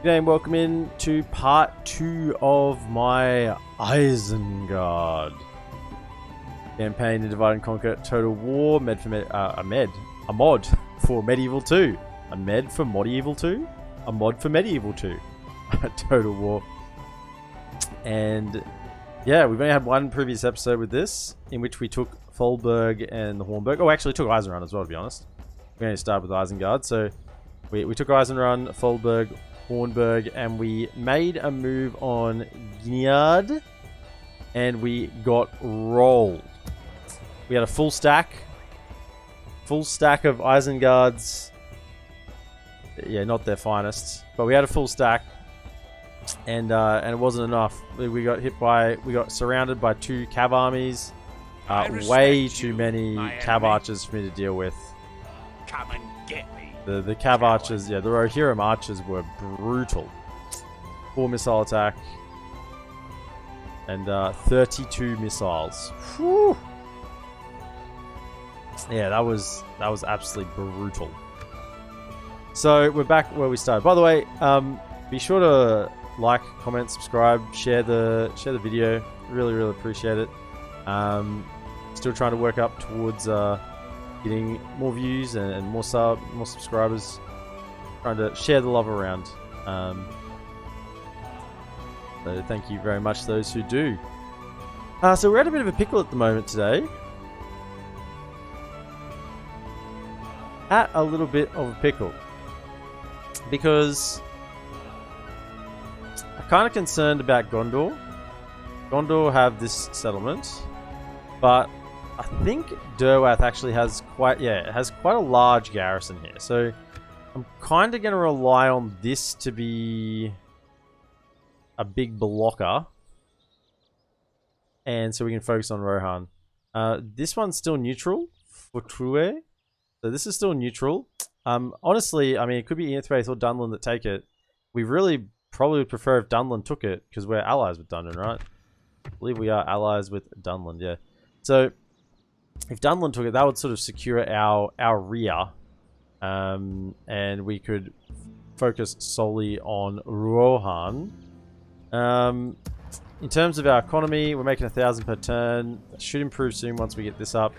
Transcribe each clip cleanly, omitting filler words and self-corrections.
G'day and welcome in to part 2 of my Isengard campaign in Divide and Conquer Total War. A mod for Medieval 2. A med for Modieval 2. A mod for Medieval 2. Total War. And yeah, we've only had one previous episode with this, in which we took Hornburg and the Hornburg. Oh, actually took Isengard as well, to be honest. We only started with Isengard, so we took Isengard, Hornburg, and we made a move on Ginyard, and we got rolled. We had a full stack of Isengards. Yeah, not their finest, but we had a full stack, and it wasn't enough. We got surrounded by two cav armies. Way too many cav archers for me to deal with. Come and get me. The cav archers, yeah, the Rohirrim archers were brutal. 4 missile attack. And 32 missiles. Whew. Yeah, that was absolutely brutal. So we're back where we started. By the way, be sure to like, comment, subscribe, share the video. Really, really appreciate it. Still trying to work up towards getting more views and more subscribers. Trying to share the love around. So thank you very much to those who do. So we're at a bit of a pickle at the moment today. At a little bit of a pickle. Because I'm kind of concerned about Gondor. Gondor have this settlement, but I think Derwath actually has quite a large garrison here. So I'm kind of going to rely on this to be a big blocker, and so we can focus on Rohan. This one's still neutral for True, so this is still neutral. Honestly, I mean, it could be Earthwraith or Dunlin that take it. We really probably would prefer if Dunlin took it, because we're allies with Dunlin, right? I believe we are allies with Dunlin, yeah. So if Dunlin took it, that would sort of secure our rear, and we could focus solely on Rohan. In terms of our economy, we're making 1,000 per turn. That should improve soon once we get this up.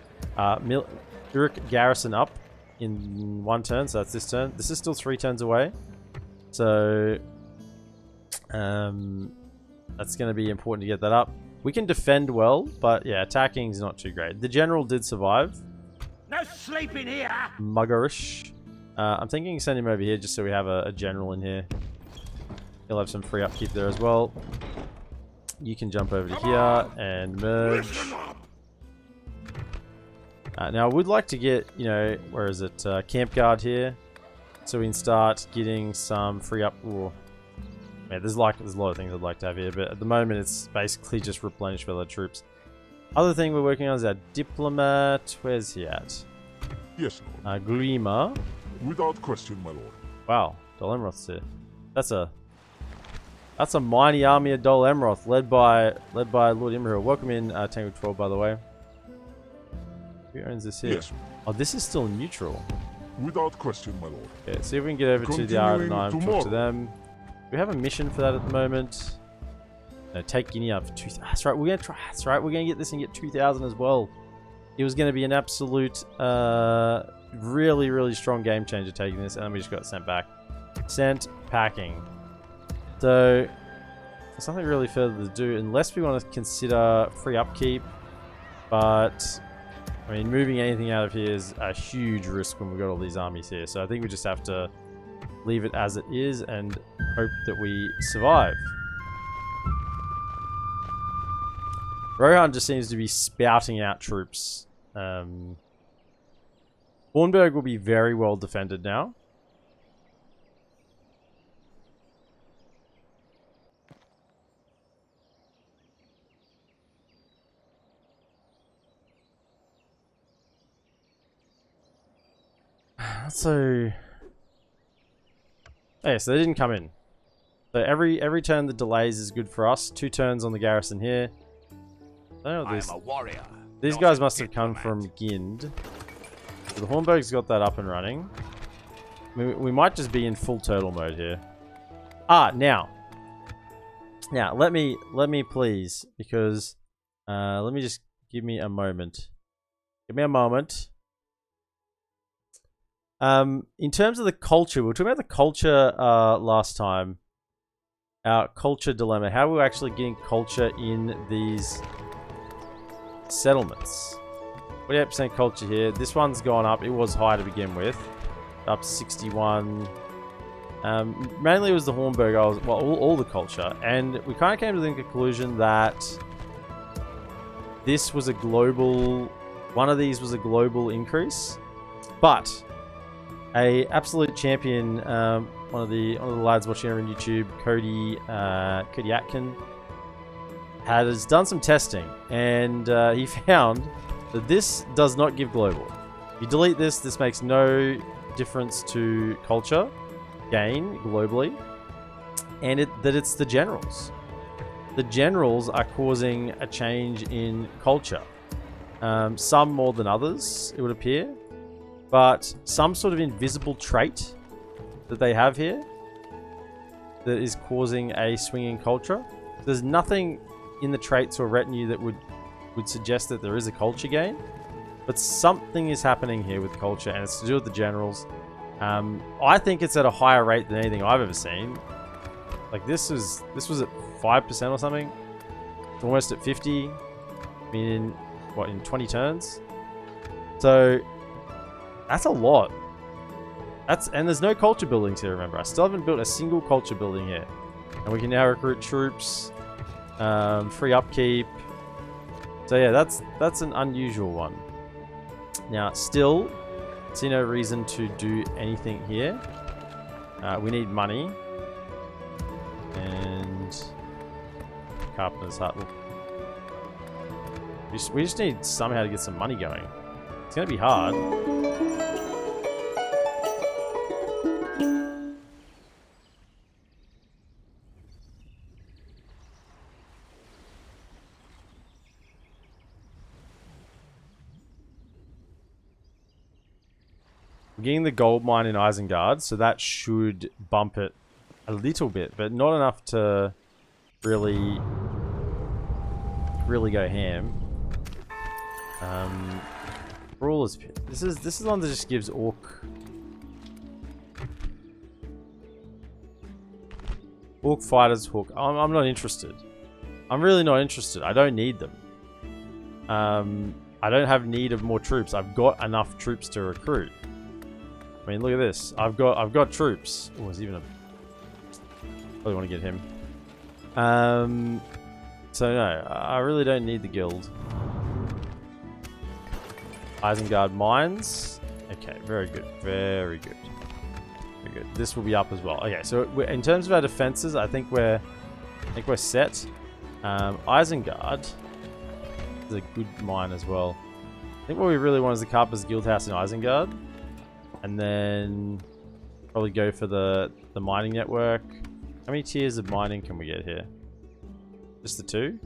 Uruk garrison up in 1 turn, so that's this turn. This is still 3 turns away, so that's going to be important to get that up. We can defend well, but yeah, attacking is not too great. The general did survive. No sleeping here. Muggerish. I'm thinking send him over here just so we have a general in here. He'll have some free upkeep there as well. You can jump over to here and merge. Now I would like to get, where is it? Camp Guard here, so we can start getting some free up. Yeah, there's a lot of things I'd like to have here, but at the moment it's basically just replenish fellow troops. Other thing we're working on is our diplomat. Where's he at? Yes, Lord. Glima. Without question, my lord. Wow, Dol Amroth's here. That's a mighty army of Dol Amroth, led by Lord Imrahil. Welcome in, Tango 12, by the way. Who owns this here? Yes. Oh, this is still neutral. Without question, my lord. Okay, see if we can get over to the Ardenheim and talk to them. We have a mission for that at the moment. No, take Guinea up for 2,000. That's right, we're gonna try. That's right, we're gonna get this and get 2,000 as well. It was gonna be an absolute, really, really strong game changer taking this, and we just got sent back. Sent packing. So there's nothing really further to do unless we want to consider free upkeep. But I mean, moving anything out of here is a huge risk when we've got all these armies here. So I think we just have to leave it as it is and hope that we survive. Rohan just seems to be spouting out troops. Hornburg will be very well defended now. So yeah, so they didn't come in. So every turn that delays is good for us. 2 turns on the garrison here. I don't know what a warrior. these guys must have come from Gind. So the Hornburg's got that up and running. We might just be in full turtle mode here. Now, let me please, because let me just give me a moment. Give me a moment. In terms of the culture, we were talking about the culture last time. Our culture dilemma. How we're actually getting culture in these settlements. 48% culture here. This one's gone up. It was high to begin with. Up 61. Mainly it was the Hornburg. All the culture. And we kind of came to the conclusion that this was a global... One of these was a global increase. But a absolute champion... one of the lads watching on YouTube, Cody Atkin, has done some testing, and he found that this does not give global. If you delete this, this makes no difference to culture gain globally, and that it's the generals. The generals are causing a change in culture. Some more than others, it would appear, but some sort of invisible trait that they have here that is causing a swing in culture. There's nothing in the traits or retinue that would suggest that there is a culture gain, but something is happening here with culture, and it's to do with the generals. I think it's at a higher rate than anything I've ever seen. Like this was at 5% or something. It's almost at 50. I mean, in 20 turns? So that's a lot. And there's no culture buildings here, remember. I still haven't built a single culture building here. And we can now recruit troops, free upkeep. So yeah, that's an unusual one. Now, still, see no reason to do anything here. We need money. And Carpenter's Hut. We just need somehow to get some money going. It's going to be hard. We're getting the gold mine in Isengard, so that should bump it a little bit, but not enough to really go ham. Brawler's Pit. This is one that just gives Orc Fighters Hook. I'm not interested. I'm really not interested. I don't need them. I don't have need of more troops. I've got enough troops to recruit. I mean, look at this. I've got troops. Oh, there's even a... Probably want to get him. So no, I really don't need the guild. Isengard mines. Okay, very good. Very good. Very good. This will be up as well. Okay, so in terms of our defenses, I think we're set. Isengard is a good mine as well. I think what we really want is the Carpenter's Guild House in Isengard. And then probably go for the mining network. How many tiers of mining can we get here? Just the 2?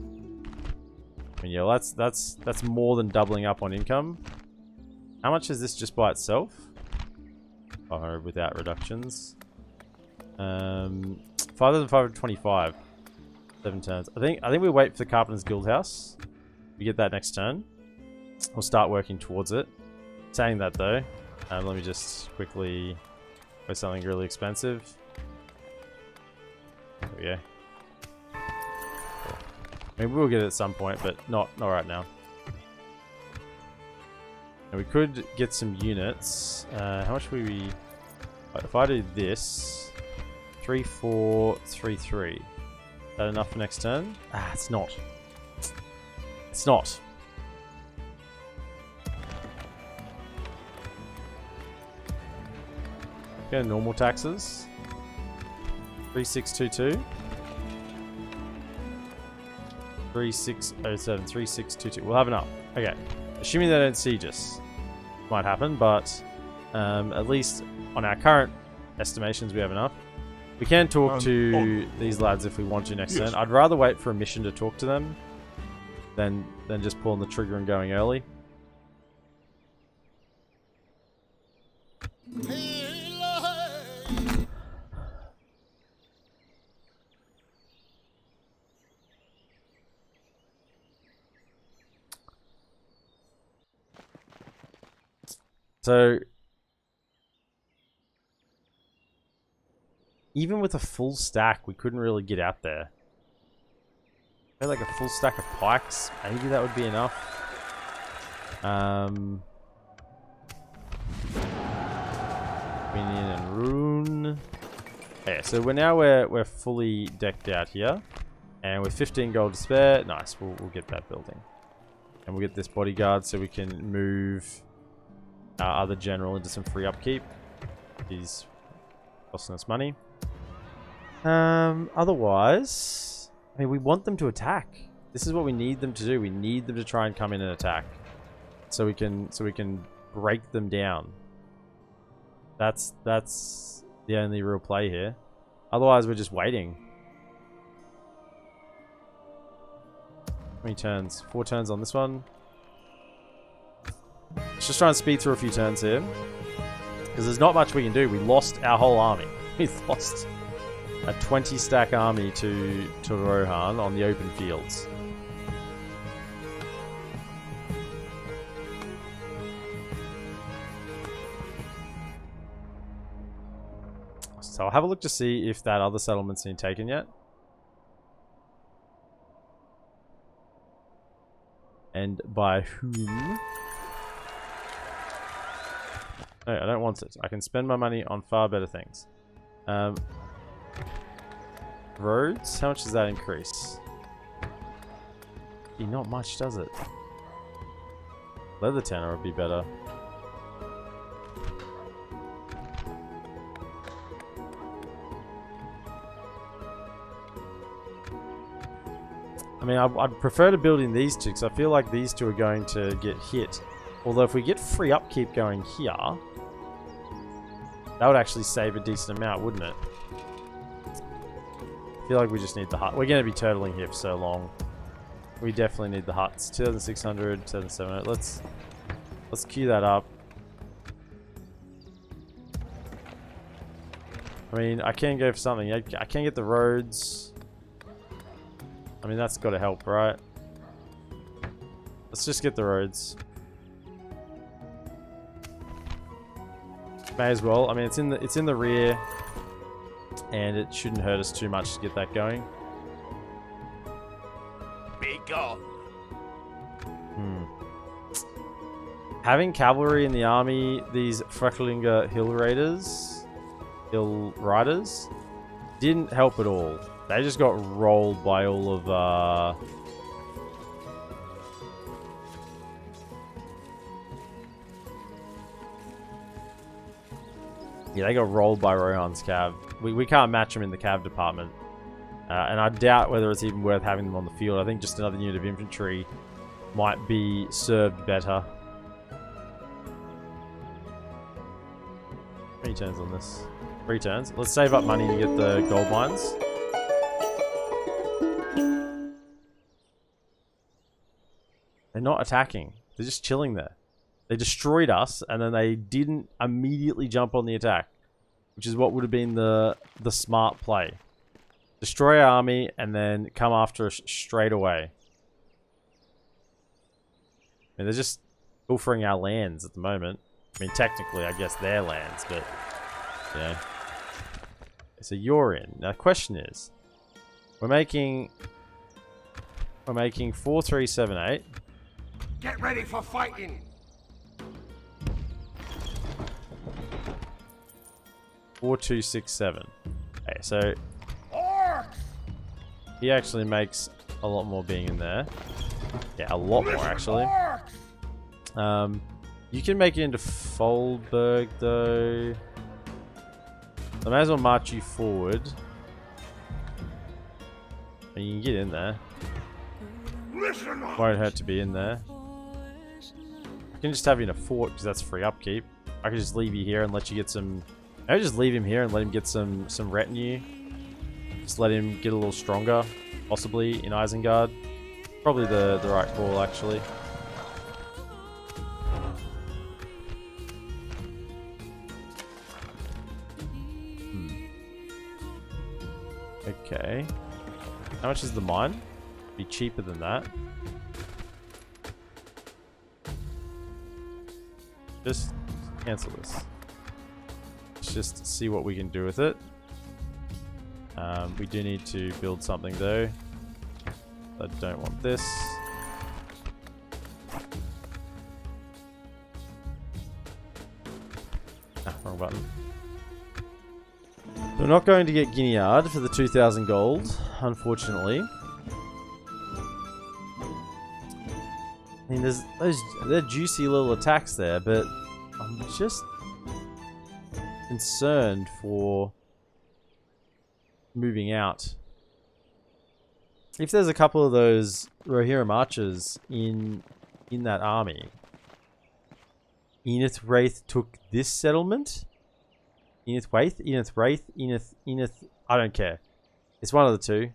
I mean, yeah, that's more than doubling up on income. How much is this just by itself? Oh, without reductions. 5,525. 7 turns. I think we wait for the Carpenter's Guild House. We get that next turn. We'll start working towards it. Saying that though, let me just quickly go something really expensive. There we go. Cool. I mean, we'll get it at some point, but not right now. And we could get some units. How much would we... If I do this... 3, 4, 3, 3. Is that enough for next turn? Ah, it's not. It's not. Okay, normal taxes. 3622. 3607. 3622. We'll have enough. Okay. Assuming they don't siege us. Might happen, but at least on our current estimations, we have enough. We can talk to these lads if we want to next turn. I'd rather wait for a mission to talk to them than just pulling the trigger and going early. So even with a full stack, we couldn't really get out there. Like a full stack of pikes, maybe that would be enough. Minion and rune. Yeah, so we're fully decked out here, and with 15 gold to spare, nice. We'll get that building, and we'll get this bodyguard so we can move our other general into some free upkeep. He's costing us money. Otherwise, I mean, we want them to attack. This is what we need them to do. We need them to try and come in and attack, so we can break them down. That's the only real play here. Otherwise, we're just waiting. How many turns? 4 turns on this one. Let's just try and speed through a few turns here, because there's not much we can do. We lost our whole army. We lost a 20 stack army to Rohan on the open fields. So I'll have a look to see if that other settlement's been taken yet. And by whom? No, I don't want it. I can spend my money on far better things. Roads? How much does that increase? Not much, does it? Leather tanner would be better. I mean, I'd prefer to build in these two, because I feel like these two are going to get hit. Although if we get free upkeep going here, that would actually save a decent amount, wouldn't it? I feel like we just need the hut. We're going to be turtling here for so long. We definitely need the huts. 2,600, 2,700. Let's queue that up. I mean, I can go for something. I can get the roads. I mean, that's got to help, right? Let's just get the roads. May as well. I mean, it's in the rear, and it shouldn't hurt us too much to get that going. Be gone. Having cavalry in the army, these Frecklinger hill riders, didn't help at all. They just got rolled by all of yeah, they got rolled by Rohan's cav. We can't match them in the cav department. And I doubt whether it's even worth having them on the field. I think just another unit of infantry might be served better. How many turns on this? 3 turns. Let's save up money to get the gold mines. They're not attacking. They're just chilling there. They destroyed us, and then they didn't immediately jump on the attack, which is what would have been the smart play. Destroy our army, and then come after us straight away. I mean, they're just pilfering our lands at the moment. I mean, technically, I guess they're lands, but, you know. So you're in. Now, the question is, we're making 4,378. Get ready for fighting. 4,267. Okay, so Orcs! he actually makes a lot more being in there. Yeah, a lot more actually. You can make it into Hornburg though. I may as well march you forward. And you can get in there. Won't hurt to be in there. I can just have you in a fort because that's free upkeep. I can just leave you here and let you get some. Maybe just leave him here and let him get some retinue. Just let him get a little stronger, possibly in Isengard. Probably the right call actually. Okay. How much is the mine? Be cheaper than that. Just cancel this. Let's just see what we can do with it. We do need to build something though. I don't want this. Wrong button. We're not going to get Gineard for the 2,000 gold, unfortunately. I mean, they're juicy little attacks there, but I'm just concerned for moving out. If there's a couple of those Rohirrim archers in that army, Enith Wraith took this settlement. Enith Wraith, Enith. I don't care. It's one of the two.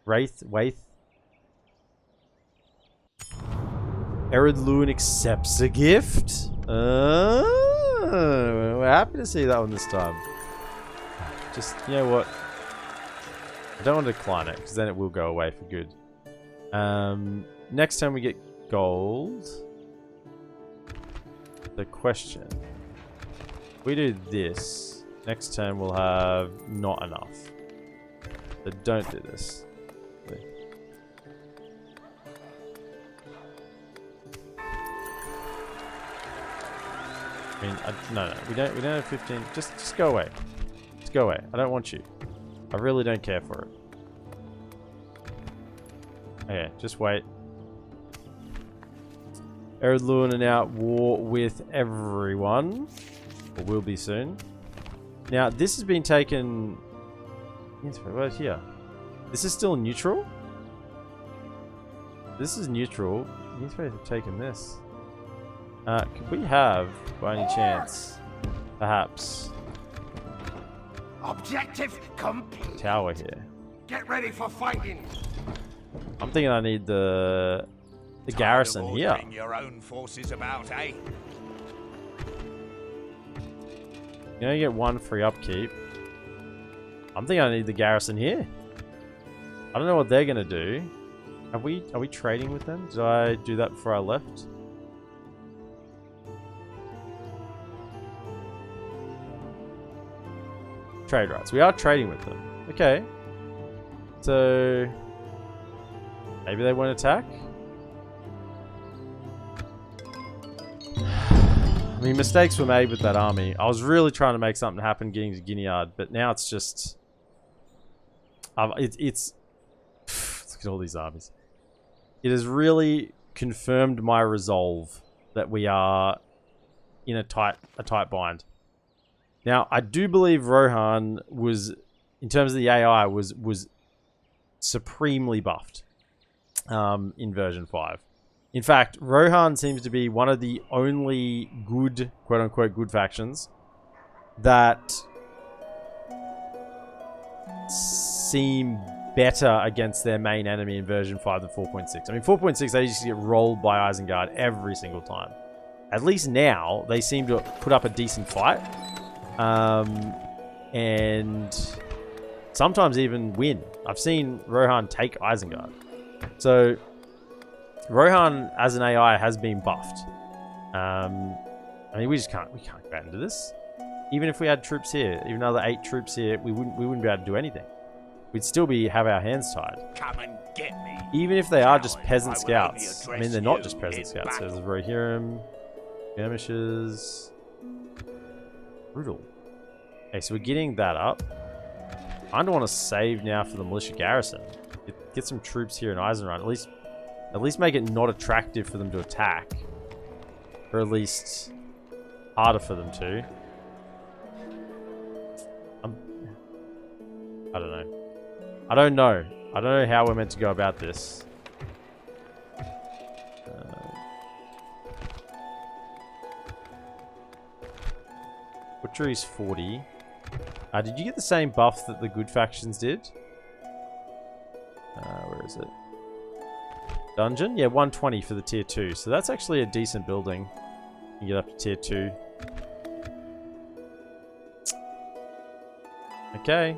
Wraith. Eredluin accepts a gift. We're happy to see that one this time. Just, you know what? I don't want to decline it, because then it will go away for good. Next time we get gold. The question. If we do this, next turn we'll have not enough. So don't do this. I mean, no, we don't have 15. Just go away. Just go away. I don't want you. I really don't care for it. Okay, just wait. Eredluin are now at war with everyone. Or will be soon. Now, this has been taken... Right here. This is still neutral? This is neutral. You've taken this. Could we have, by any chance, perhaps... Objective complete. Tower here. Get ready for fighting. I'm thinking I need the garrison here. Your own forces about, eh? You only get one free upkeep. I'm thinking I need the garrison here. I don't know what they're gonna do. Are we trading with them? Did I do that before I left? Trade rights. We are trading with them. Okay. So maybe they won't attack? I mean, mistakes were made with that army. I was really trying to make something happen getting to Gineard, but now it's just... it's look at all these armies. It has really confirmed my resolve that we are in a tight bind. Now, I do believe Rohan was, in terms of the AI, was supremely buffed in version 5. In fact, Rohan seems to be one of the only good, quote-unquote, good factions that seem better against their main enemy in version 5 than 4.6. I mean, 4.6, they used to get rolled by Isengard every single time. At least now, they seem to put up a decent fight. And sometimes even win. I've seen Rohan take Isengard. So... Rohan as an AI has been buffed. I mean, we can't go into this. Even if we had troops here, even another 8 troops here, we wouldn't be able to do anything. We'd still have our hands tied. Come and get me. Even if they are just peasant scouts. I mean, they're not just peasant scouts. There's Rohirrim, skirmishes. Brutal. Okay, so we're getting that up. I don't want to save now for the militia garrison. Get some troops here in Eisenrand. At least make it not attractive for them to attack. Or at least harder for them to. I don't know. I don't know how we're meant to go about this. Butchery's 40. Did you get the same buff that the good factions did? Where is it? Dungeon? Yeah, 120 for the tier 2. So that's actually a decent building. You can get up to tier 2. Okay.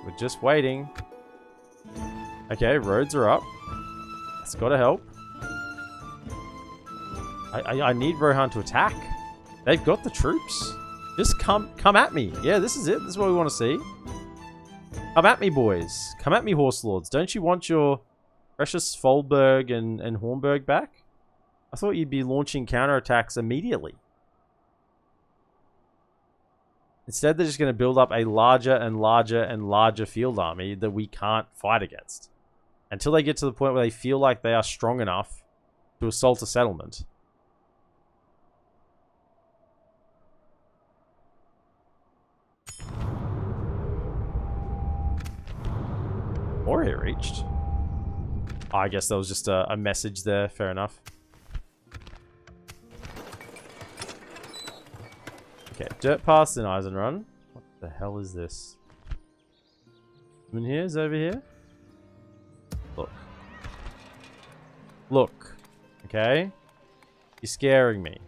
We're just waiting. Okay, roads are up. That's gotta help. I need Rohan to attack. They've got the troops. Just come at me. Yeah, this is it. This is what we want to see. Come at me, boys. Come at me, horse lords. Don't you want your precious Hornburg and Hornburg back? I thought you'd be launching counterattacks immediately. Instead, they're just going to build up a larger and larger and larger field army that we can't fight against. Until they get to the point where they feel like they are strong enough to assault a settlement. Warrior reached. Oh, I guess that was just a message there. Fair enough. Okay, dirt pass and Eisenrun. What the hell is this? In here? Is it over here? Look. Look. Okay? You're scaring me.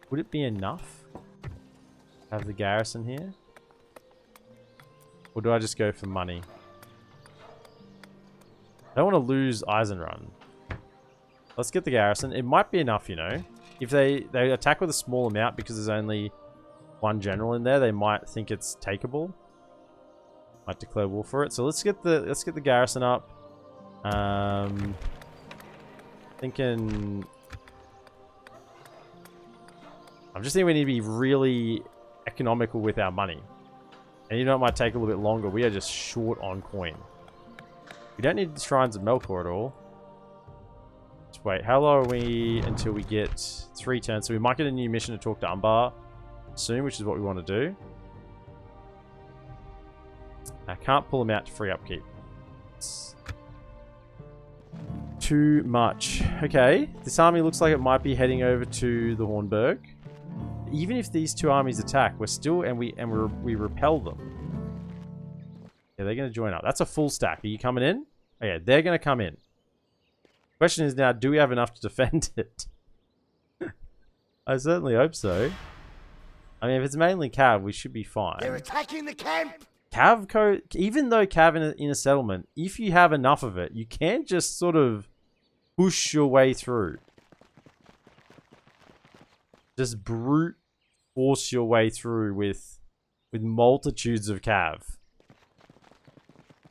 Would it be enough to have the garrison here? Or do I just go for money? I don't want to lose Eisenrun. Let's get the garrison. It might be enough, you know. If they attack with a small amount because there's only one general in there, they might think it's takeable. Might declare war for it. So let's get the garrison up. Thinking. I'm just thinking we need to be really economical with our money. And you know it might take a little bit longer. We are just short on coin. We don't need the Shrines of Melkor at all. Let's wait. How low are we until we get 3 turns? So we might get a new mission to talk to Umbar soon, which is what we want to do. I can't pull them out to free upkeep. It's too much. Okay. This army looks like it might be heading over to the Hornburg. Even if these two armies attack, we're still we repel them. Yeah, they're going to join up. That's a full stack. Are you coming in? Oh, yeah, they're going to come in. Question is now, do we have enough to defend it? I certainly hope so. I mean, if it's mainly Cav, we should be fine. They're attacking the camp. Even though Cav in a settlement, if you have enough of it, you can't just sort of push your way through. Just brute force your way through with multitudes of Cav.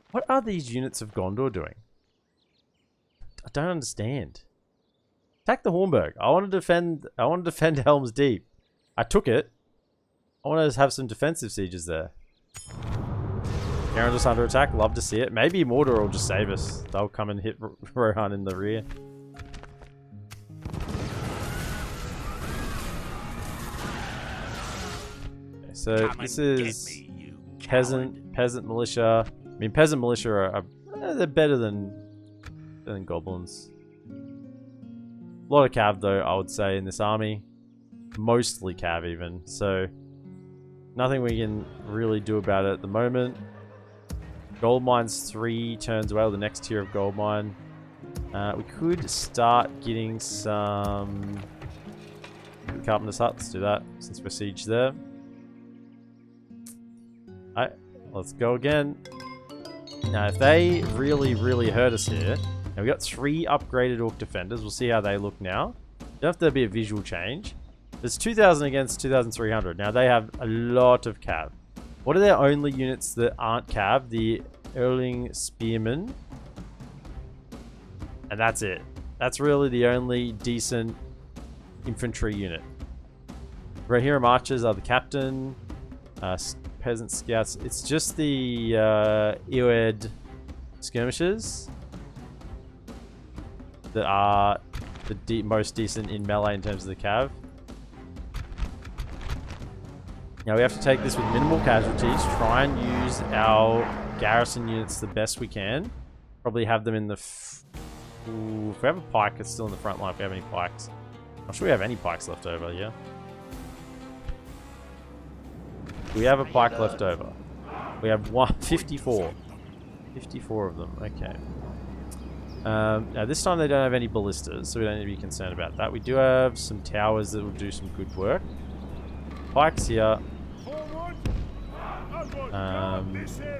What are these units of Gondor doing? I don't understand. Attack the Hornburg. I want to defend HelmsDeep. I took it. I want to have some defensive sieges there. Arendor's under attack. Love to see it. Maybe Mordor will just save us. They'll come and hit Rohan in the rear. Okay, so this is peasant militia. I mean, peasant militia are they're better than goblins. A lot of Cav though, I would say, in this army. Mostly Cav even. So nothing we can really do about it at the moment. Gold mine's 3 turns away, or the next tier of gold mine. We could start getting some Carpenter's Hut. Let's do that since we're sieged there. Alright, let's go again. Now, if they really hurt us here, now we got 3 upgraded Orc Defenders. We'll see how they look now. Don't have to be a visual change. There's 2,000 against 2,300. Now they have a lot of Cav. What are their only units that aren't Cav? The Erling Spearmen. And that's it. That's really the only decent infantry unit. Rohirrim Archers are the captain. Peasant Scouts. It's just the Eowed Skirmishers that are the most decent in melee in terms of the Cav. Now we have to take this with minimal casualties, try and use our garrison units the best we can. Probably have them in the... if we have a pike, it's still in the front line if we have any pikes. I'm sure we have any pikes left over, yeah? We have a pike left over. We have 54. 54 of them, okay. Now this time they don't have any ballistas, so we don't need to be concerned about that. We do have some towers that will do some good work. Pikes here.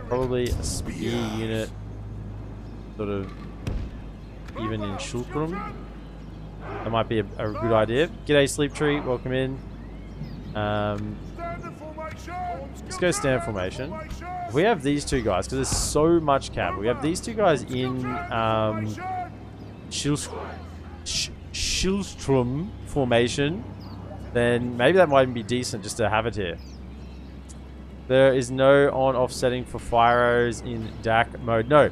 Probably a spear unit, sort of even in Shulkrum. That might be a good idea. G'day, Sleep Tree. Welcome in. Let's go stand formation. If we have these two guys, because there's so much cap. We have these two guys in Schilstrom formation. Then maybe that might even be decent just to have it here. There is no on-off setting for fire arrows in DaC mode. No.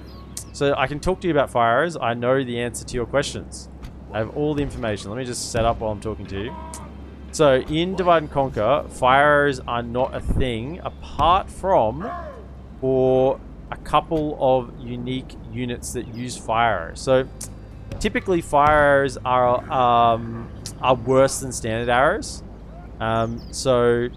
So I can talk to you about fire arrows. I know the answer to your questions. I have all the information. Let me just set up while I'm talking to you. So in Divide and Conquer, fire arrows are not a thing apart from for a couple of unique units that use fire arrows. So typically fire arrows are worse than standard arrows. So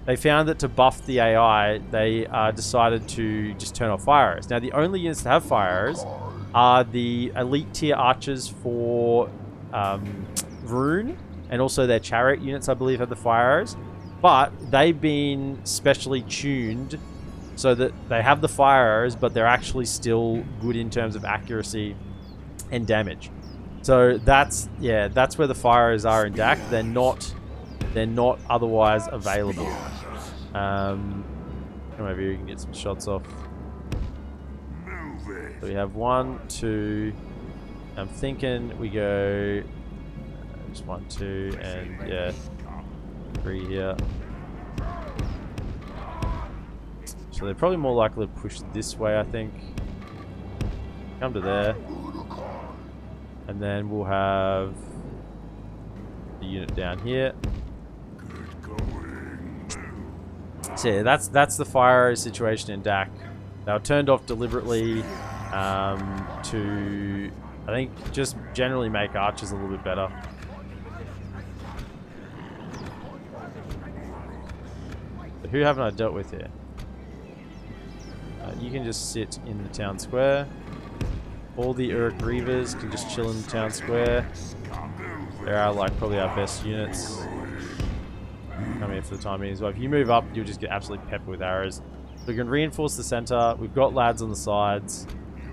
they found that to buff the AI, they decided to just turn off fire arrows. Now, the only units that have fire arrows are the elite tier archers for Rune, and also their chariot units, I believe, have the fire arrows. But they've been specially tuned so that they have the fire arrows, but they're actually still good in terms of accuracy and damage. So that's where the fire arrows are in DaC. They're not otherwise available. Come over here, you can get some shots off. So we have 1, 2. I'm thinking we go just 1, 2, and yeah, 3 here. So they're probably more likely to push this way, I think. Come to there. And then we'll have the unit down here. So yeah, that's the fire arrow situation in DaC. They were turned off deliberately to, I think, just generally make archers a little bit better. So who haven't I dealt with here? You can just sit in the town square. All the Uruk Reavers can just chill in the town square. They are like probably our best units. Come here for the time being as well. If you move up, you'll just get absolutely peppered with arrows. We can reinforce the center. We've got lads on the sides.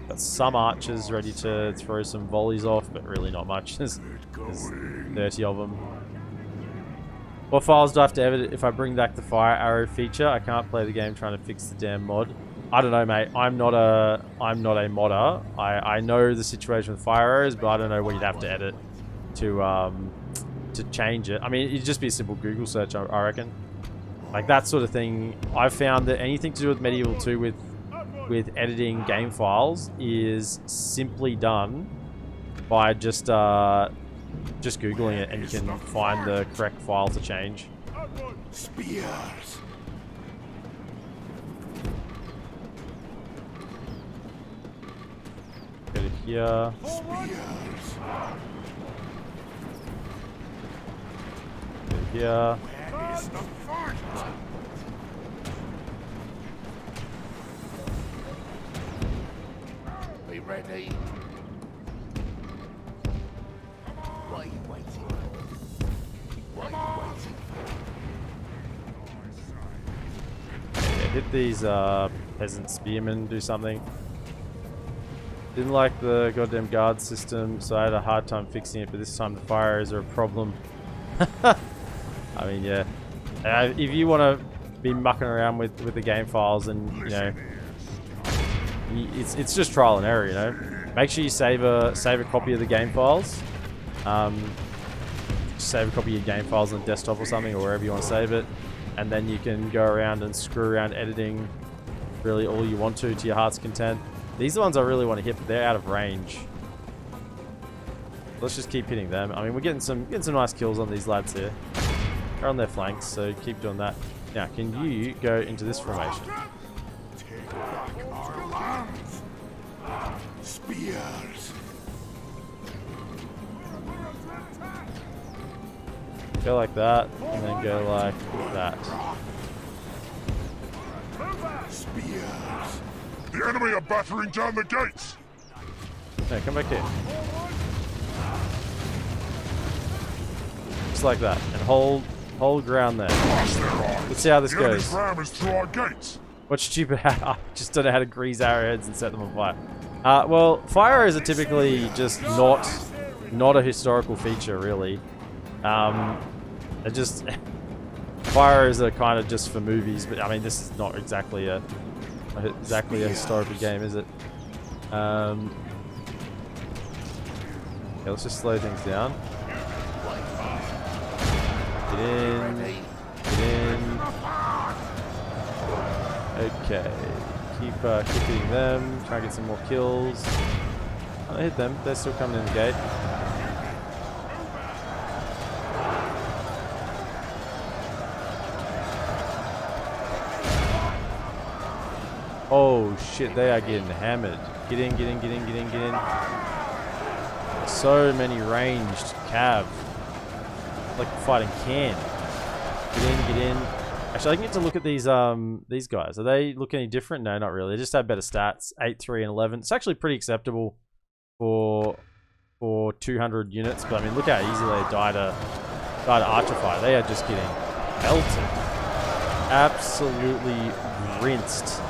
Got some archers ready to throw some volleys off, but really not much. There's 30 of them. What files do I have to edit if I bring back the fire arrow feature? I can't play the game trying to fix the damn mod. I don't know, mate. I'm not a modder. I know the situation with fire arrows, but I don't know what you'd have to edit to change it. I mean, it'd just be a simple Google search, I reckon. Like that sort of thing. I've found that anything to do with Medieval 2 with editing game files is simply done by just Googling it, and you can find the correct file to change. Spears. Go to here. Go to here. Where is the fort? Be ready. What are you waiting for? What are you waiting for? Yeah, hit these peasant spearmen, do something. Didn't like the goddamn guard system, so I had a hard time fixing it, but this time the fire arrows are a problem. I mean, yeah. If you want to be mucking around with the game files, and you know, it's just trial and error, you know. Make sure you save a copy of the game files. Save a copy of your game files on desktop or something, or wherever you want to save it, and then you can go around and screw around editing really all you want to your heart's content. These are the ones I really want to hit, but they're out of range. Let's just keep hitting them. I mean, we're getting some nice kills on these lads here. They're on their flanks, so keep doing that. Now, can you go into this formation? Take back our lands. Spears. Go like that, and then go like that. Spears. The enemy are battering down the gates! No, come back here. Just like that, and hold ground there. Let's see how this goes. The enemy's ram is through our gates! What stupid I just don't know how to grease arrowheads and set them on fire. Well, fire arrows are typically just not not a historical feature, really. It just fire is a kind of just for movies, but I mean this is not exactly a historical game, is it? Yeah, let's just slow things down. Get in. Get in. Okay. Keep hitting them. Try and get some more kills. I hit them. They're still coming in the gate. Oh shit, they are getting hammered. Get in, get in, get in, get in, get in. So many ranged cav. Like fighting can. Get in, get in. Actually, I can get to look at these guys. Are they look any different? No, not really. They just have better stats. 8, 3, and 11. It's actually pretty acceptable for 200 units. But I mean, look how easily they die to archer fire. They are just getting belted. Absolutely rinsed.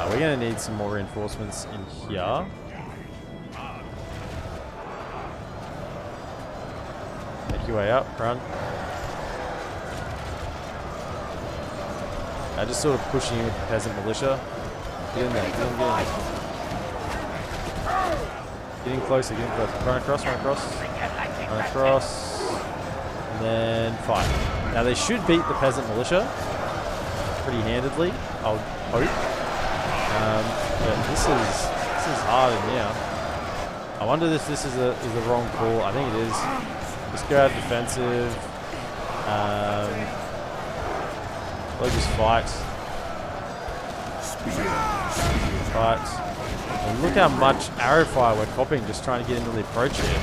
We're going to need some more reinforcements in here. Make your way up, run. Just sort of pushing in with the peasant militia. Get in there, get in, get in. Getting closer, getting closer. Run across, run across. Run across. And then fight. Now they should beat the peasant militia pretty handedly, I'll hope. But this is hard in here. I wonder if this is the wrong call. I think it is. Just go out defensive. We'll just fight. Fight. And look how much arrow fire we're copying, just trying to get into the approach here.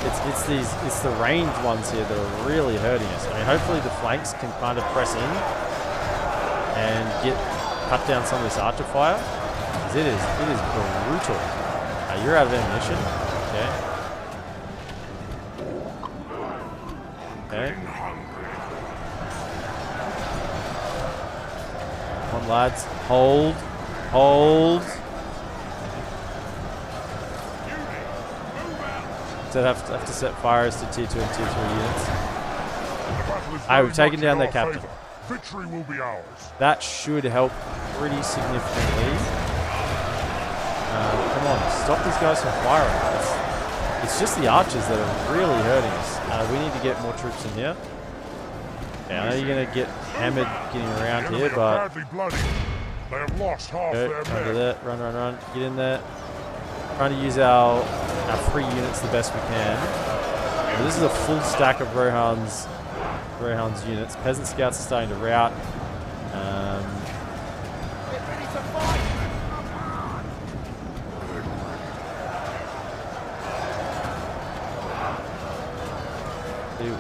It's the ranged ones here that are really hurting us. I mean, hopefully the flanks can kind of press in and cut down some of this archer fire. It is brutal. You're out of ammunition. Okay. Okay. Come on, lads. Hold. Hold. So I have to set fires to tier 2 and tier 3 units. Alright, we've taken down their captain. Victory will be ours. That should help pretty significantly. Come on, stop these guys from firing. It's just the archers that are really hurting us. We need to get more troops in here. Okay, I know you're going to get hammered getting around here, but... They have lost half their men. Run to that. Run, run, run. Get in there. Trying to use our 3 units the best we can. But this is a full stack of Rohan's units. Peasant scouts are starting to rout.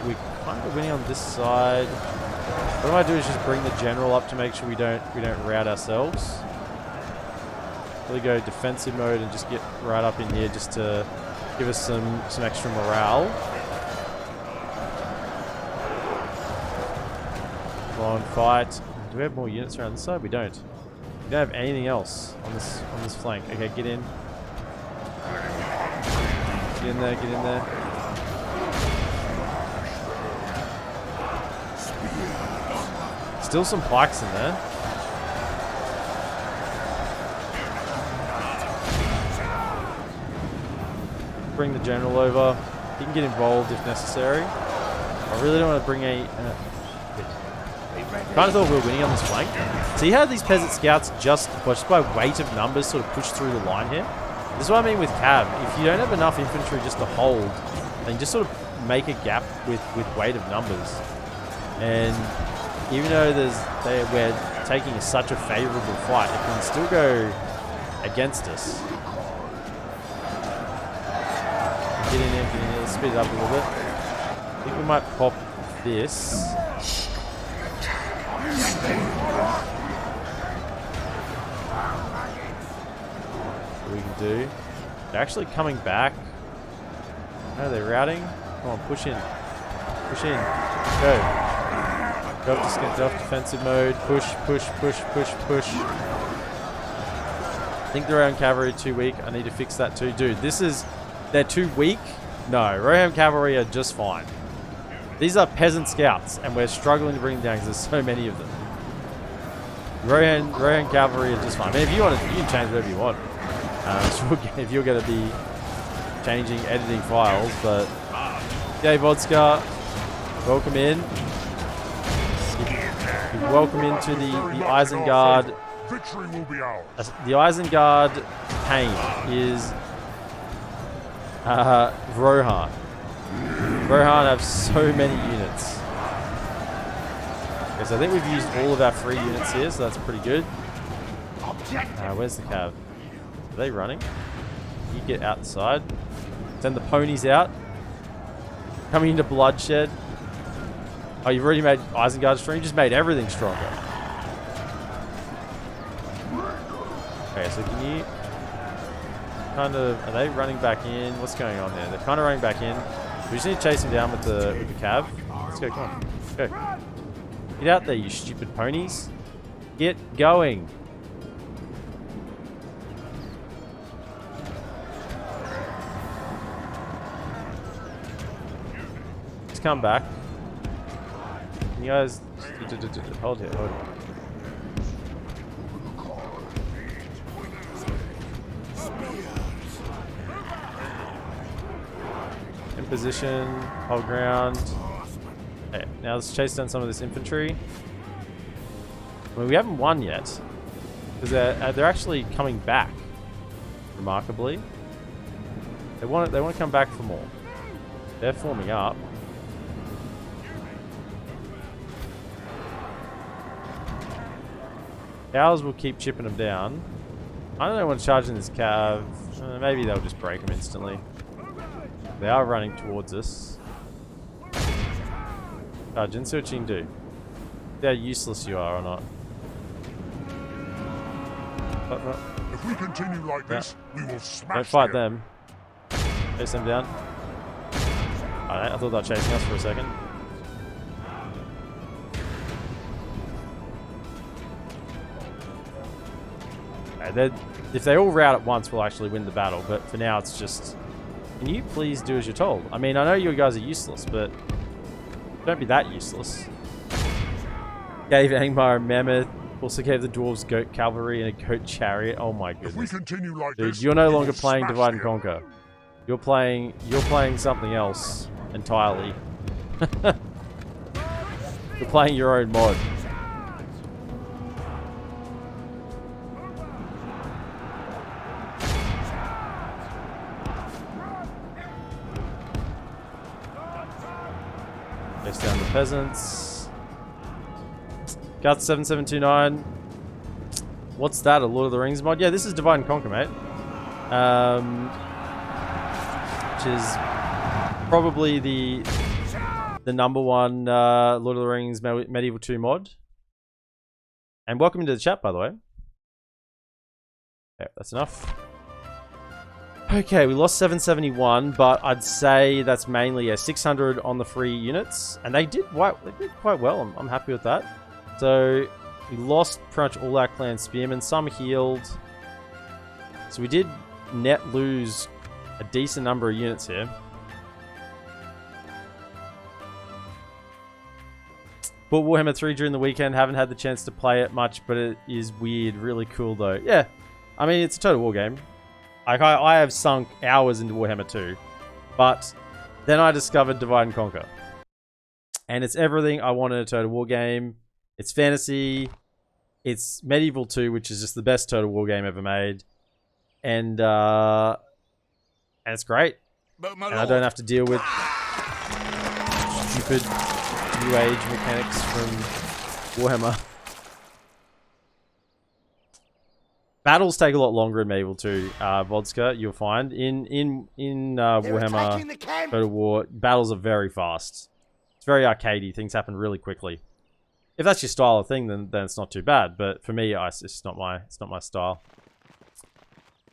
We're kind of winning on this side. What I might do is just bring the general up to make sure we don't rout ourselves. Really go defensive mode and just get right up in here just to give us some extra morale. Come on, fight. Do we have more units around this side? We don't. We don't have anything else on this flank. Okay, get in. Get in there, get in there. Still some pikes in there. Bring the general over. He can get involved if necessary. I really don't want to bring a... kind of thought we were winning on this flank. See how these peasant scouts just by weight of numbers sort of push through the line here? This is what I mean with cav. If you don't have enough infantry just to hold, then just sort of make a gap with weight of numbers. And even though we're taking such a favourable fight, it can still go against us. Get in there, let's speed it up a little bit. I think we might pop this. What we can do. They're actually coming back. No, they're routing. Come on, push in. Push in. Go. Go off defensive mode. Push, push, push, push, push. think the Rohan Cavalry are too weak. I need to fix that too. Dude, they're too weak? No, Rohan Cavalry are just fine. These are peasant scouts, and we're struggling to bring them down because there's so many of them. Rohan Cavalry are just fine. I mean, if you want to, you can change whatever you want. If you're going to be changing editing files, but yeah, Vodska, welcome in. You're welcome into the Isengard. Victory will be ours. The Isengard pain is Rohan. Rohan have so many units. Okay, so I think we've used all of our free units here, so that's pretty good. Where's the cav? Are they running? You get outside. Send the ponies out. Coming into bloodshed. Oh, you've already made Isengard strong? You just made everything stronger. Okay, so can you kind of... Are they running back in? What's going on there? They're kind of running back in. We just need to chase them down with the cav. Let's go, come on. Let's go. Get out there, you stupid ponies. Get going. Let's come back. Can you guys... Hold here, hold here. In position, hold ground. Okay, now let's chase down some of this infantry. I mean, we haven't won yet. Because they're actually coming back. Remarkably. They want to come back for more. They're forming up. Ours will keep chipping them down. I don't know when charging this cav. Maybe they'll just break them instantly. They are running towards us. Arjun, see what you can do. See how useless you are or not. If we continue like this, we will smash. Don't fight them. Chase them down. Alright, I thought they were chasing us for a second. If they all rout at once, we'll actually win the battle. But for now, it's just... Can you please do as you're told? I mean, I know you guys are useless, but... Don't be that useless. Gave Angmar a mammoth. Also gave the dwarves goat cavalry and a goat chariot. Oh my goodness. If we continue like Dude, this, you're no longer playing Divide and Conquer. You're playing something else entirely. You're playing your own mod. Chase down the peasants. Got 7729. What's that? A Lord of the Rings mod? Yeah, this is Divide and Conquer, mate. Which is probably the number one Lord of the Rings Medieval 2 mod. And welcome into the chat, by the way. Okay, that's enough. Okay, we lost 771, but I'd say that's mainly 600 on the free units, and they did quite well. I'm happy with that. So we lost pretty much all our clan spearmen. Some healed, so we did net lose a decent number of units here. Bought Warhammer 3 during the weekend. Haven't had the chance to play it much, but it is weird. Really cool though. Yeah, I mean it's a total war game. Like, I have sunk hours into Warhammer 2, but then I discovered Divide and Conquer. And it's everything I want in a Total War game. It's fantasy. It's Medieval 2, which is just the best Total War game ever made. And it's great. And I don't have to deal with stupid New Age mechanics from Warhammer. Battles take a lot longer in Medieval 2, Vodska, you'll find. In Warhammer Total War, battles are very fast. It's very arcadey. Things happen really quickly. If that's your style of thing, then it's not too bad. But for me, it's not my style.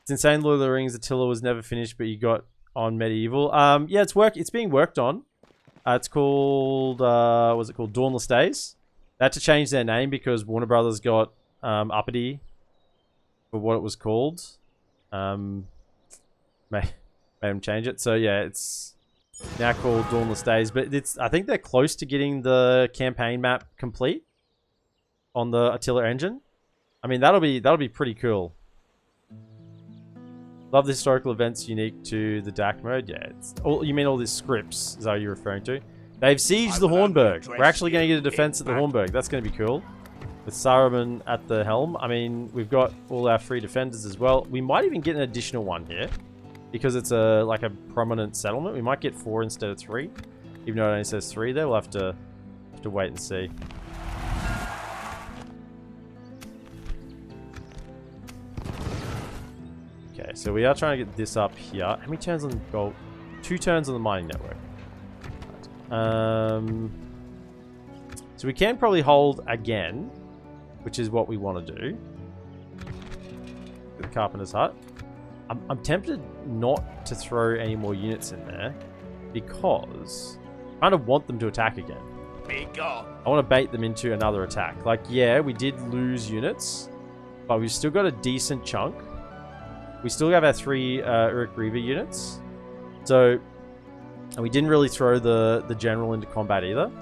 It's insane. Lord of the Rings, Attila was never finished, but you got on Medieval. Yeah, it's being worked on. It's called what's it called? Dawnless Days. They had to change their name because Warner Brothers got uppity. for what it was called. Made them change it. So yeah, it's now called Dawnless Days. But I think they're close to getting the campaign map complete on the Attila engine. I mean, that'll be pretty cool. Love the historical events unique to the DaC mode. Yeah, it's all, you mean all these scripts is how you're referring to. They've sieged the Hornburg. We're actually going to get a defense at the Hornburg. That's going to be cool. With Saruman at the helm. I mean, we've got all our free defenders as well. We might even get an additional one here. Because it's like a prominent settlement. We might get 4 instead of 3. Even though it only says 3 there. We'll have to wait and see. Okay, so we are trying to get this up here. How many turns on the gold? 2 turns on the mining network. So we can probably hold again, which is what we want to do. The carpenter's hut. I'm tempted not to throw any more units in there because I kind of want them to attack again. Be gone. I want to bait them into another attack. Like, yeah, we did lose units, but we've still got a decent chunk. We still have our 3 Uruk Reaver units. So, and we didn't really throw the general into combat either.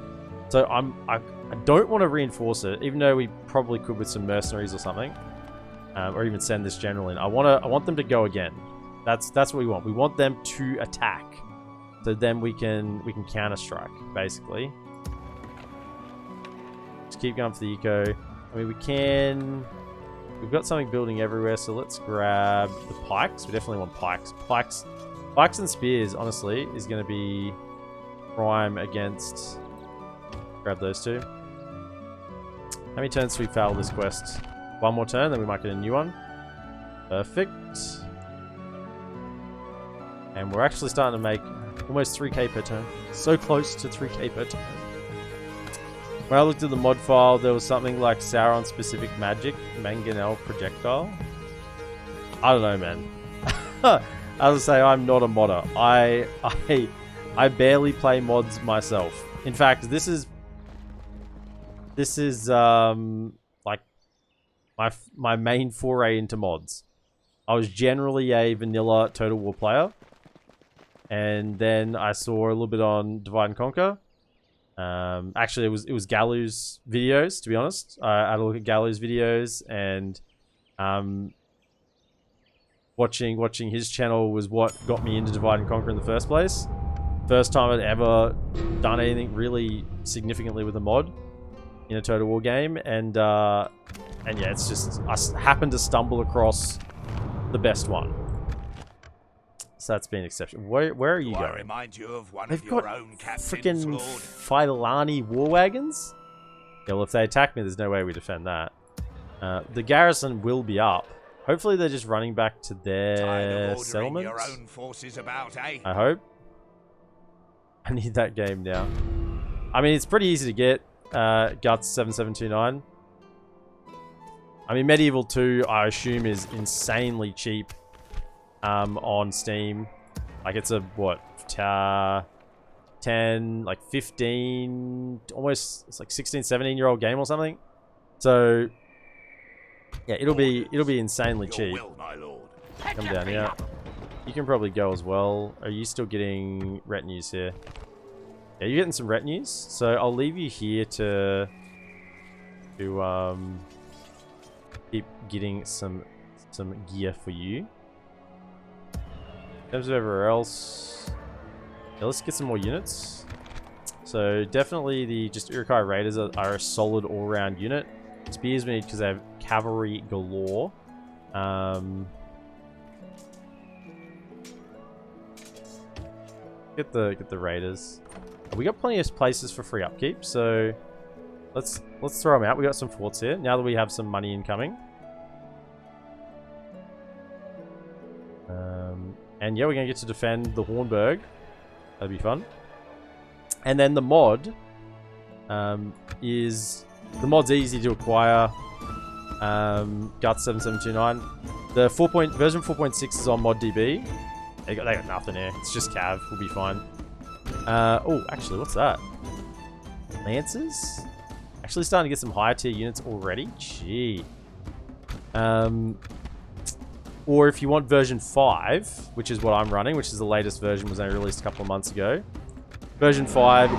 So I don't want to reinforce it, even though we probably could with some mercenaries or something. Or even send this general in. I want them to go again. That's what we want. We want them to attack. So then we can counter strike, basically. Just keep going for the eco. I mean, we've got something building everywhere, so let's grab the pikes. We definitely want pikes. Pikes and spears, honestly, is going to be prime against. Grab those 2. How many turns do we fail this quest? 1 more turn, then we might get a new one. Perfect. And we're actually starting to make almost 3k per turn. So close to 3k per turn. When I looked at the mod file, there was something like Sauron specific magic, mangonel projectile. I don't know, man. As I say, I'm not a modder. I barely play mods myself. In fact, this is like my main foray into mods. I was generally a vanilla Total War player, and then I saw a little bit on Divide and Conquer. Actually, it was Galu's videos. To be honest, I had a look at Galu's videos, and watching his channel was what got me into Divide and Conquer in the first place. First time I'd ever done anything really significantly with a mod in a Total War game, and yeah, it's just I happened to stumble across the best one. So that's been an exception. Where are you going? Remind you of one They've of your got own captains, freaking Lord. Failani war wagons? Yeah, well, if they attack me, there's no way we defend that. The garrison will be up. Hopefully they're just running back to their settlement. Your own forces about, eh? I hope. I need that game now. I mean, it's pretty easy to get. Guts 7729. I mean, Medieval 2, I assume, is insanely cheap on Steam. Like, it's a, what, 10, like 15, almost, it's like 16, 17-year-old game or something. So, yeah, it'll be insanely cheap. Will, my lord. Come down here. You can probably go as well. Are you still getting retinues here? Yeah, you're getting some retinues. So I'll leave you here to keep getting some gear for you. In terms of everywhere else, yeah, let's get some more units. So definitely the just Uruk-hai Raiders are a solid all-round unit. Spears we need because they have cavalry galore. Get the Raiders. We got plenty of places for free upkeep, so let's throw them out. We got some forts here now that we have some money incoming. And yeah, we're gonna get to defend the Hornburg. That'll be fun. And then the mod is the mod's easy to acquire. Guts 7729. The version 4.6 is on ModDB. They got nothing here. It's just Cav. We'll be fine. Oh, actually, what's that? Lancers? Actually starting to get some higher tier units already? Gee. Or if you want version 5, which is what I'm running, which is the latest version, was only released a couple of months ago. Version 5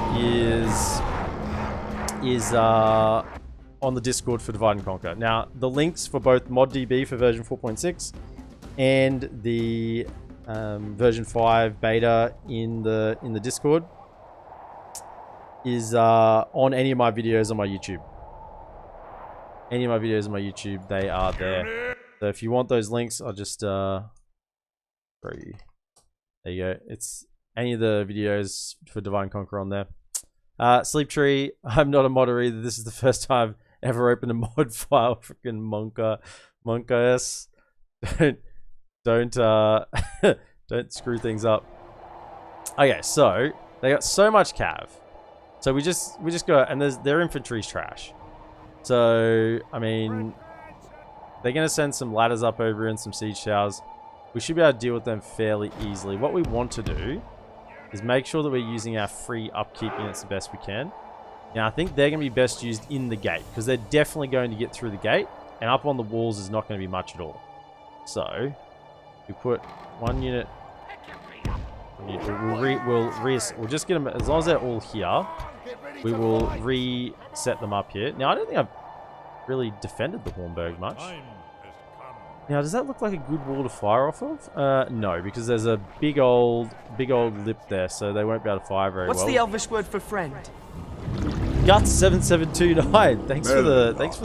is on the Discord for Divide and Conquer. Now, the links for both ModDB for version 4.6 and the version 5 beta in the Discord is on any of my videos on my YouTube. Any of my videos on my YouTube, they are there. So if you want those links, I'll just there you go. It's any of the videos for Divide and Conquer on there. Sleep Tree, I'm not a modder either. This is the first time I've ever opened a mod file. Freaking Monka. Don't don't screw things up. Okay, so they got so much cav. So we just go, and their infantry's trash. So I mean, they're gonna send some ladders up over and some siege towers. We should be able to deal with them fairly easily. What we want to do is make sure that we're using our free upkeep units the best we can. Now, I think they're going to be best used in the gate, because they're definitely going to get through the gate, and up on the walls is not going to be much at all. So, we put one unit... We'll just get them... As long as they're all here, we will reset them up here. Now, I don't think I've really defended the Hornburg much. Now, does that look like a good wall to fire off of? No, because there's a big old lip there, so they won't be able to fire very well. What's the Elvish word for friend? Guts7729. Thanks for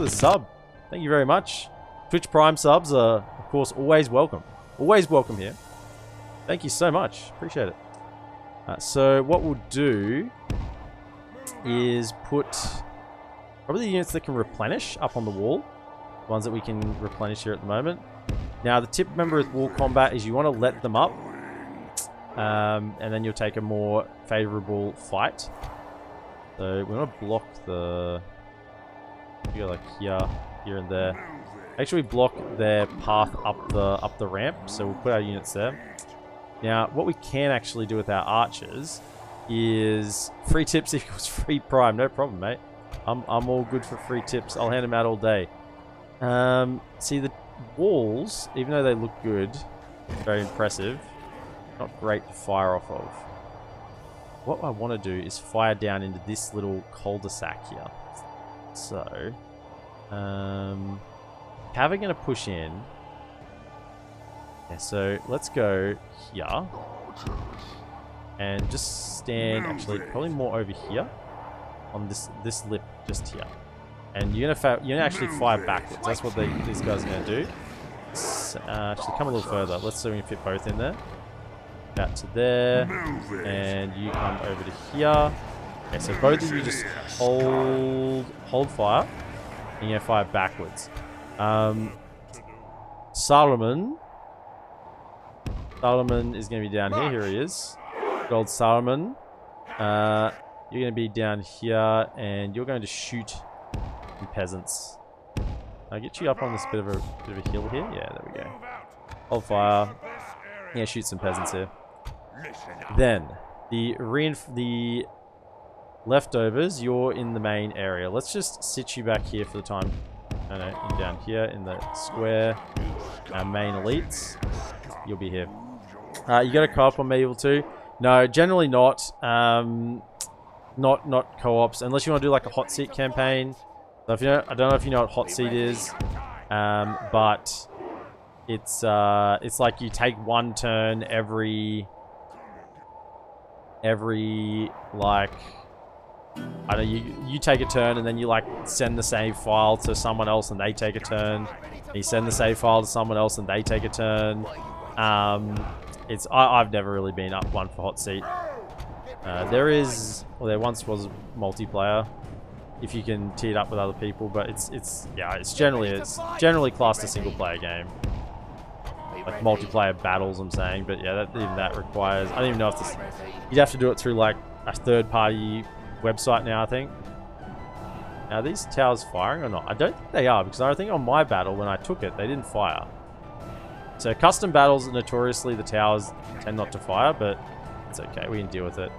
the sub. Thank you very much. Twitch Prime subs are, of course, always welcome. Always welcome here. Thank you so much. Appreciate it. So what we'll do is put probably the units that can replenish up on the wall. The ones that we can replenish here at the moment. Now, the tip, remember, with wall combat is you want to let them up, and then you'll take a more favorable fight. So we want to block the... We go like here, here, and there. Actually, block their path up the ramp. So we'll put our units there. Now, what we can actually do with our archers is free tips equals free prime. No problem, mate. I'm all good for free tips. I'll hand them out all day. See, the walls, even though they look good, very impressive, not great to fire off of. What I want to do is fire down into this little cul-de-sac here. So, how are we going to push in? Yeah, so let's go here and just stand, actually, probably more over here on this lip just here. And you're gonna actually fire backwards. That's what these guys are gonna do. Actually, come a little further. Let's see if we can fit both in there. That to there, and you come over to here. Okay, so both of you just hold fire, and you're gonna fire backwards. Saruman is gonna be down here. Here he is. Gold Saruman. You're gonna be down here, and you're going to shoot peasants. I'll get you up on this bit of a hill here. Yeah, there we go. Hold fire. Yeah, shoot some peasants here. Then the leftovers, you're in the main area. Let's just sit you back here for the time. No, you're down here in the square. Our main elites. You'll be here. You got a co-op on Medieval 2? No, generally not. Not co-ops unless you want to do like a hot seat campaign. So if you know, I don't know if you know what hot seat is, but it's like you take one turn every like, I don't know, you take a turn and then you like send the save file to someone else and they take a turn. And you send the save file to someone else and they take a turn. I've never really been up one for hot seat. There once was multiplayer, if you can tee it up with other people, but it's generally classed a single player game, like multiplayer battles. I'm saying, but yeah, even that requires. I don't even know if you'd have to do it through like a third-party website now. I think. Now, are these towers firing or not? I don't think they are, because I think on my battle when I took it, they didn't fire. So custom battles, notoriously the towers tend not to fire, but it's okay. We can deal with it.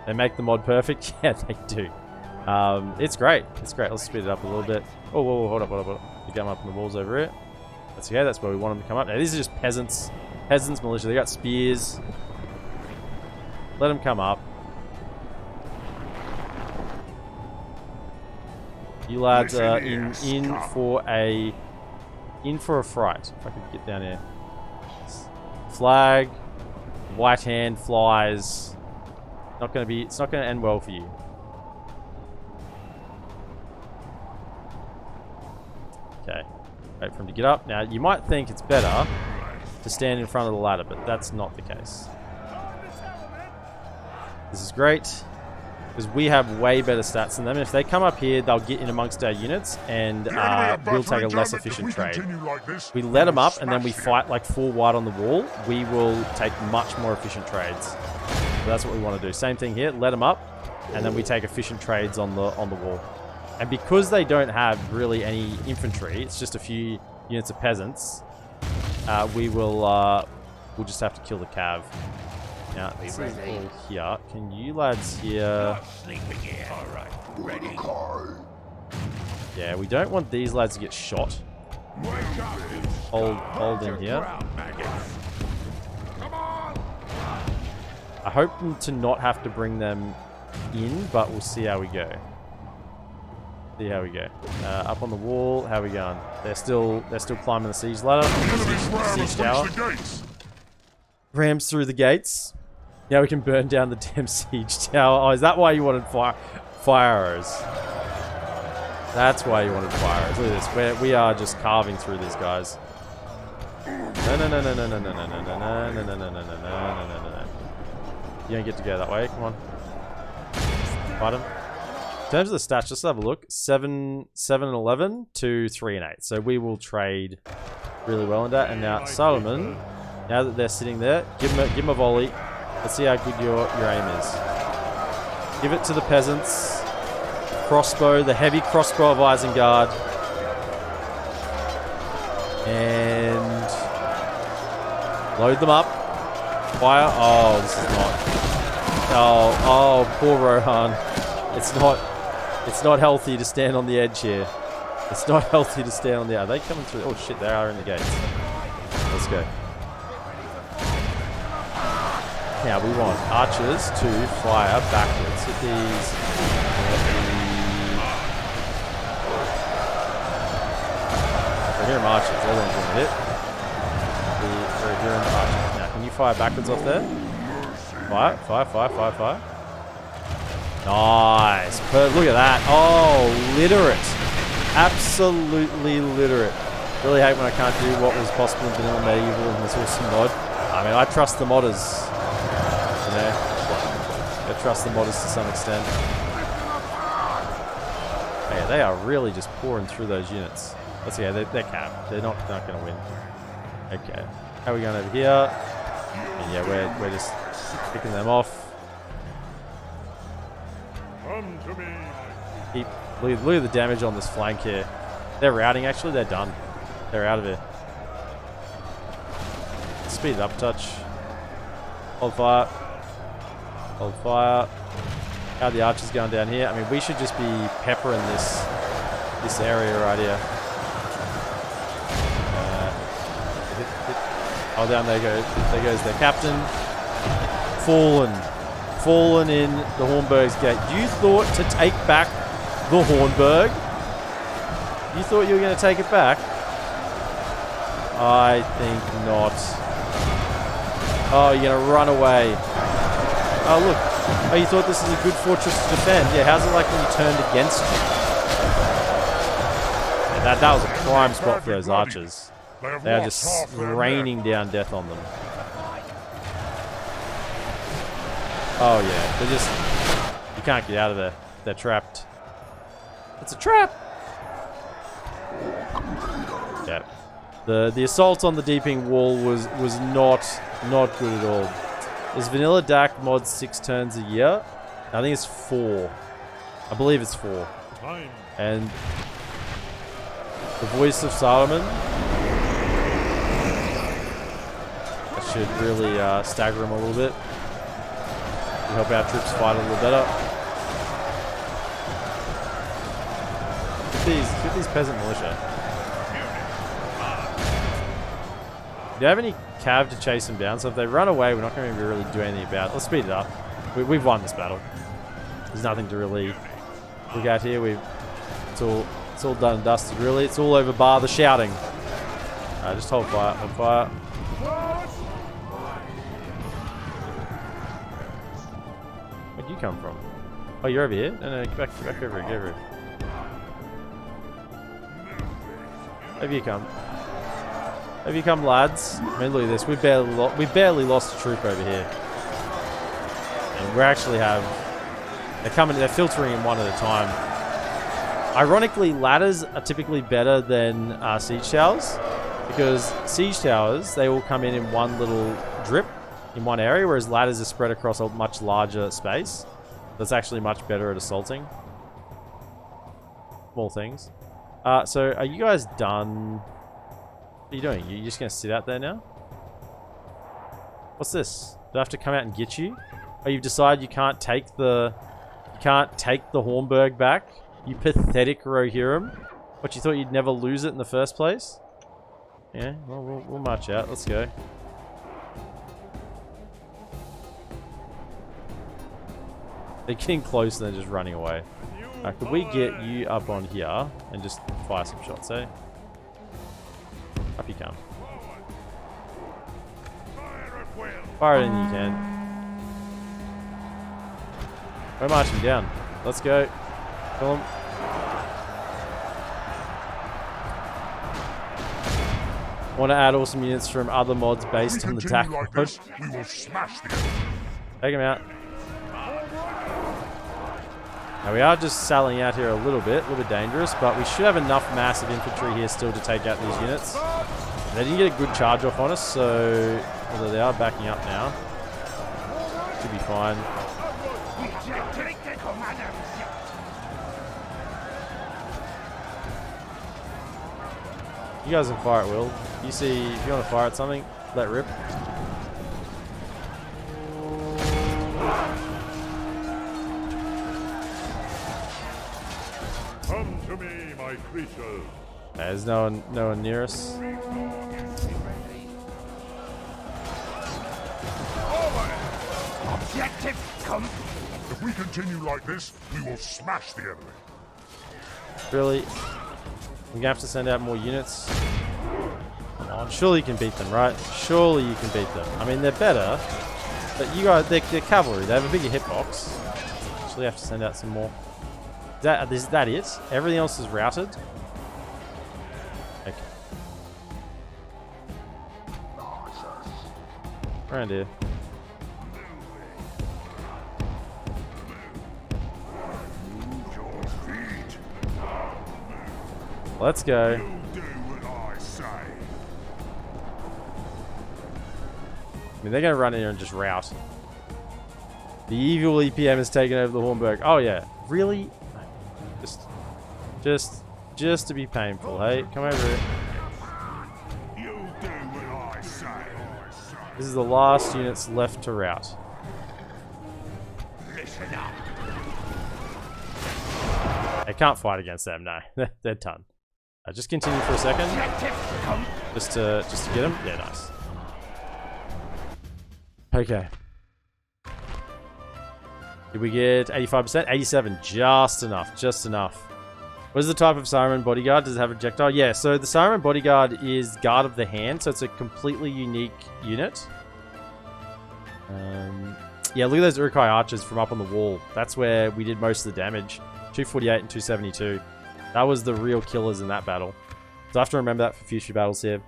They make the mod perfect. Yeah, they do. It's great. It's great. Let's speed it up a little bit. Oh, whoa, hold up. You get them up on the walls over here. That's okay, that's where we want them to come up. Now, these are just peasants. Peasants, militia. They got spears. Let them come up. You lads are in for a fright. If I could get down here. Flag. White hand flies. Not gonna be. It's not gonna end well for you. Okay. Wait for him to get up. Now, you might think it's better to stand in front of the ladder, but that's not the case. This is great, because we have way better stats than them. If they come up here, they'll get in amongst our units, and we'll take a less efficient trade. We let them up, and then we fight like 4 wide on the wall. We will take much more efficient trades. So that's what we want to do. Same thing here. Let them up, and then we take efficient trades on the wall. And because they don't have really any infantry, it's just a few units of peasants. We'll just have to kill the cav. Now, this is all here. Can you lads here? Yeah, we don't want these lads to get shot. Hold in here. I hope to not have to bring them in, but we'll see how we go. See how we go. Up on the wall, how are we going? They're still climbing the siege ladder. Siege tower. Rams through the gates. Now we can burn down the damn siege tower. Oh, is that why you wanted fire arrows? That's why you wanted fire arrows. Look at this. We are just carving through these guys. No. You don't get to go that way. Come on. Fight him. In terms of the stats, just have a look. 7 and 11 to 3 and 8. So we will trade really well in that. And now Saruman, now that they're sitting there, give him a volley. Let's see how good your aim is. Give it to the peasants. Crossbow, the heavy crossbow of Isengard. And load them up. Fire. Oh, this is not. Oh, poor Rohan. It's not healthy to stand on the edge here. It's not healthy to stand on the edge. Are they coming through? Oh shit, they are in the gates. Let's go. Now we want archers to fire backwards. Hit these. We're hearing archers. Everyone's going to hit. We're hearing archers. Now, can you fire backwards off there? Fire. Nice. Look at that. Oh, literate. Absolutely literate. Really hate when I can't do what was possible in Vanilla Medieval and this awesome mod. I mean, I trust the modders. You know? I trust the modders to some extent. Yeah, they are really just pouring through those units. Let's see, they're capped. They're not going to win. Okay. How are we going over here? And yeah, we're just picking them off. Look at the damage on this flank here. They're routing, actually. They're done. They're out of here. Speed it up a touch. Hold fire. Hold fire. How are the archers going down here? I mean, we should just be peppering this area right here. Oh, down there goes. There goes their captain. Fallen in the Hornburg's gate. You thought to take back the Hornburg? You thought you were going to take it back? I think not. Oh, you're going to run away. Oh, look. Oh, you thought this is a good fortress to defend. Yeah, how's it like when you turned against you? Yeah, that was a prime spot for those archers. They are just raining down death on them. Oh yeah, they're just... You can't get out of there. They're trapped. It's a trap! Yeah. The assault on the deeping wall was not good at all. Is Vanilla DaC mod 6 turns a year? I think it's 4. I believe it's 4. And the voice of Saruman. That should really stagger him a little bit. Help our troops fight a little better. Look at these peasant militia. Do you have any cav to chase them down? So if they run away, we're not going to really do anything about it. Let's speed it up. We've won this battle. There's nothing to really look at here. It's all done and dusted, really. It's all over bar the shouting. Just hold fire. Hold fire. Where'd you come from? Oh, you're over here? No, get back over here. Get over here. Over you come. Over you come, lads. I mean, look at this. We barely lost a troop over here. And we actually have... They're filtering in one at a time. Ironically, ladders are typically better than siege towers. Because siege towers, they all come in one little drip in one area, whereas ladders are spread across a much larger space. That's actually much better at assaulting. Small things. So, are you guys done? What are you doing? You're just going to sit out there now? What's this? Do I have to come out and get you? Oh, you've decided you can't take the... You can't take the Hornburg back? You pathetic Rohirrim. What, you thought you'd never lose it in the first place? Yeah, well, we'll march out. Let's go. They're getting close and they're just running away. Could we get you up on here and just fire some shots, eh? Up you come. Fire it in, you can. We're marching down. Let's go. Kill them. Want to add awesome units from other mods based on the DaC like mod. this, we will smash the Take him out. Now we are just sallying out here a little bit dangerous, but we should have enough massive infantry here still to take out these units. They didn't get a good charge off on us, so although they are backing up now, should be fine. You guys can fire at will. You see, if you want to fire at something, let rip. Come to me, my creatures. There's no one near us. Objective come. If we continue like this, we will smash the enemy. Really? We're gonna have to send out more units. Come on, surely you can beat them, right? Surely you can beat them. I mean, they're better, but you guys, they're cavalry. They have a bigger hitbox. Actually, have to send out some more. Is that it? Everything else is routed? Okay. Around here. Let's go. Do what I say. I mean, they're going to run in here and just rout. The evil EPM has taken over the Hornburg. Oh, yeah. Really? Just to be painful, hey? Come over here. You do what I say. This is the last units left to rout. Listen up. I can't fight against them, no. They're done. Just continue for a second. Just to get them. Yeah, nice. Okay. Did we get 85%? 87. Just enough. What is the type of Saruman bodyguard? Does it have a projectile? Yeah, so the Saruman bodyguard is guard of the hand, so it's a completely unique unit. Yeah, look at those Urukai archers from up on the wall. That's where we did most of the damage. 248 and 272. That was the real killers in that battle. So I have to remember that for future battles here.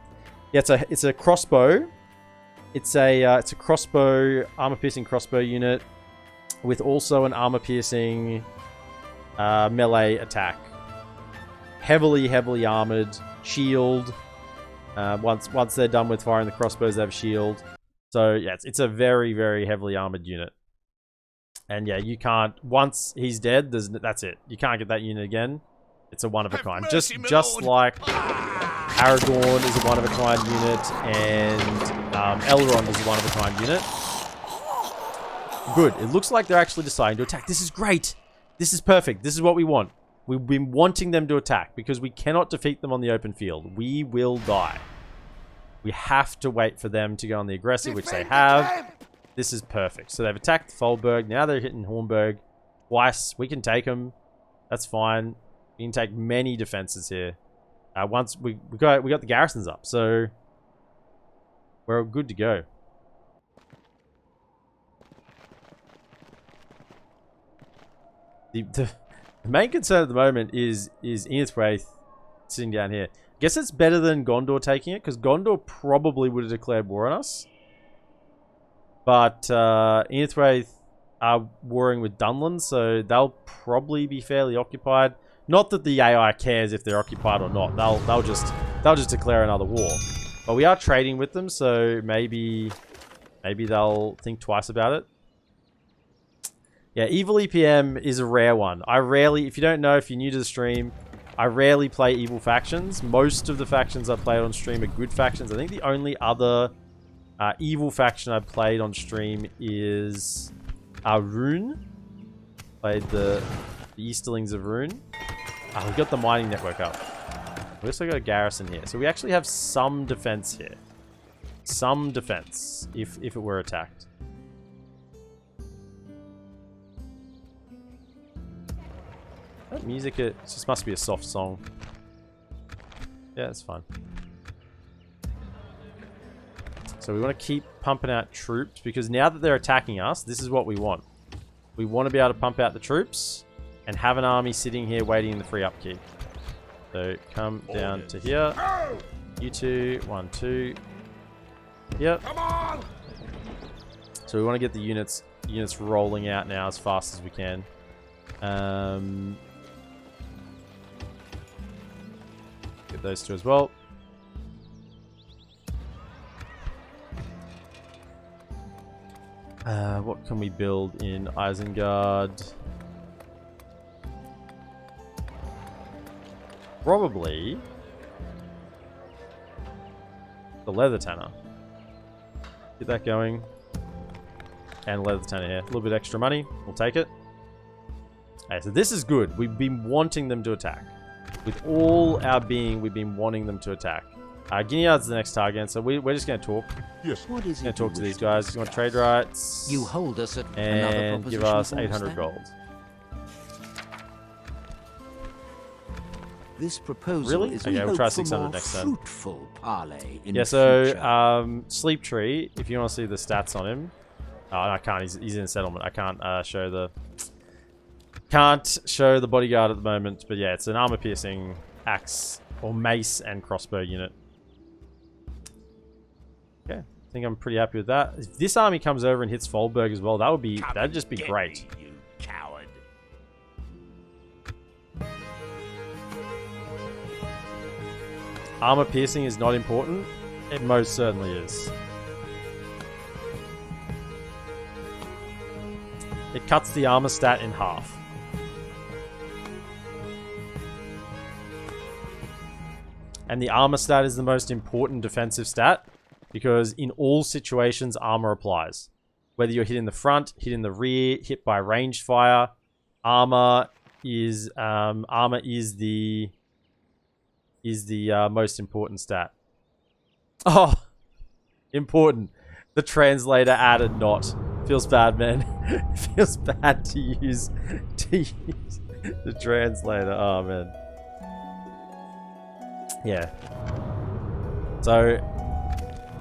Yeah, it's a crossbow. It's a crossbow, armor-piercing crossbow unit with also an armor-piercing melee attack. Heavily armored, shield. Once they're done with firing the crossbows, they have a shield. So yeah, it's a very heavily armored unit. And yeah, you can't. Once he's dead, that's it. You can't get that unit again. It's a one of a kind. Just like Aragorn is a one of a kind unit, and Elrond is a one of a kind unit. Good. It looks like they're actually deciding to attack. This is great. This is perfect. This is what we want. We've been wanting them to attack because we cannot defeat them on the open field. We will die. We have to wait for them to go on the aggressive, which they have. This is perfect. So they've attacked Foldberg. Now they're hitting Hornburg twice. We can take them. That's fine. We can take many defenses here. Once we got the garrisons up, so we're good to go. The main concern at the moment is Inniswraith sitting down here. I guess it's better than Gondor taking it, because Gondor probably would have declared war on us. But Inniswraith are warring with Dunland, so they'll probably be fairly occupied. Not that the AI cares if they're occupied or not. They'll just declare another war. But we are trading with them, so maybe they'll think twice about it. Yeah, Evil EPM is a rare one. I rarely, if you don't know, if you're new to the stream, I rarely play evil factions. Most of the factions I played on stream are good factions. I think the only other evil faction I played on stream is Rune. Played the Easterlings of Rune. We've got the mining network up. We also got a garrison here. So we actually have some defense here. Some defense, if it were attacked. That music, it just must be a soft song. Yeah, it's fine. So we want to keep pumping out troops, because now that they're attacking us, this is what we want. We want to be able to pump out the troops and have an army sitting here waiting in the free upkeep. So come down to here. You two, 1, 2. Yep. Come on! So we want to get the units rolling out now as fast as we can. Get those two as well. What can we build in Isengard? Probably the leather tanner. Get that going. And leather tanner here. A little bit extra money. We'll take it. Okay, so this is good. We've been wanting them to attack. With all our being, we've been wanting them to attack. Guineard's the next target, so we're just going to talk. Yes. What is Going it to talk to these guys. You want trade rights? You hold us at another And proposition give us for 800 then? gold. This proposal Really? is Okay, we'll try for 600 more next turn. fruitful parley in Yeah, the so future. Sleep Tree, if you want to see the stats on him. Oh, no, I can't. He's in settlement. I can't show the bodyguard at the moment. But yeah, it's an armor piercing axe or mace and crossbow unit. Okay, I think I'm pretty happy with that. If this army comes over and hits Foldberg as well, that'd just be great. Me, you coward. Armor piercing is not important. It most certainly is. It cuts the armor stat in half. And the armor stat is the most important defensive stat, because in all situations, armor applies. Whether you're hit in the front, hit in the rear, hit by ranged fire, armor is the most important stat. Oh, important. The translator added not. Feels bad, man. Feels bad to use the translator. Oh man. Yeah. So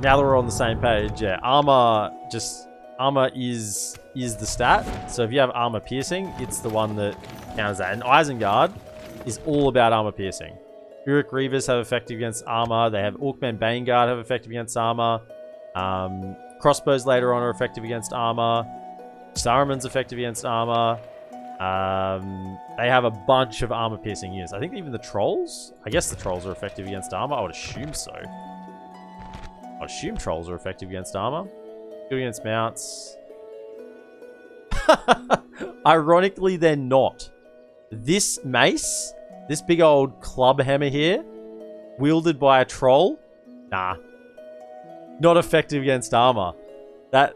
now that we're on the same page, yeah, armor is the stat. So if you have armor piercing, it's the one that counters that. And Isengard is all about armor piercing. Uruk Reavers have effective against armor. They have Orkmen Baneguard have effective against armor. Crossbows later on are effective against armor. Saruman's effective against armor. They have a bunch of armor piercing units. I think even the trolls. I guess the trolls are effective against armor. I would assume so. I'd assume trolls are effective against armor. Good against mounts. Ironically, they're not. This mace, this big old club hammer here, wielded by a troll, nah. Not effective against armor. That...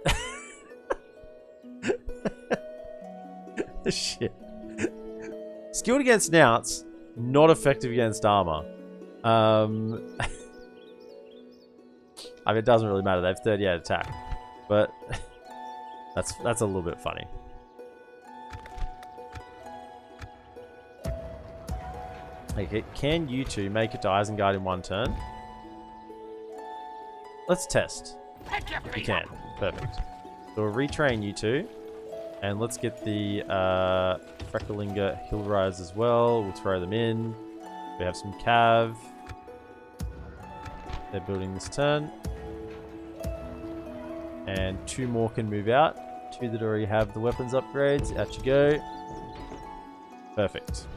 Shit. Skilled against nouts, not effective against armor. I mean, it doesn't really matter. They have 38 attack, but that's a little bit funny. Okay, can you two make it to Isengard in one turn? Let's test. You can. Perfect. So we'll retrain you two. And let's get the Frecklinga Hillrise as well. We'll throw them in. We have some Cav. They're building this turn. And 2 more can move out. 2 that already have the weapons upgrades. Out you go. Perfect.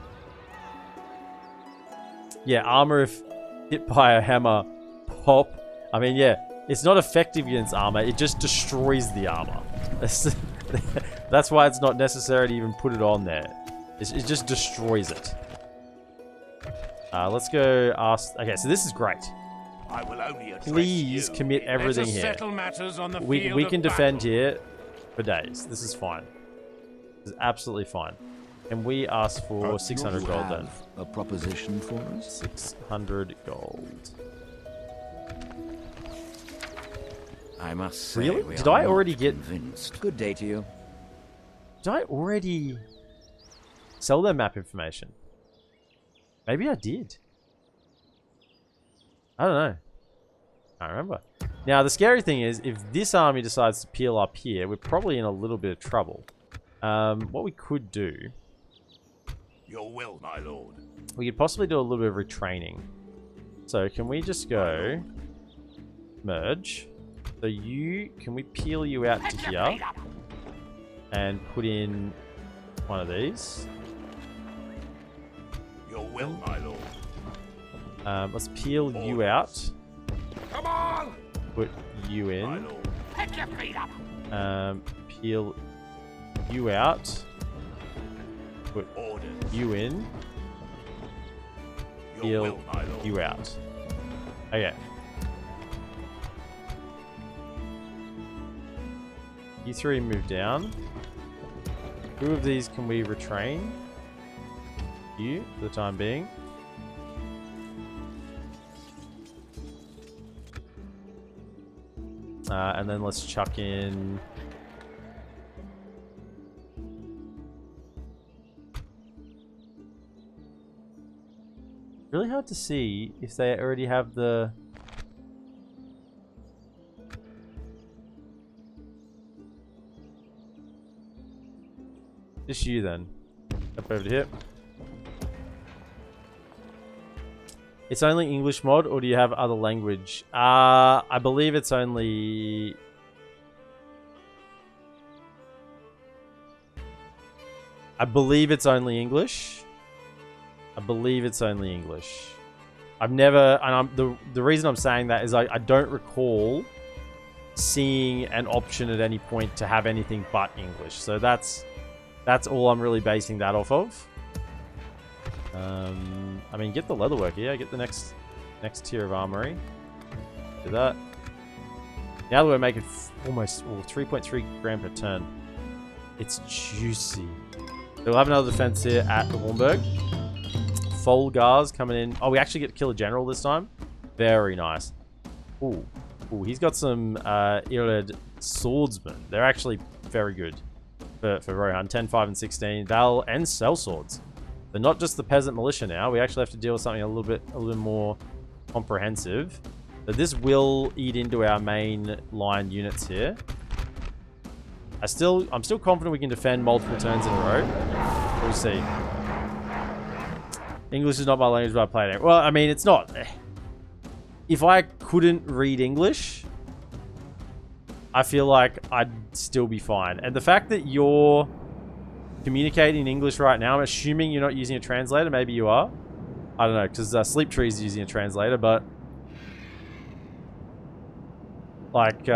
Yeah, armor if hit by a hammer. Pop. I mean, yeah, it's not effective against armor. It just destroys the armor. That's why it's not necessary to even put it on there. It just destroys it. Let's go ask... Okay, so this is great. I will only Please commit everything here. Settle matters on the We can defend here for days. This is fine. This is absolutely fine. And we ask for 600 gold then. A proposition for us? 600 gold. I must say, Really? we Did are I already not get... convinced. Good day to you. Did I already sell their map information? Maybe I did. I don't know. I can't remember. Now, the scary thing is, if this army decides to peel up here, we're probably in a little bit of trouble. What we could do... Your will, my lord. We could possibly do a little bit of retraining. So, can we just go... Merge. So you... Can we peel you out to here? And put in one of these. Your will, my lord. Let's peel you out. Come on! Put you My in. lord. Pick your feet up. Peel you out. Put Orders. you in. Your Peel will, my lord. you out. Okay. You 3 move down. 2 of these can we retrain? You, for the time being. And then let's chuck in... Really hard to see if they already have the... Just you then. Up over to here. It's only English mod, or do you have other language? I believe it's only... I believe it's only English. I believe it's only English. I've never... And the reason I'm saying that is I don't recall seeing an option at any point to have anything but English. So that's all I'm really basing that off of. I mean, get the leatherwork here. Get the next tier of armory. Do that. Now that we're making almost 3.3 grand per turn, it's juicy. So we'll have another defense here at the Hornburg. Folgar's coming in. Oh, we actually get to kill a general this time. Very nice. Ooh, he's got some Ered swordsmen. They're actually very good for Rohan. 10, 5, and 16. They'll and sell swords. They're not just the peasant militia now. We actually have to deal with something a little bit more comprehensive. But this will eat into our main line units here. I'm still confident we can defend multiple turns in a row. We'll see. English is not my language, but I play it. Well, I mean, it's not. If I couldn't read English, I feel like I'd still be fine. And the fact that you're communicating in English right now, I'm assuming you're not using a translator. Maybe you are. I don't know, because Sleep Tree is using a translator, but like,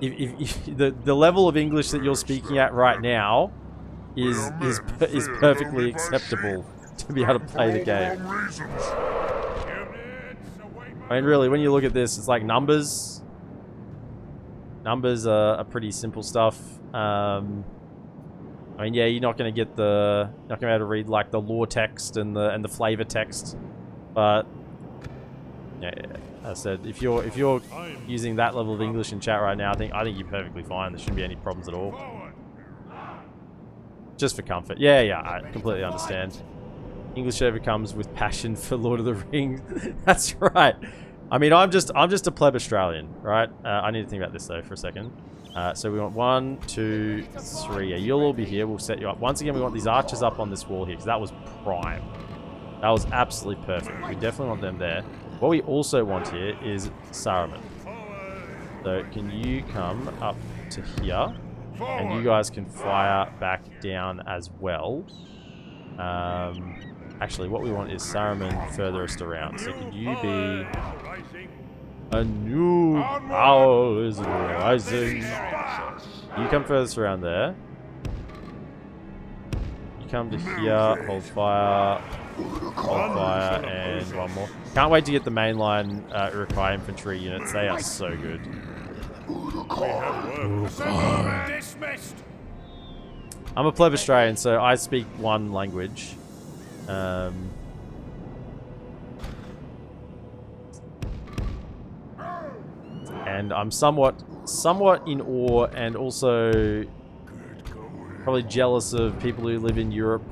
if the level of English that you're speaking at right now is perfectly acceptable to be able to play the game. I mean, really, when you look at this, it's like numbers. Numbers are pretty simple stuff. I mean, yeah, you're not going to get not going to be able to read like the lore text and the flavor text, but yeah. As I said, if you're using that level of English in chat right now, I think you're perfectly fine. There shouldn't be any problems at all. Just for comfort. Yeah, I completely understand. English ever comes with passion for Lord of the Rings. That's right. I mean, I'm just a pleb Australian, right? I need to think about this though for a second. So we want 1, 2, 3. Yeah, you'll all be here. We'll set you up. Once again, we want these archers up on this wall here because that was prime. That was absolutely perfect. We definitely want them there. What we also want here is Saruman. So can you come up to here? And you guys can fire back down as well. Actually, what we want is Saruman furthest around. So could you be... A new owl is rising. You come furthest around there. You come to here, hold fire, and one more. Can't wait to get the mainline Urukai infantry units. They are so good. I'm a pleb Australian, so I speak one language. And I'm somewhat in awe and also probably jealous of people who live in Europe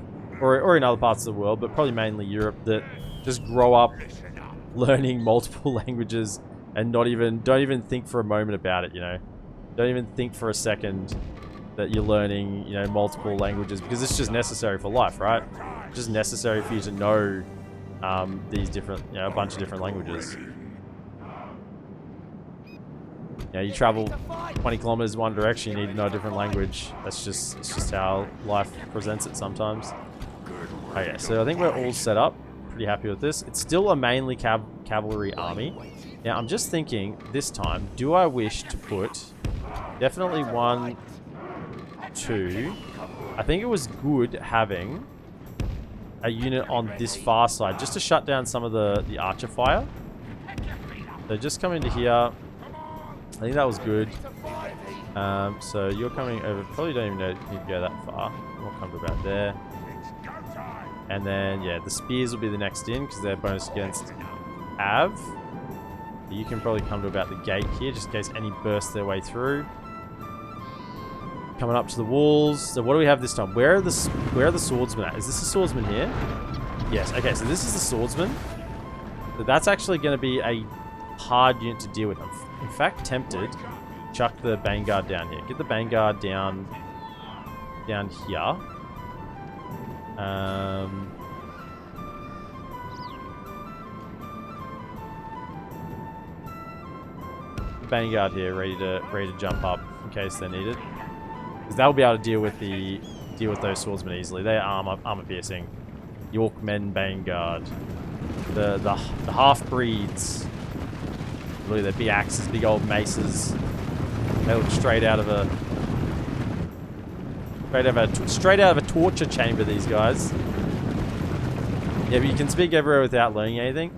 or in other parts of the world, but probably mainly Europe, that just grow up learning multiple languages and don't even think for a moment about it, you know. Don't even think for a second that you're learning, you know, multiple languages, because it's just necessary for life, right? It's just necessary for you to know these different, you know, a bunch of different languages. You know, you travel 20 kilometers one direction, you need to know a different language. It's just how life presents it sometimes. Okay, so I think we're all set up. Pretty happy with this. It's still a mainly cavalry army. Now, I'm just thinking this time, do I wish to put definitely 1, 2. I think it was good having a unit on this far side just to shut down some of the archer fire. So just come into here. I think that was good. So you're coming over. Probably don't even need to go that far. We'll come to about there. And then, yeah, the spears will be the next in because they're bonus against Av. You can probably come to about the gate here just in case any burst their way through. Coming up to the walls. So what do we have this time? Where are the swordsmen at? Is this the swordsman here? Yes. Okay, so this is the swordsman. So that's actually going to be a hard unit to deal with. I'm in fact tempted. Chuck the Vanguard down here. Get the Vanguard down here. Vanguard here, ready to jump up in case they're needed. Because they'll be able to deal with those swordsmen easily. They're armor piercing. Yorkmen Vanguard. The half breeds. Look at their big axes, big old maces. They look straight out of a torture chamber, these guys. Yeah, but you can speak everywhere without learning anything.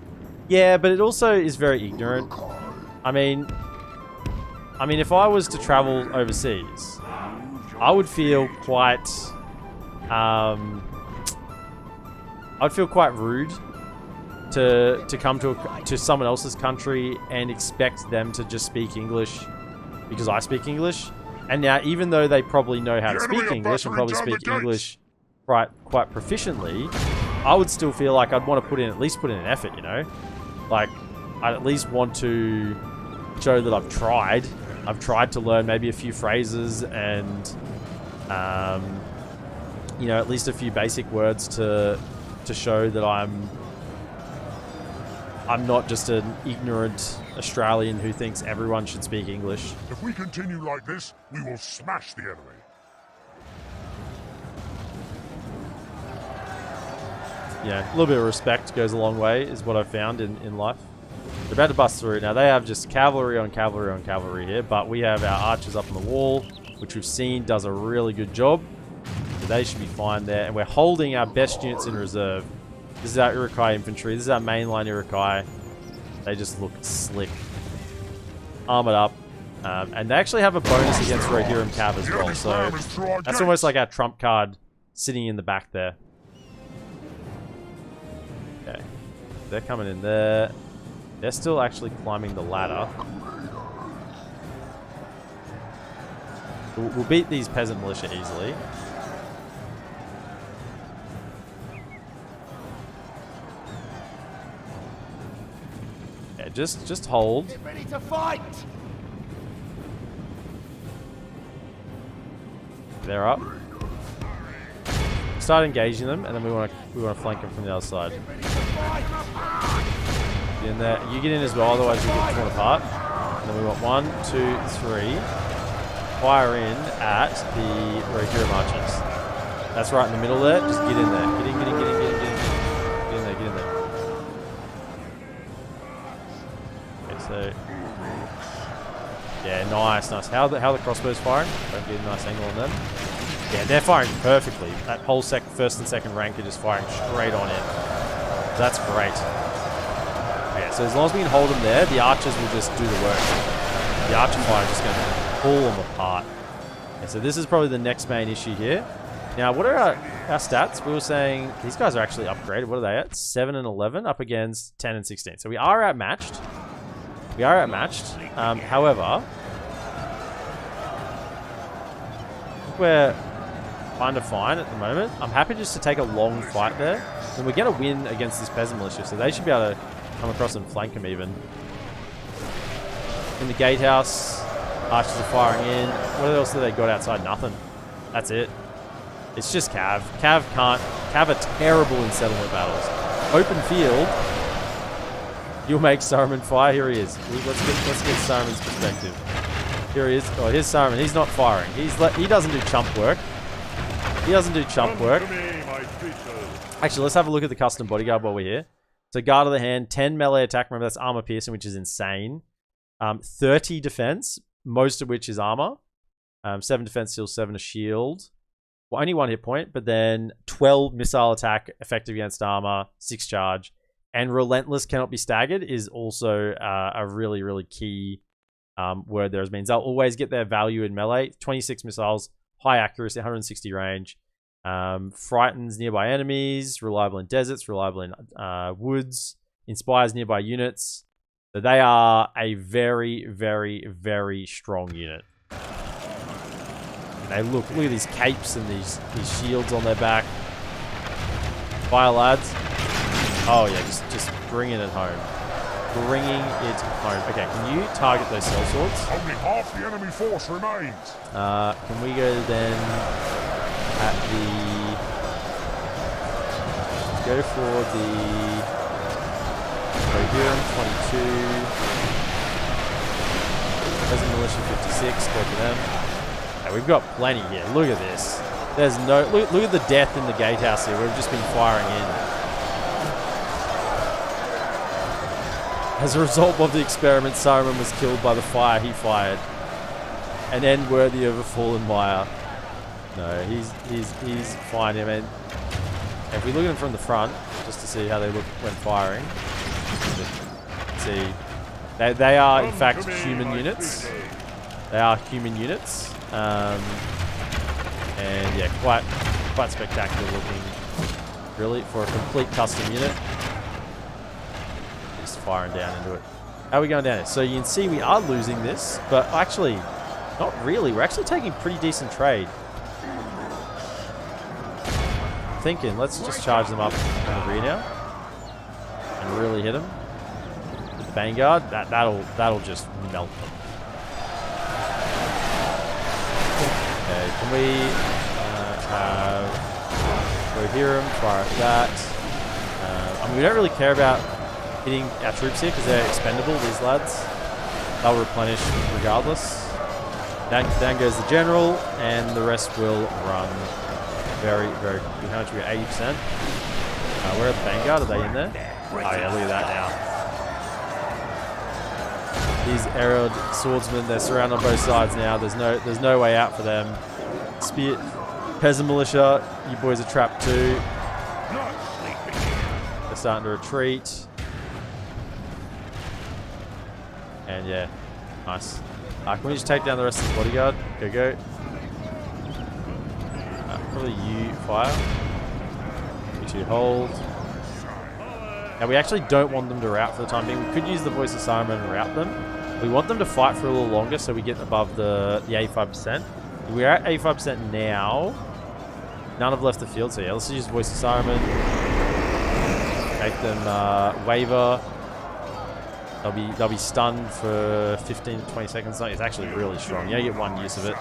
Yeah, but it also is very ignorant. I mean, if I was to travel overseas, I would feel quite rude to come to someone else's country and expect them to just speak English because I speak English. And now, even though they probably know how to speak English and probably speak English quite proficiently, I would still feel like I'd want to at least put in an effort, you know? Like, I'd at least want to show that I've tried. I've tried to learn maybe a few phrases and, you know, at least a few basic words to show that I'm not just an ignorant Australian who thinks everyone should speak English. If we continue like this, we will smash the enemy. Yeah, a little bit of respect goes a long way, is what I've found in life. They're about to bust through. Now, they have just cavalry on cavalry on cavalry here, but we have our archers up on the wall, which we've seen does a really good job. So they should be fine there. And we're holding our best units in reserve. This is our Urukai infantry. This is our mainline Urukai. They just look slick. Armored up. And they actually have a bonus against Rohirrim Cav as well. So that's almost like our trump card sitting in the back there. Okay. They're coming in there. They're still actually climbing the ladder. We'll beat these peasant militia easily. Yeah, just hold. Get ready to fight! They're up. Start engaging them, and then we want to flank them from the other side. Get ready to fight! Get in there. You get in as well, otherwise you get torn apart. And then we want 1, 2, 3. Fire in at the Rohirrim archers. That's right in the middle there. Just get in there. Get in. Get in there. Get in there. Okay, so yeah, nice. How the crossbows firing? Don't get a nice angle on them. Yeah, they're firing perfectly. That whole first and second rank are just firing straight on in. That's great. Okay, so as long as we can hold them there, the archers will just do the work. The archer fire is just going to pull them apart. Okay, so this is probably the next main issue here. Now, what are our stats? We were saying these guys are actually upgraded. What are they at? 7 and 11 up against 10 and 16. So we are outmatched. However, we're kind of fine at the moment. I'm happy just to take a long fight there. And we're going to win against this peasant militia, so they should be able to come across and flank them even. In the gatehouse, archers are firing in. What else have they got outside? Nothing. That's it. It's just Cav. Cav are terrible in settlement battles. Open field, you'll make Saruman fire. Here he is. Let's get Saruman's perspective. Here he is. Oh, here's Saruman. He's not firing. He doesn't do chump work. Actually, let's have a look at the custom bodyguard while we're here. So guard of the hand, 10 melee attack. Remember, that's armor piercing, which is insane. 30 defense, most of which is armor. 7 defense, still 7 a shield. Well, only 1 hit point, but then 12 missile attack, effective against armor, 6 charge. And relentless cannot be staggered is also a really, really key word there. As means they'll always get their value in melee. 26 missiles, high accuracy, 160 range. Frightens nearby enemies, reliable in deserts, reliable in woods, inspires nearby units. So they are a very, very, very strong unit. And they look at these capes and these shields on their back. Fire, lads. Oh yeah, just bringing it home. Bringing it home. Okay, can you target those cell swords? Only half the enemy force remains. Can we go then at the... Go for the Rohirrim 22. Peasant Militia 56. Go for them. Okay, we've got plenty here. Look at this. There's no... Look at the death in the gatehouse here. We've just been firing in. As a result of the experiment, Saruman was killed by the fire he fired. An end worthy of a fallen mire. No, he's fine. I mean, if we look at him from the front, just to see how they look when firing, see, they are in fact human units. They are human units, and yeah, quite spectacular looking, really, for a complete custom unit. Just firing down into it. How are we going down it? So you can see we are losing this, but actually, not really. We're actually taking pretty decent trade. Thinking, let's just charge them up in the rear now and really hit them with the Vanguard. That'll just melt them. Okay, can we have Rohirrim fire at that? I mean, we don't really care about hitting our troops here because they're expendable. These lads, they'll replenish regardless. Down goes the general, and the rest will run. Very, very quickly. How much we got? 80%. Where are the Vanguard? Are they in there? Oh yeah, look at that now. These arrowed swordsmen, they're surrounded on both sides now. There's no way out for them. Spear, peasant militia, you boys are trapped too. They're starting to retreat. And yeah, nice. Can we just take down the rest of the bodyguard? Go. Probably you fire. You two hold. Now, we actually don't want them to rout for the time being. We could use the Voice of Saruman and rout them. We want them to fight for a little longer so we get above the 85%. We're at 85% now. None have left the field, so yeah, let's use Voice of Saruman. Make them waver. They'll be stunned for 15 to 20 seconds. It's actually really strong. You only get one use of it.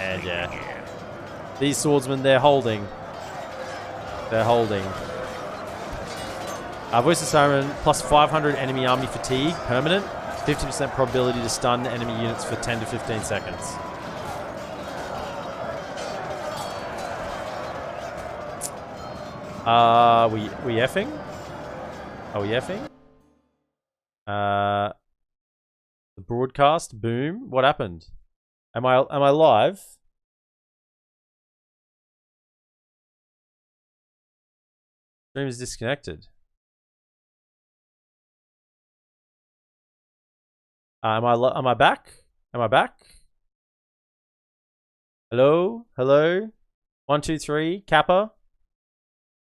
And yeah. These swordsmen, they're holding. They're holding. Voice of Saruman, plus 500 enemy army fatigue, permanent. 50% probability to stun enemy units for 10 to 15 seconds. We effing? Are we effing? The broadcast, boom. What happened? Am I live? Stream is disconnected. Am I back? Am I back? Hello? Hello? 1, 2, 3. Kappa?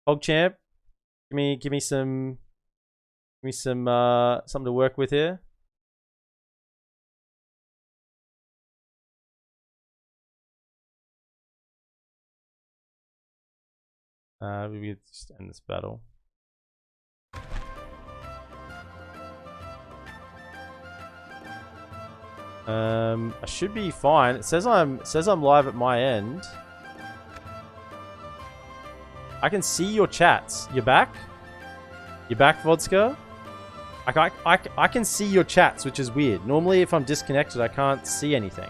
PogChamp? Give me some something to work with here. We just end this battle. I should be fine. It says I'm live at my end. I can see your chats. You're back? You're back, Vodska? I can see your chats, which is weird. Normally, if I'm disconnected, I can't see anything.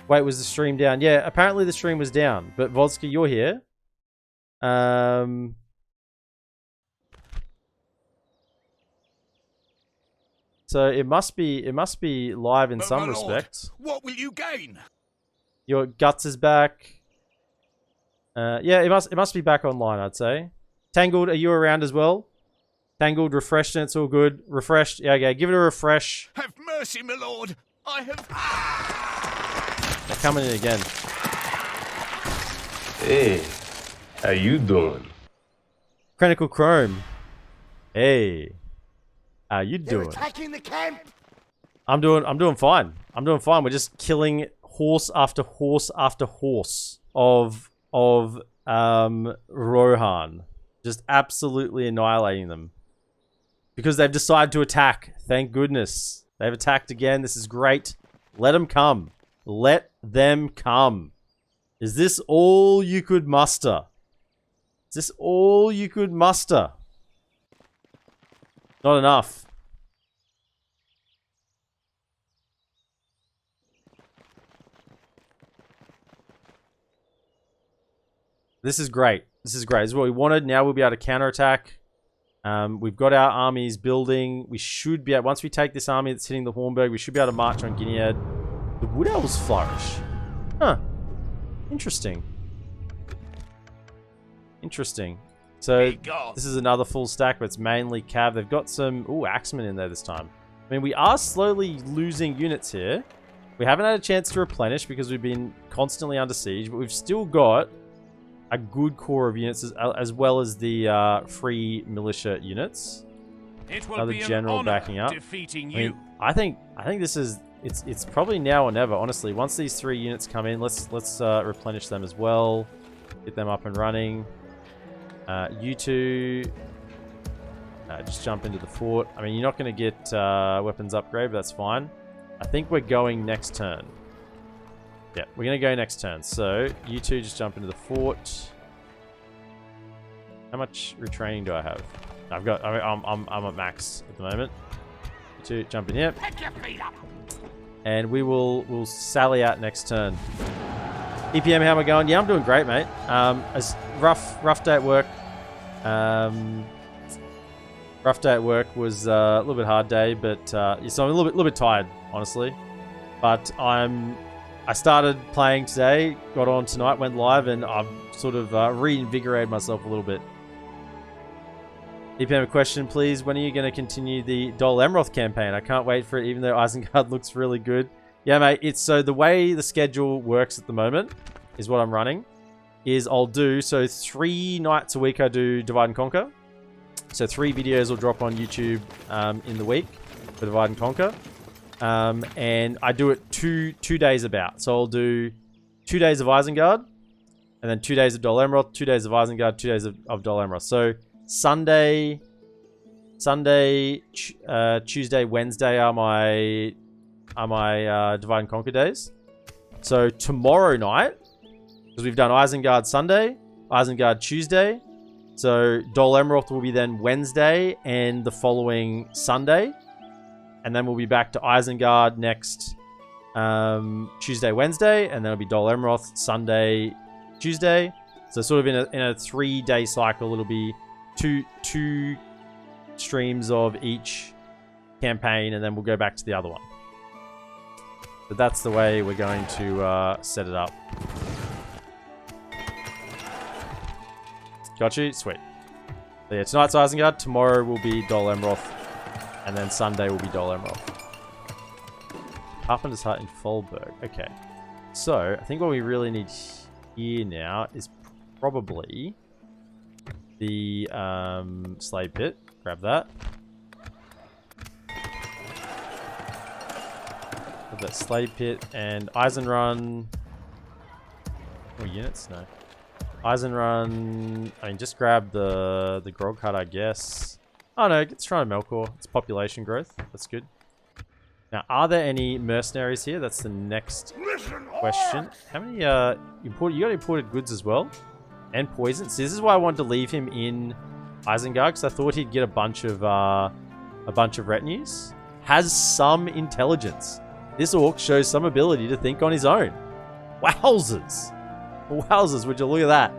Wait, was the stream down? Yeah, apparently the stream was down. But Vodska, you're here. So it must be live in some respects. What will you gain? Your guts is back. Yeah, it must be back online, I'd say. Tangled, are you around as well? Tangled, refreshed, and it's all good. Refreshed, yeah, okay, give it a refresh. Have mercy, my lord. I have. They're coming in again. Hey, how you doing? Critical Chrome. Hey. How you They're doing? attacking the camp. I'm doing fine. I'm doing fine. We're just killing horse after horse after horse of Rohan. Just absolutely annihilating them. Because they've decided to attack. Thank goodness. They've attacked again. This is great. Let them come. Let them come. Is this all you could muster? Is this all you could muster? Not enough. This is great. This is great. This is what we wanted. Now we'll be able to counterattack. We've got our armies building. We should be able, once we take this army that's hitting the Hornburg, we should be able to march on Gilead. The Wood Elves flourish. Huh. Interesting. Interesting. So this is another full stack, but it's mainly Cav. They've got some Axemen in there this time. I mean, we are slowly losing units here. We haven't had a chance to replenish because we've been constantly under siege, but we've still got a good core of units as well as the free militia units. Another general backing up. Defeating I mean, I think this is it's probably now or never. Honestly, once these 3 units come in, let's replenish them as well. Get them up and running. You two just jump into the fort. I mean, you're not going to get weapons upgrade, but that's fine. I think we're going next turn. Yeah, we're going to go next turn. So, you two just jump into the fort. How much retraining do I have? I'm at max at the moment. You two jump in here. And we'll sally out next turn. EPM, how am I going? Yeah, I'm doing great, mate. As rough day at work. Rough day at work was a little bit hard day, but so I'm a little bit tired, honestly. But I started playing today, got on tonight, went live, and I've sort of reinvigorated myself a little bit. EPM, a question, please. When are you going to continue the Dol Amroth campaign? I can't wait for it, even though Isengard looks really good. Yeah, mate. It's so the way the schedule works at the moment is what I'm running. is I'll do, so 3 nights a week I do Divide and Conquer. So 3 videos will drop on YouTube in the week for Divide and Conquer. And I do it two days about. So I'll do 2 days of Isengard, and then 2 days of Dol Amroth, 2 days of Isengard, 2 days of Dol Amroth. So Sunday, Tuesday, Wednesday are my Divide and Conquer days. So tomorrow night, because we've done Isengard Sunday, Isengard Tuesday, so Dol Amroth will be then Wednesday and the following Sunday, and then we'll be back to Isengard next Tuesday, Wednesday, and then it'll be Dol Amroth Sunday, Tuesday. So sort of in a 3-day cycle, it'll be two streams of each campaign, and then we'll go back to the other one. But that's the way we're going to set it up. Got you? Sweet. So yeah, tonight's Isengard, tomorrow will be Dol Amroth, and then Sunday will be Dol Amroth. Carpenter's Hut in Hornburg. Okay. So, I think what we really need here now is probably the slave pit. Grab that. Grab that slave pit and Eisenrun. Oh, units? No. Eisenrun. I mean, just grab the grog hut, I guess. Oh no, let's try Melkor. It's population growth. That's good. Now, are there any mercenaries here? That's the next question. How many you got imported goods as well? And poison. So this is why I wanted to leave him in Isengard, because I thought he'd get a bunch of retinues. Has some intelligence. This orc shows some ability to think on his own. Wowzers. Wowzers, would you look at that?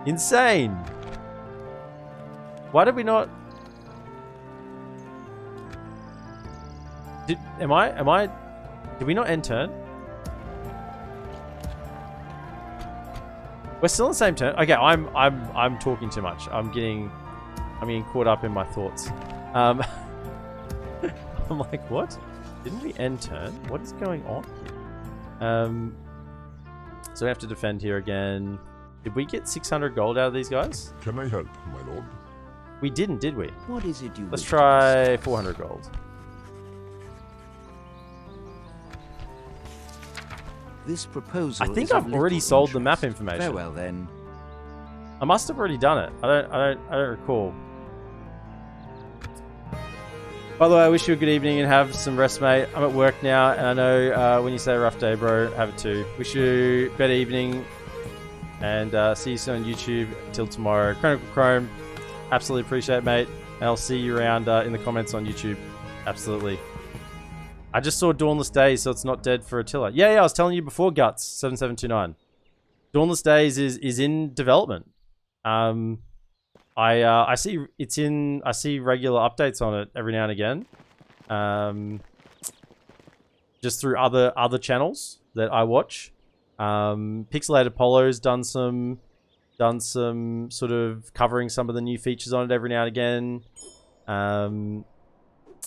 Insane. Why did we not... Did we not end turn? We're still on the same turn. Okay, I'm talking too much. I'm getting caught up in my thoughts. I'm like, what? Didn't we end turn? What is going on here? So we have to defend here again. Did we get 600 gold out of these guys? Can I help, my lord? We didn't, did we? What is it you Let's wish try 400 gold. This proposal. I think is of I've already little sold the interest. map information. Farewell then. I must have already done it. I don't recall. By the way, I wish you a good evening and have some rest, mate. I'm at work now, and I know when you say rough day, bro, have it too. Wish you a better evening, and see you soon on YouTube. Till tomorrow. Chronicle Chrome, absolutely appreciate it, mate. And I'll see you around in the comments on YouTube. Absolutely. I just saw Dawnless Days, so it's not dead for Attila. Yeah, I was telling you before, Guts 7729. Dawnless Days is in development. I see it's in. I see regular updates on it every now and again. Just through other channels that I watch. Pixelated Apollo's done some sort of covering some of the new features on it every now and again.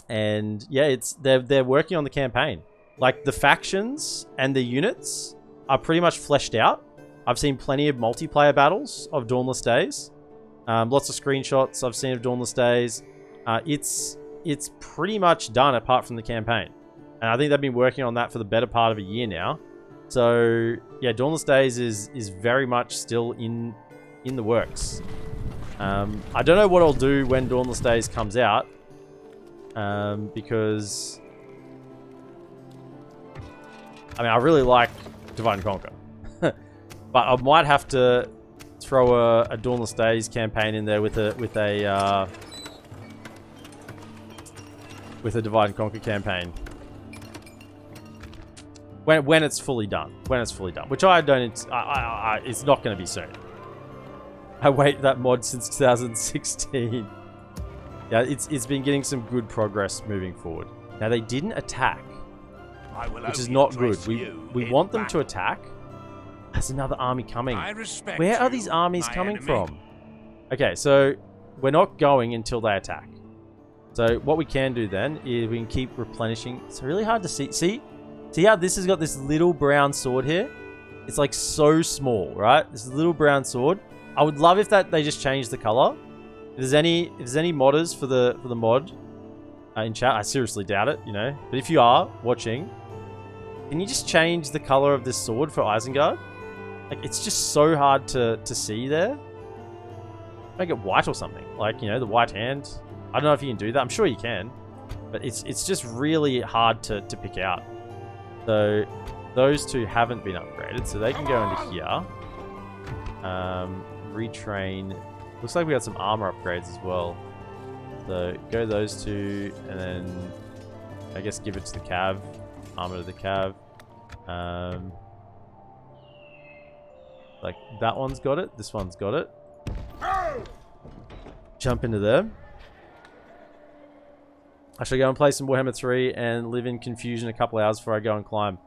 And yeah, they're working on the campaign. Like the factions and the units are pretty much fleshed out. I've seen plenty of multiplayer battles of Dawnless Days. Lots of screenshots I've seen of Dawnless Days. It's pretty much done apart from the campaign. And I think they've been working on that for the better part of a year now. So yeah, Dawnless Days is very much still in the works. I don't know what I'll do when Dawnless Days comes out. Because I mean, I really like Divide and Conquer. But I might have to throw a Dawnless Days campaign in there with a Divide and Conquer campaign when it's fully done. Which I don't. It's not going to be soon. I wait that mod since 2016. Yeah, it's been getting some good progress moving forward. Now they didn't attack, which is not good. We want them to attack. There's another army coming. Where are these armies coming from? Okay, so we're not going until they attack. So what we can do then is we can keep replenishing. It's really hard to see. See, See how this has got this little brown sword here? It's like so small, right? This little brown sword. I would love if they just changed the color. If there's any modders for the mod in chat, I seriously doubt it, you know. But if you are watching, can you just change the color of this sword for Isengard? Like, it's just so hard to see there. Make it white or something. Like, you know, the white hand. I don't know if you can do that. I'm sure you can. But it's just really hard to pick out. So, those two haven't been upgraded. So, they can go into here. Retrain. Looks like we got some armor upgrades as well. So, go those two. And then, I guess, give it to the cav. Armor to the cav. Like, that one's got it. This one's got it. Jump into there. I should go and play some Warhammer 3 and live in confusion a couple hours before I go and climb.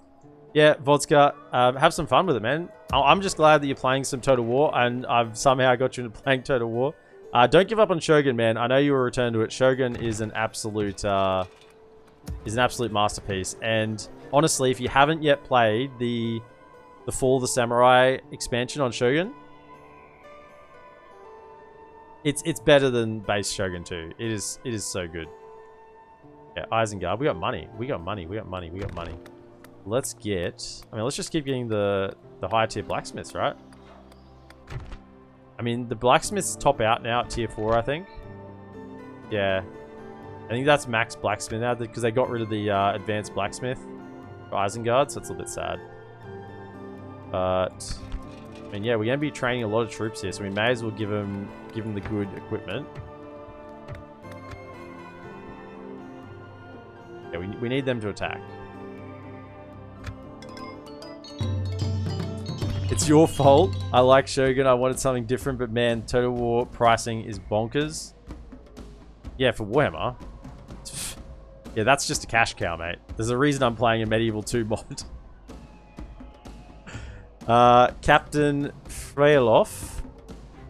Yeah, Vodka, have some fun with it, man. I'm just glad that you're playing some Total War, and I've somehow got you into playing Total War. Don't give up on Shogun, man. I know you will return to it. Shogun is an absolute masterpiece. And honestly, if you haven't yet played the Fall of the Samurai expansion on Shogun, it's better than base Shogun 2. It is so good. Yeah, Isengard. We got money. Let's just keep getting the higher tier blacksmiths, right? I mean, the blacksmiths top out now at tier 4, I think. Yeah. I think that's max blacksmith now because they got rid of the advanced blacksmith for Isengard, so it's a little bit sad. But I mean, yeah, we're going to be training a lot of troops here, so we may as well give them the good equipment. Yeah, we need them to attack. It's your fault. I like Shogun. I wanted something different, but man, Total War pricing is bonkers. Yeah, for Warhammer. Yeah, that's just a cash cow, mate. There's a reason I'm playing a Medieval 2 mod. Captain Freyloff.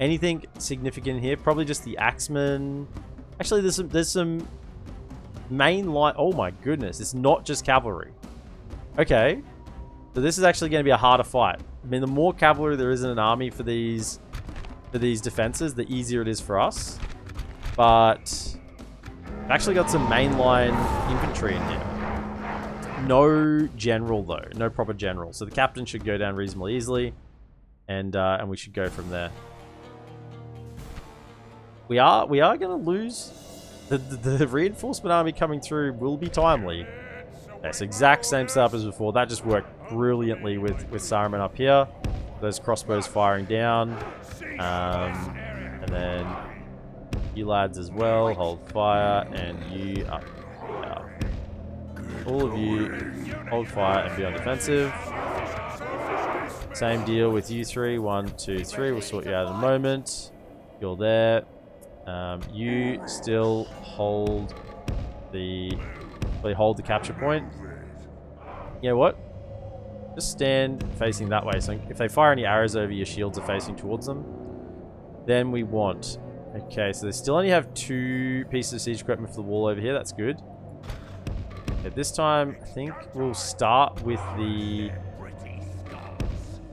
Anything significant here? Probably just the Axeman. Actually, there's some main line. Oh my goodness, it's not just cavalry. Okay, so this is actually going to be a harder fight. I mean, the more cavalry there is in an army for these defenses, the easier it is for us. But I've actually got some mainline infantry in here. No general though, no proper general. So the captain should go down reasonably easily, and we should go from there. We are going to lose. The reinforcement army coming through will be timely. Yes, exact same setup as before. That just worked brilliantly with Saruman up here. Those crossbows firing down. And then you lads as well. Hold fire. And you up. All of you hold fire and be on defensive. Same deal with you three. 1, 2, 3. We'll sort you out in a moment. You're there. You still hold the capture point. You know what? Just stand facing that way. So if they fire any arrows over, your shields are facing towards them. Then we want... Okay, so they still only have 2 pieces of siege equipment for the wall over here. That's good. Okay, this time, I think we'll start with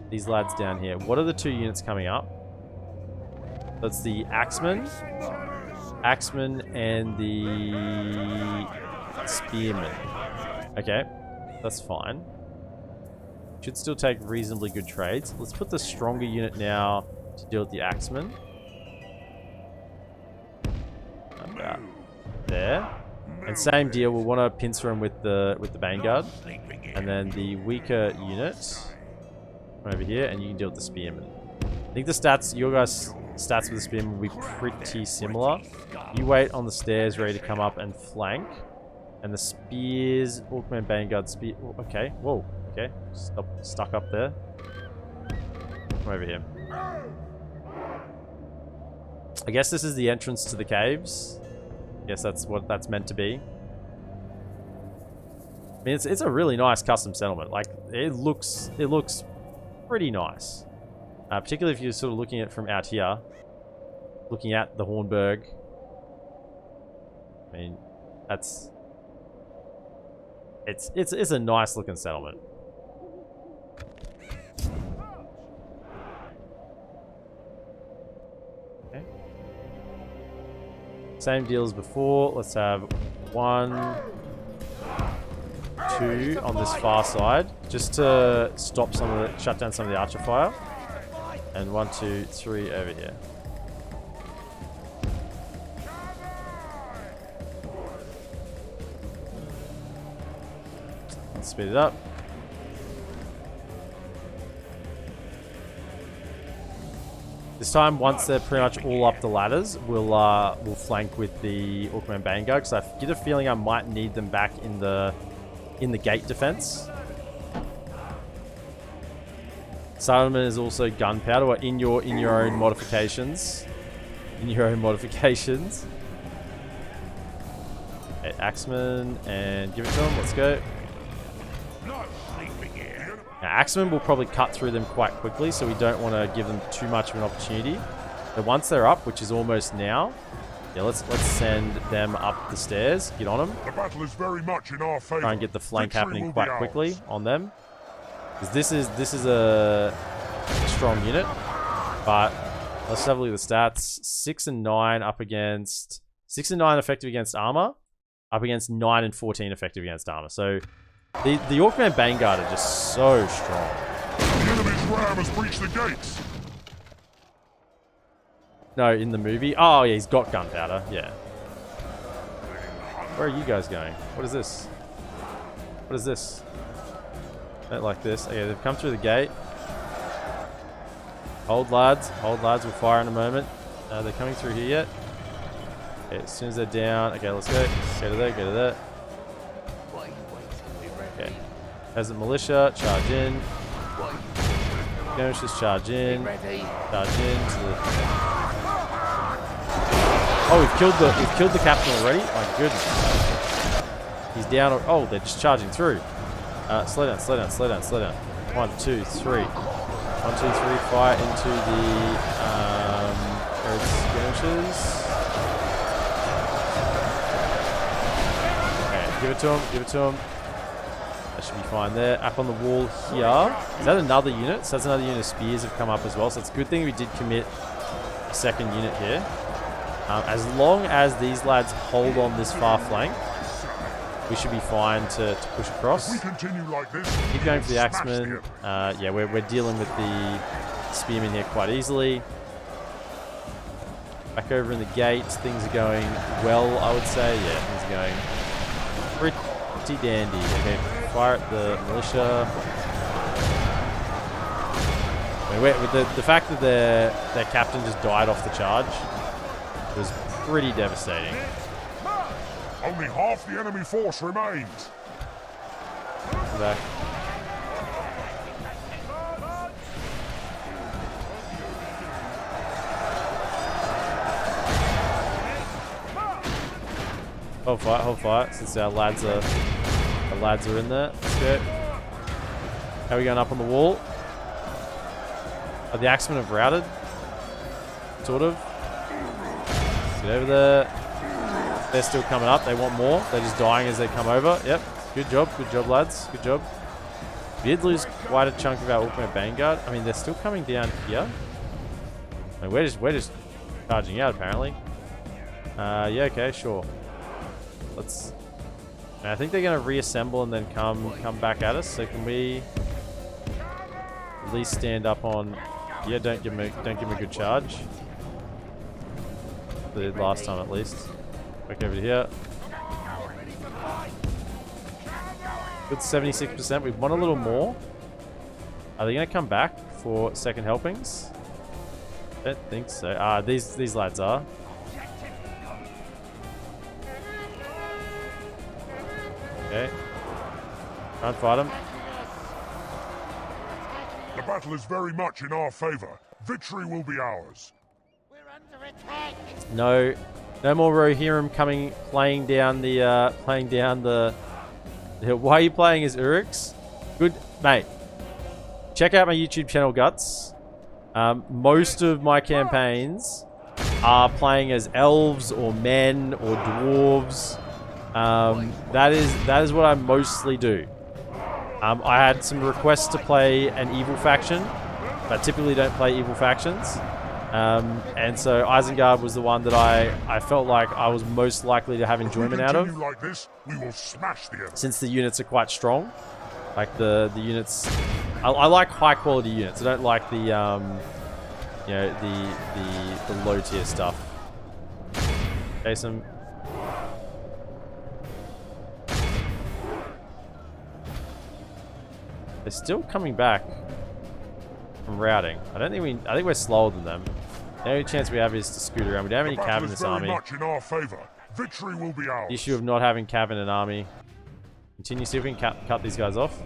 these lads down here. What are the 2 units coming up? That's the Axeman and the Spearman. Okay, that's fine. Should still take reasonably good trades. Let's put the stronger unit now to deal with the Axeman. About there. And same deal, we'll want to pincer him with the Vanguard. And then the weaker unit over here, and you can deal with the Spearman. I think the stats, your guys' stats with the Spearman will be pretty similar. You wait on the stairs ready to come up and flank. And the spears, Orkman, Vanguard, spear. Okay, whoa, okay. Stop, stuck up there. Come over here. I guess this is the entrance to the caves. Yes, that's what that's meant to be. I mean, it's a really nice custom settlement. Like, it looks pretty nice. Particularly if you're sort of looking at it from out here. Looking at the Hornburg. I mean, that's It's a nice looking settlement. Okay. Same deal as before. Let's have 1, 2 on this far side, just to stop some of the, shut down some of the archer fire. And 1, 2, 3 over here. Let's speed it up. This time, once they're pretty much all up the ladders, we'll flank with the Orkman Vanguard, because I get a feeling I might need them back in the gate defense. Saruman is also gunpowder, or in your own modifications. In your own modifications. Okay, Axeman, and give it to him. Let's go. Now, Axeman will probably cut through them quite quickly, so we don't want to give them too much of an opportunity. But once they're up, which is almost now, yeah, let's send them up the stairs. Get on them. The battle is very much in our favor. Try and get the flank Victory happening will quite be ours. quickly on them. Because this is a strong unit, but let's have a look at the stats. 6 and 9 up against 6 and 9 effective against armor, up against 9 and 14 effective against armor. So the Orkman Vanguard are just so strong. The enemy's ram has breached the gates. No, in the movie. Oh yeah, he's got gunpowder. Yeah. Where are you guys going? What is this? What is this? Don't like this. Okay, they've come through the gate. Hold lads. Hold lads. We'll fire in a moment. They're coming through here yet? Okay, as soon as they're down. Okay, let's go. Go to there. Go to there. Okay. Peasant militia. Charge in. Skirmishers charge in. Charge in to the... Oh, we've killed the captain already. My goodness. He's down. Oh, they're just charging through. Slow down, slow down, slow down, slow down. 1, 2, 3. 1, 2, 3. Fire into the skirmishers. Okay, give it to him. Give it to him. That should be fine there. Up on the wall here. Is that another unit? So that's another unit of spears have come up as well. So it's a good thing we did commit a second unit here. As long as these lads hold on this far flank, we should be fine to push across. If we continue like this, Keep going for the smash axemen. them. Yeah, we're dealing with the spearmen here quite easily. Back over in the gate, things are going well, I would say. Yeah, things are going pretty dandy. Okay, fire at the militia. I mean, with the fact that their captain just died off the charge was pretty devastating. Only half the enemy force remains. Come back. Hold fire, since our lads are in there. Let's go. How are we going up on the wall? The axemen have routed. Sort of. Get over there. They're still coming up. They want more. They're just dying as they come over. Yep. Good job, lads. Good job. We did lose quite a chunk of our Orkman Vanguard. I mean, they're still coming down here. I mean, we're just charging out, apparently. Yeah, okay, sure. Let's... I think they're going to reassemble and then come back at us. So can we at least stand up on... Yeah, don't give me a good charge. They did last time, at least. Back over here. Good 76%. We've won a little more. Are they going to come back for second helpings? I don't think so. These lads are. Okay. Try and fight them. The battle is very much in our favor. Victory will be ours. We're under attack. No more Rohirrim playing down the why are you playing as Uruks? Good, mate. Check out my YouTube channel, Guts. Most of my campaigns are playing as elves or men or dwarves. That is what I mostly do. I had some requests to play an evil faction, but typically don't play evil factions. And so Isengard was the one that I felt like I was most likely to have enjoyment out of. Like this, we will smash the enemy. Since the units are quite strong. Like the units... I like high quality units. I don't like the, you know, the low tier stuff. Okay, some... They're still coming back from routing. I think we're slower than them. The only chance we have is to scoot around. We don't have any cav in this army. Much in our favor. Victory will be ours. The issue of not having cav in an army. Continue, see if we can cut these guys off.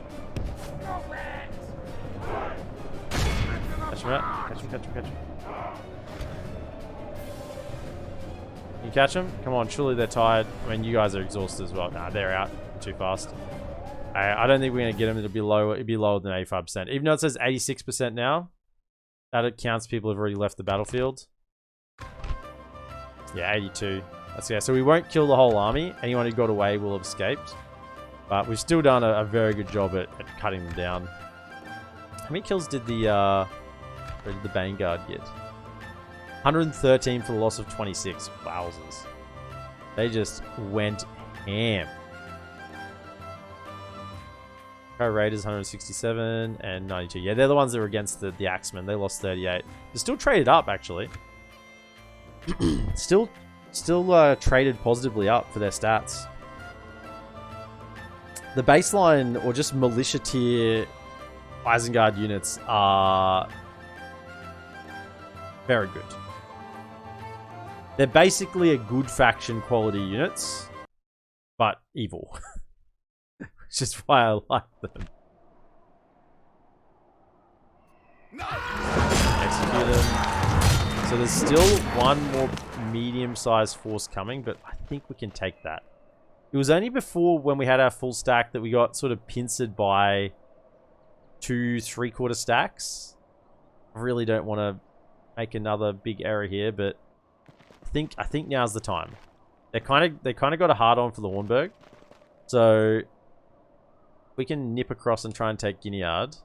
Catch him out. Catch him. Can you catch them? Come on, surely they're tired. I mean, you guys are exhausted as well. Nah, they're out too fast. I don't think we're going to get them. It'll be lower. It'd be lower than 85%. Even though it says 86% now, that counts people have already left the battlefield. Yeah, 82. That's yeah. So we won't kill the whole army. Anyone who got away will have escaped. But we've still done a very good job at cutting them down. How many kills did the Vanguard get? 113 for the loss of 26. Wowzers. They just went ham. Raiders 167 and 92. Yeah, they're the ones that were against the Axemen. They lost 38. They're still traded up, actually. still traded positively up for their stats. The baseline or just militia tier Isengard units are very good. They're basically a good faction quality units, but evil. Which is why I like them. Execute them. So there's still one more medium-sized force coming, but I think we can take that. It was only before when we had our full stack that we got sort of pincered by 2 3/4 stacks. I really don't want to make another big error here, but I think now's the time. They kind of got a hard on for the Hornburg, so we can nip across and try and take Gineard.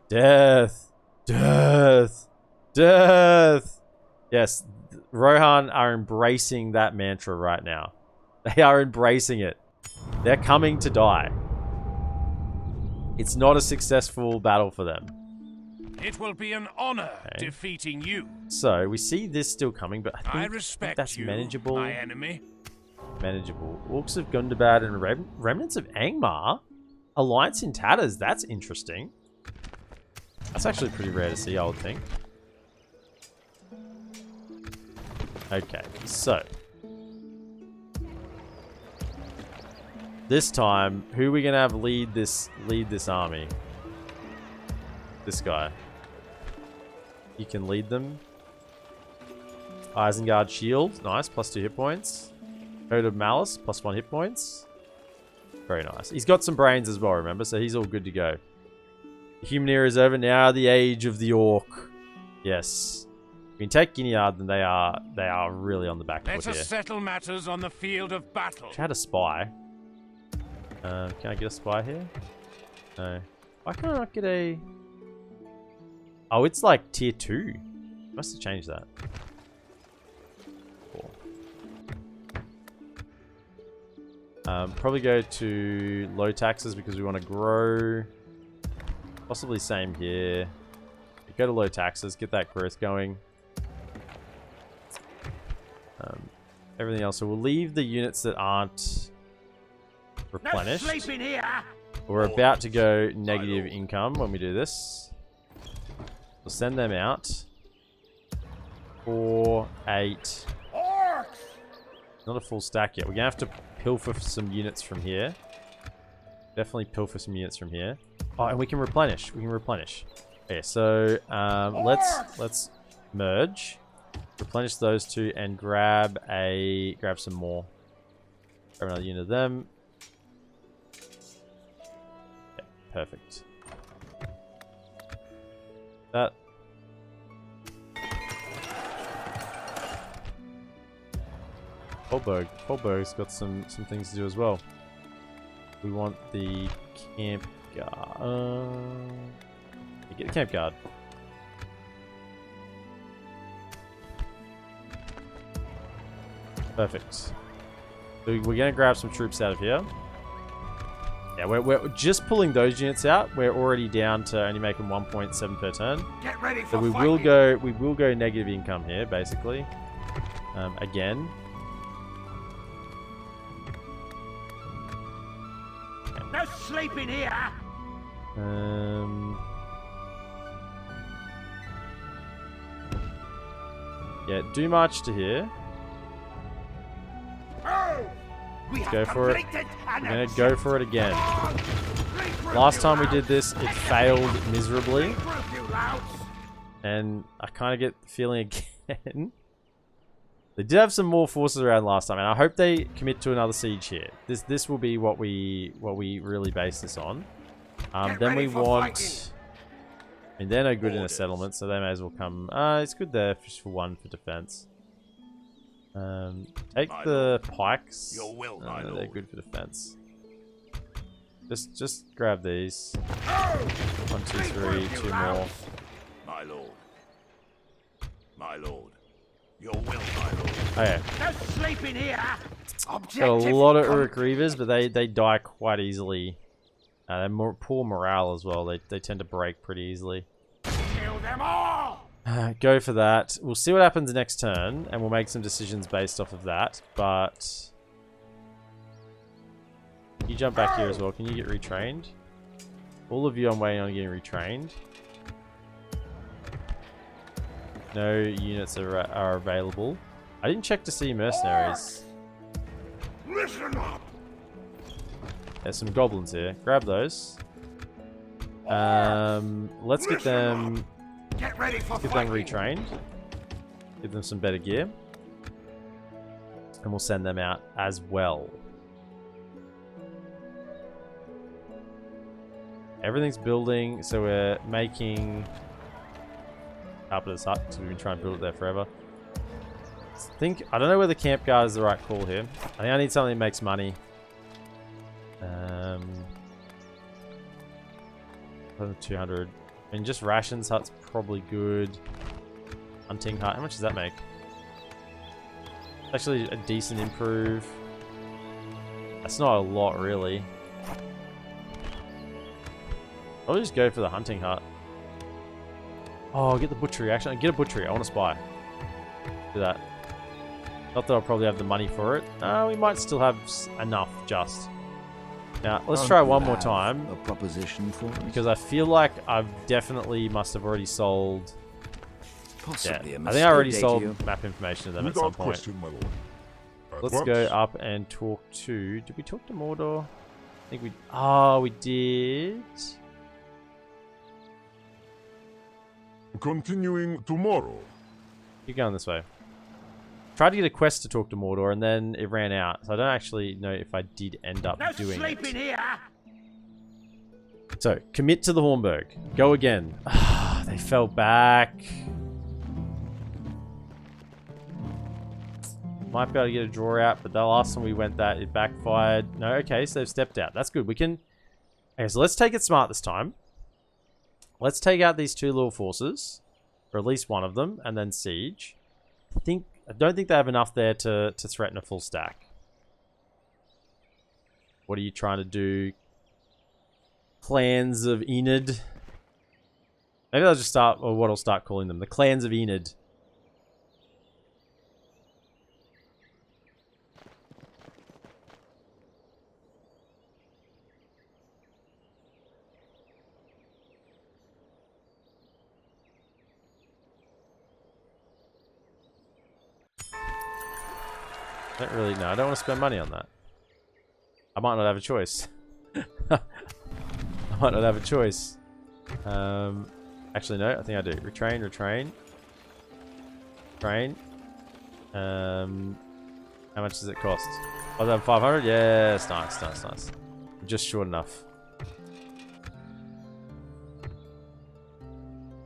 Death! Death! Death! Yes, Rohan are embracing that mantra right now. They are embracing it. They're coming to die. It's not a successful battle for them. It will be an honor defeating you. So, we see this still coming, but I think respect that's you, manageable. my enemy. Manageable. Orcs of Gundabad and Remnants of Angmar? Alliance in Tatters. That's interesting. That's actually pretty rare to see, I would think. Okay, so this time, who are we gonna have lead this army? This guy. You can lead them. Isengard Shield, nice, +2 hit points. Code of Malice, +1 hit points. Very nice. He's got some brains as well, remember, so he's all good to go. The human era is over, now the age of the orc. Yes. We can take Gineard, then they are really on the back foot here. Let us settle matters on the field of battle. I had a spy. Can I get a spy here? No. Why can't I not get a... Oh, it's like tier 2. Must have changed that. 4. Probably go to low taxes because we want to grow. Possibly same here. Go to low taxes, get that growth going. Everything else. So we'll leave the units that aren't replenished. No sleeping here. We're about to go negative income when we do this. We'll send them out. 4, 8. Not a full stack yet. We're gonna have to pilfer some units from here. Definitely pilfer some units from here. Oh, and we can replenish. We can replenish. Okay, so let's merge, replenish those two, and grab some more. Grab another unit of them. Okay, perfect. That. Hornburg. Hornburg's got some things to do as well. We want the camp guard. Get the camp guard. Perfect. So we're gonna grab some troops out of here. Yeah, we're just pulling those units out. We're already down to only making 1.7 per turn. Get ready for So we will go negative income here, basically. Again. No sleeping here. Yeah, do march to here. We Go for it. We're gonna go for it again. Last time we did this, it failed miserably. And I kind of get the feeling again. They did have some more forces around last time, and I hope they commit to another siege here. This will be what we really base this on. Then we want. I mean, they're no good in a settlement, so they may as well come. It's good there just for one for defense. Take the pikes. They're good for defense. Just grab these. 1, 2, 3, 2 more. My lord. My lord. Your will, my lord. Okay. No sleeping here. Got a lot of Uruk Reavers, but they die quite easily. They're poor morale as well. They tend to break pretty easily. Kill them all. Go for that. We'll see what happens next turn, and we'll make some decisions based off of that. But you jump back here as well. Can you get retrained? All of you, I'm waiting on getting retrained. No units are available. I didn't check to see mercenaries. Listen up. There's some goblins here. Grab those. Let's get them. Get ready for Get them retrained. Give them some better gear. And we'll send them out as well. Everything's building, so we're making Carpenter's Hut, because we've been trying to build it there forever. I don't know whether camp guard is the right call here. I think I need something that makes money. 200. I mean, just rations hut's probably good. Hunting hut, how much does that make? Actually, a decent improve. That's not a lot, really. I'll just go for the hunting hut. Oh, get the butchery. Actually, get a butchery. I want to spy. Do that. Not that I'll probably have the money for it. We might still have enough, just. Now, let's try one more time. A proposition for us? Because I feel like I've definitely must have already sold. Possibly Yeah, a I think I already mistake, sold Adrian. map information to them at some Without point. question, my lord. At Let's once. go up and talk to. Did we talk to Mordor? I think we. Oh, we did. Continuing tomorrow. Keep going this way. Tried to get a quest to talk to Mordor, and then it ran out. So I don't actually know if I did end up No doing sleeping it. here. So, commit to the Hornburg. Go again. They fell back. Might be able to get a draw out, but the last time we went that, it backfired. No, okay, so they've stepped out. That's good. We can... Okay, so let's take it smart this time. Let's take out these two little forces. Or at least one of them, and then siege. I don't think they have enough there to threaten a full stack. What are you trying to do? Clans of Enid. Maybe I'll just start, or what I'll start calling them. The Clans of Enid. I don't want to spend money on that. I might not have a choice. I might not have a choice. Actually, no, I think I do. Retrain. Train. How much does it cost? 500? Yes, nice. Just short enough.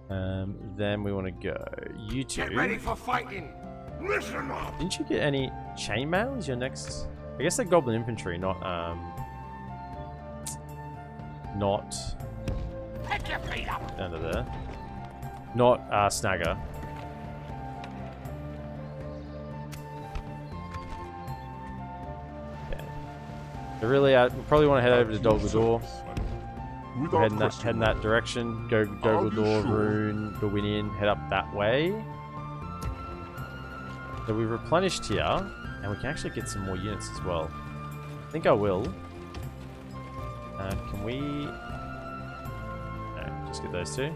Then we want to go. You two. Get ready for fighting. Listen up! Didn't you get any chainmail? Is your next? I guess they're goblin infantry, not Pick your feet up! under there. Not snagger. Okay. So really, we probably want to head over to Dolgador. We're heading that direction. Go Dolgador, Rune, Gawinian, head up that way. So we've replenished here, and we can actually get some more units as well. I think I will. Can we? No, just get those two.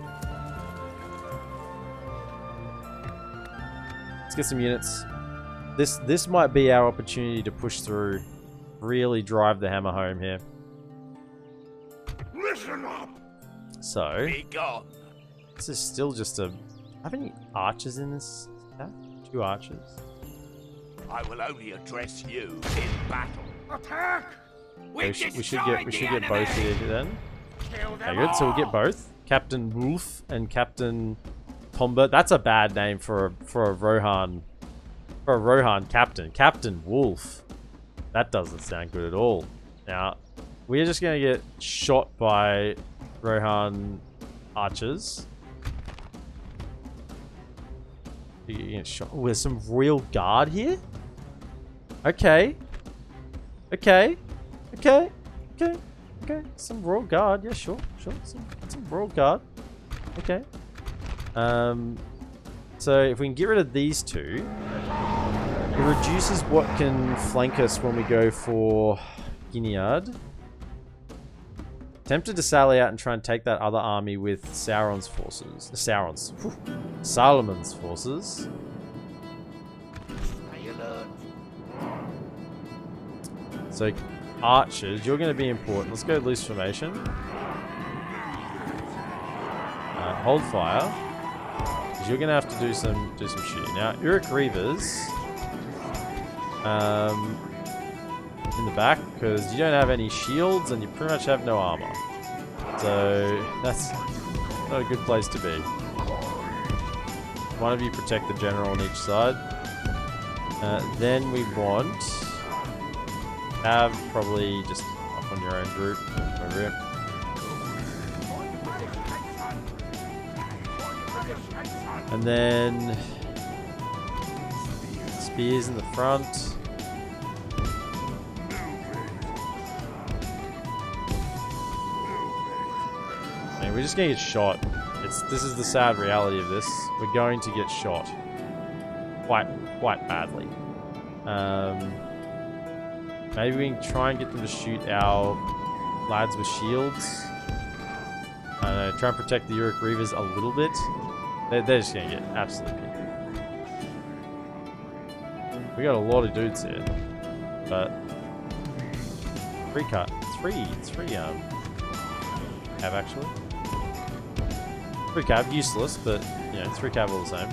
Let's get some units. This might be our opportunity to push through, really drive the hammer home here. Listen up! So Be gone. this is still just a. Have any archers in this? Yeah? 2 archers. I will only address you in battle. Attack! Okay, we should get both here then. Okay, good. So we'll get both. Captain Wolf and Captain Tomba. That's a bad name for a Rohan. For a Rohan captain. Captain Wolf. That doesn't sound good at all. Now, we're just gonna get shot by Rohan archers. You get shot. Oh, there's some real guard here? Okay. Okay. Okay. Okay. Okay. Some royal guard. Yeah, sure. Sure. Some royal guard. Okay. So if we can get rid of these two, it reduces what can flank us when we go for Gineard. Tempted to sally out and try and take that other army with Sauron's forces. Saruman's forces. So, archers, you're going to be important. Let's go loose formation. Hold fire. Because you're going to have to do some shooting. Now, Uruk Reavers. In the back, because you don't have any shields and you pretty much have no armor. So, that's not a good place to be. One of you protect the general on each side. Then we want... have probably just up on your own group over here. And then spears in the front. I mean, we're just gonna get shot. This is the sad reality of this. We're going to get shot quite badly. Maybe we can try and get them to shoot our lads with shields. I don't know, try and protect the Uruk Reavers a little bit. They're just gonna get absolutely picked. We got a lot of dudes here, but 3 cav actually. 3 cav useless, but you know 3 cav all the same.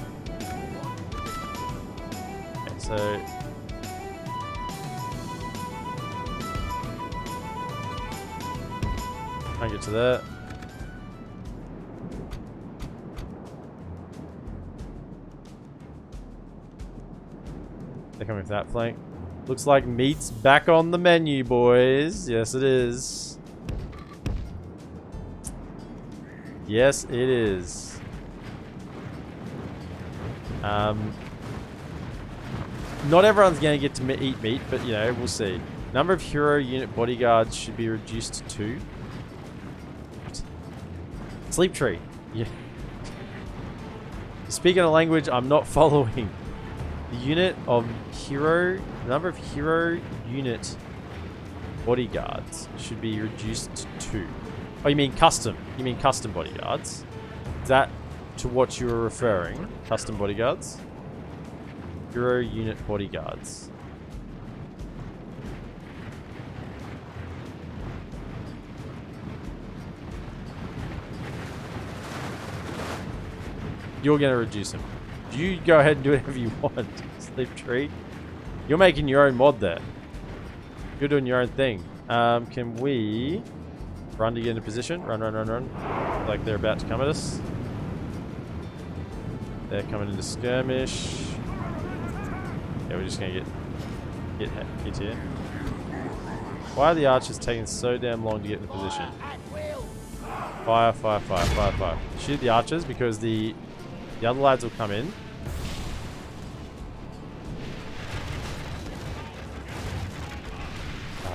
Okay, so. Try and get to there. They're coming for that flank. Looks like meat's back on the menu, boys. Yes, it is. Yes, it is. Not everyone's going to get to eat meat, but you know, we'll see. Number of hero unit bodyguards should be reduced to 2. Sleep tree. Yeah. Speaking a language I'm not following. The number of hero unit bodyguards should be reduced to 2. Oh, you mean custom? You mean custom bodyguards? Is that to what you were referring? Custom bodyguards? Hero unit bodyguards. You're going to reduce them. You go ahead and do whatever you want. Sleep tree. You're making your own mod there. You're doing your own thing. Can we run to get into position? Run. Like they're about to come at us. They're coming into skirmish. Yeah, we're just gonna get hit here. Why are the archers taking so damn long to get in position? Fire, fire, fire, fire, fire. Shoot the archers because the other lads will come in.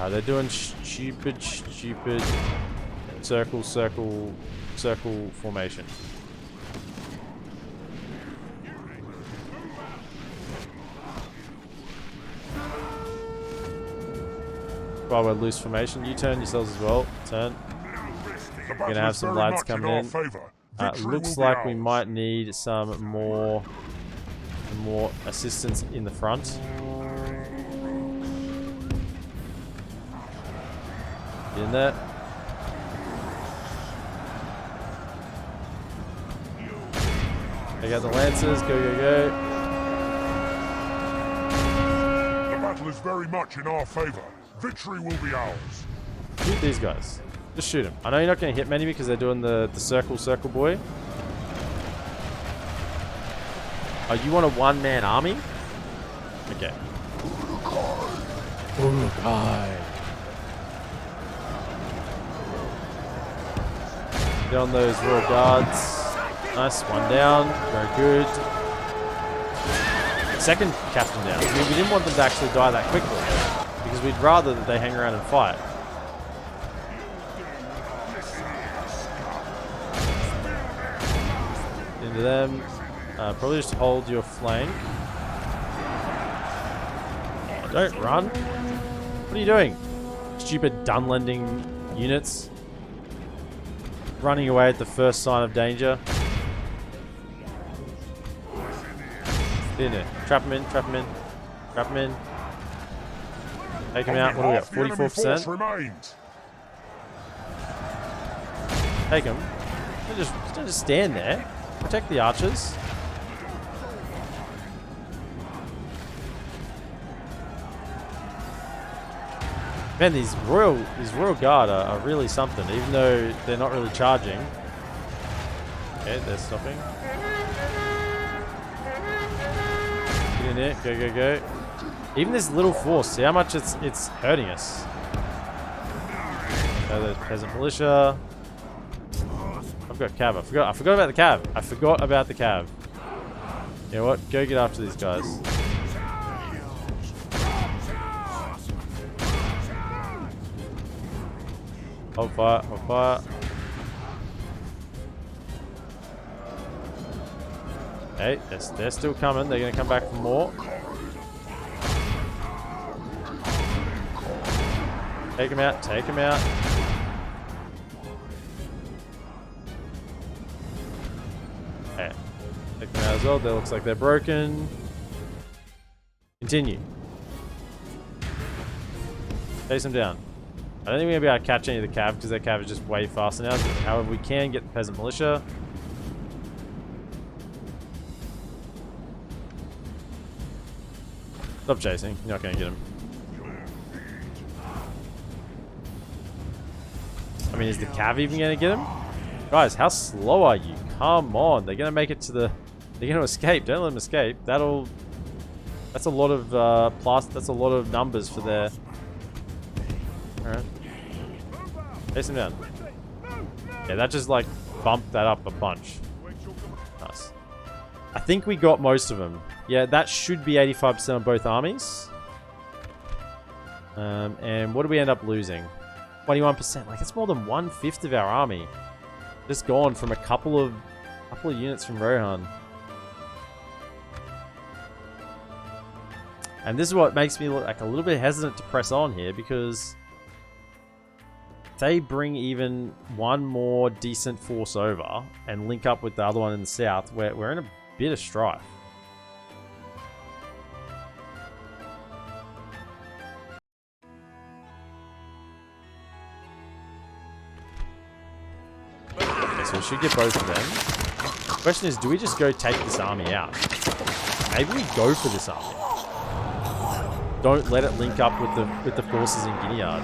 They're doing stupid circle formation. While we're loose formation, you turn yourselves as well. Turn. We're gonna have some lads coming in. Looks like we might need some more assistance in the front. Get in there. Take out the lancers. Go, go, go. The battle is very much in our favor. Victory will be ours. Shoot these guys. Just shoot them. I know you're not going to hit many because they're doing the circle boy. Oh, you want a one-man army? Okay. Oh, God. Get on those royal guards. Nice, one down. Very good. Second captain down. I mean, we didn't want them to actually die that quickly because we'd rather that they hang around and fight. Into them. Probably just hold your flank. Oh, don't run. What are you doing? Stupid Dunlending units. Running away at the first sign of danger. Get in there. Trap them in, trap them in, trap them in. Take them out. What do we got? 44%? Take them. Don't just stand there. Protect the archers. Man, these royal guard are really something, even though they're not really charging. Okay, they're stopping. Get in there, go, go, go. Even this little force, see how much it's hurting us. The peasant militia. I've got cav. I forgot about the cav. I forgot about the cav. You know what? Go get after these guys. Hold fire, hold fire. Hey, they're still coming. They're going to come back for more. Take them out, take them out. Okay, take them out as well. That looks like they're broken. Continue. Chase them down. I don't think we're going to be able to catch any of the cav because their cav is just way faster now. However, we can get the peasant militia. Stop chasing. You're not going to get them. I mean, is the cav even going to get them? Guys, how slow are you? Come on. They're going to make it to the... They're going to escape. Don't let them escape. That's a lot of that's a lot of numbers for their... Alright. Chase them down. Yeah, that just like bumped that up a bunch. Nice. I think we got most of them. Yeah, that should be 85% on both armies. And what do we end up losing? 21%. Like, it's more than 1/5 of our army. Just gone from a couple of units from Rohan. And this is what makes me look like a little bit hesitant to press on here, because if they bring even one more decent force over and link up with the other one in the south, we're in a bit of strife. Okay, so we should get both of them. The question is, do we just go take this army out? Maybe we go for this army. Don't let it link up with the forces in Guinea. I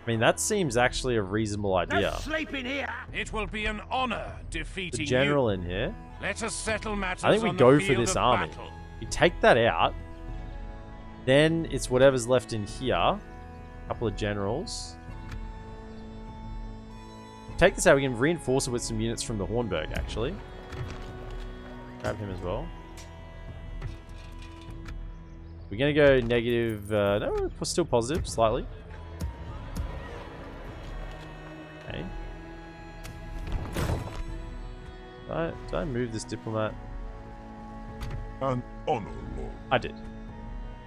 mean, that seems actually a reasonable idea. It will be an honor defeating the general in here. Let us settle matters. I think we go for this army. We take that out. Then it's whatever's left in here. A couple of generals. Take this out. We can reinforce it with some units from the Hornburg, actually. Grab him as well. We're going to go negative... no, we're still positive, slightly. Okay. Did I move this diplomat? An honor, Lord. I did.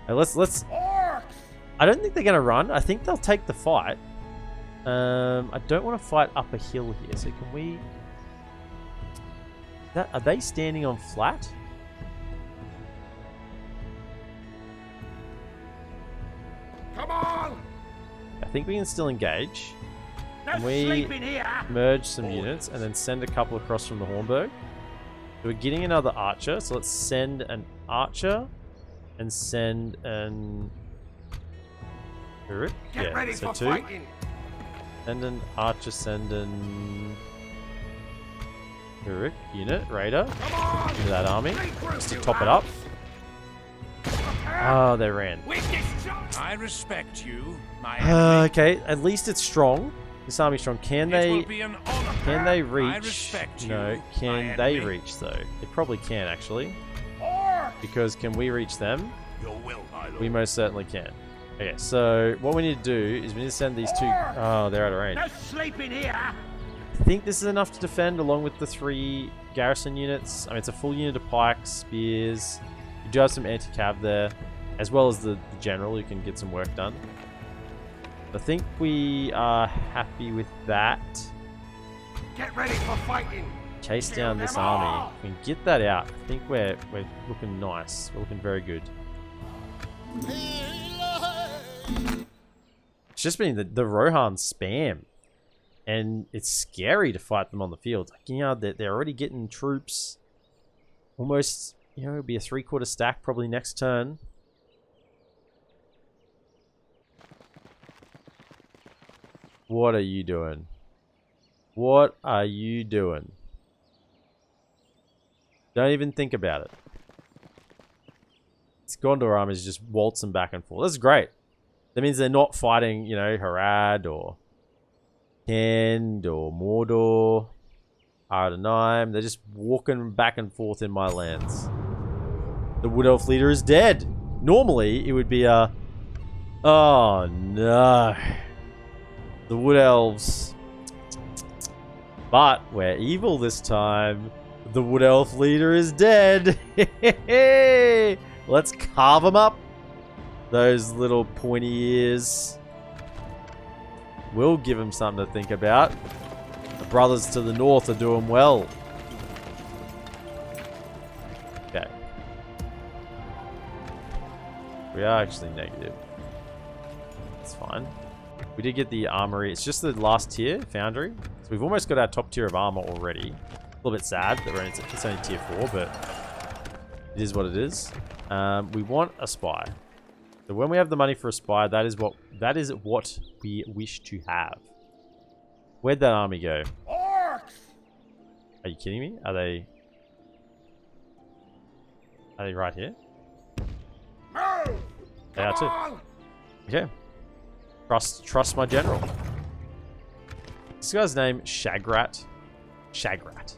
Now let's... I don't think they're going to run. I think they'll take the fight. I don't want to fight up a hill here, so can we... Are they standing on flat? Come on! I think we can still engage. Can we merge some units and then send a couple across from the Hornburg? So we're getting another archer, so let's send an archer and send an... Get ready so for 2. fighting. Send an archer, send an... unit, raider, into that army, just to top it up. Oh, they ran. I respect you, my Okay, at least it's strong. This army's strong. Can they reach? No, can they reach though? They probably can actually. Because can we reach them? Your will, my lord. We most certainly can. Okay, so what we need to do is we need to send these 2... Oh, they're out of range. Sleeping here. I think this is enough to defend along with the 3 garrison units. I mean, it's a full unit of pikes, spears. You do have some anti-cav there, as well as the general who can get some work done. I think we are happy with that. Get ready for fighting. Chase down this army. If we can get that out, I think we're looking nice. We're looking very good. It's just been the Rohan spam. And it's scary to fight them on the field. Like, you know, they're already getting troops. Almost, you know, it'll be a 3/4 stack probably next turn. What are you doing? What are you doing? Don't even think about it. This Gondor army is just waltzing back and forth. That's great. That means they're not fighting, you know, Harad or Kend or Mordor, Ardenheim. They're just walking back and forth in my lands. The Wood Elf leader is dead. Normally, it would be a... Oh, no. The Wood Elves. But we're evil this time. The Wood Elf leader is dead. Let's carve them up. Those little pointy ears. We'll give him something to think about. The brothers to the north are doing well. Okay. We are actually negative. It's fine. We did get the armory. It's just the last tier, Foundry. So we've almost got our top tier of armor already. A little bit sad that it's only tier 4, but it is what it is. We want a spy. So when we have the money for a spy, that is what we wish to have. Where'd that army go? Orcs! Are you kidding me? Are they right here? Move! They are too. Okay. Trust my general. This guy's name Shagrat. Shagrat.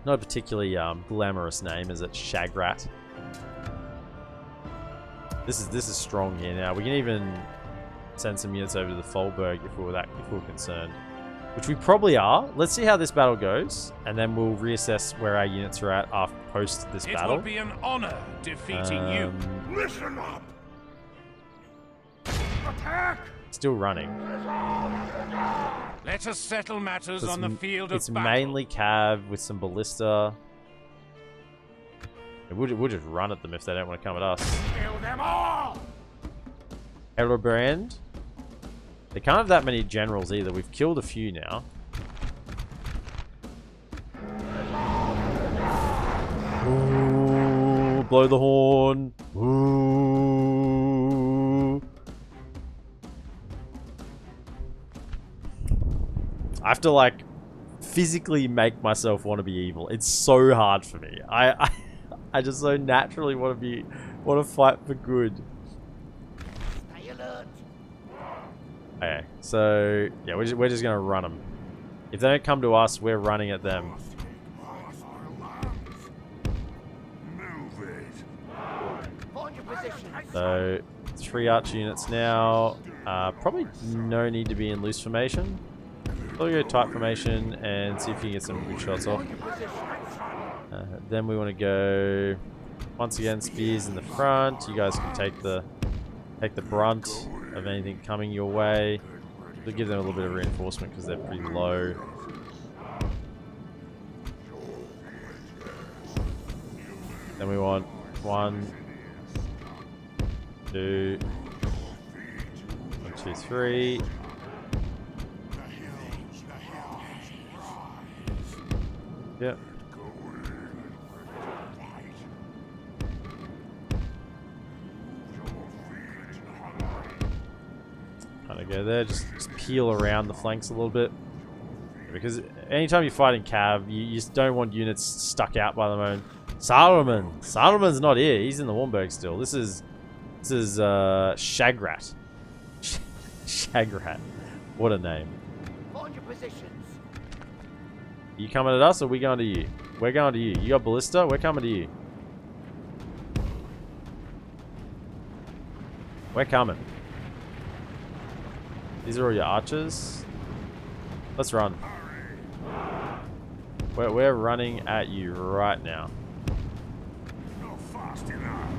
Not a particularly glamorous name, is it? Shagrat. This is strong here now. We can even send some units over to the Folberg if we're concerned, which we probably are. Let's see how this battle goes, and then we'll reassess where our units are at after post this battle. It will be an honor defeating you. Listen up. Attack! Still running. Let us settle matters on the field of It's battle. mainly cav with some ballista. We'll just run at them if they don't want to come at us. Kill them all! Elderbrand. They can't have that many generals either. We've killed a few now. Ooh, blow the horn. Ooh. I have to like physically make myself want to be evil. It's so hard for me. I just so naturally want to fight for good. Stay alert. Okay, so yeah, we're just gonna run them. If they don't come to us, we're running at them. Move it. Find your position. So 3 archer units now. Probably no need to be in loose formation. We'll go tight formation and see if you can get some good shots off. Find your position. Then we want to go once again spears in the front. You guys can take the brunt of anything coming your way. We'll give them a little bit of reinforcement because they're pretty low. Then we want 1, 2, 1, 2, 3. Yep. Kind of go there, just peel around the flanks a little bit. Because anytime you fight in cav, you just don't want units stuck out by the moment. Saruman! Saruman's not here, he's in the Hornburg still. This is Shagrat. Shagrat. What a name. Find your positions. You coming at us or we going to you? We're going to you. You got ballista? We're coming to you. We're coming. These are all your archers. Let's run. We're running at you right now. Not fast enough.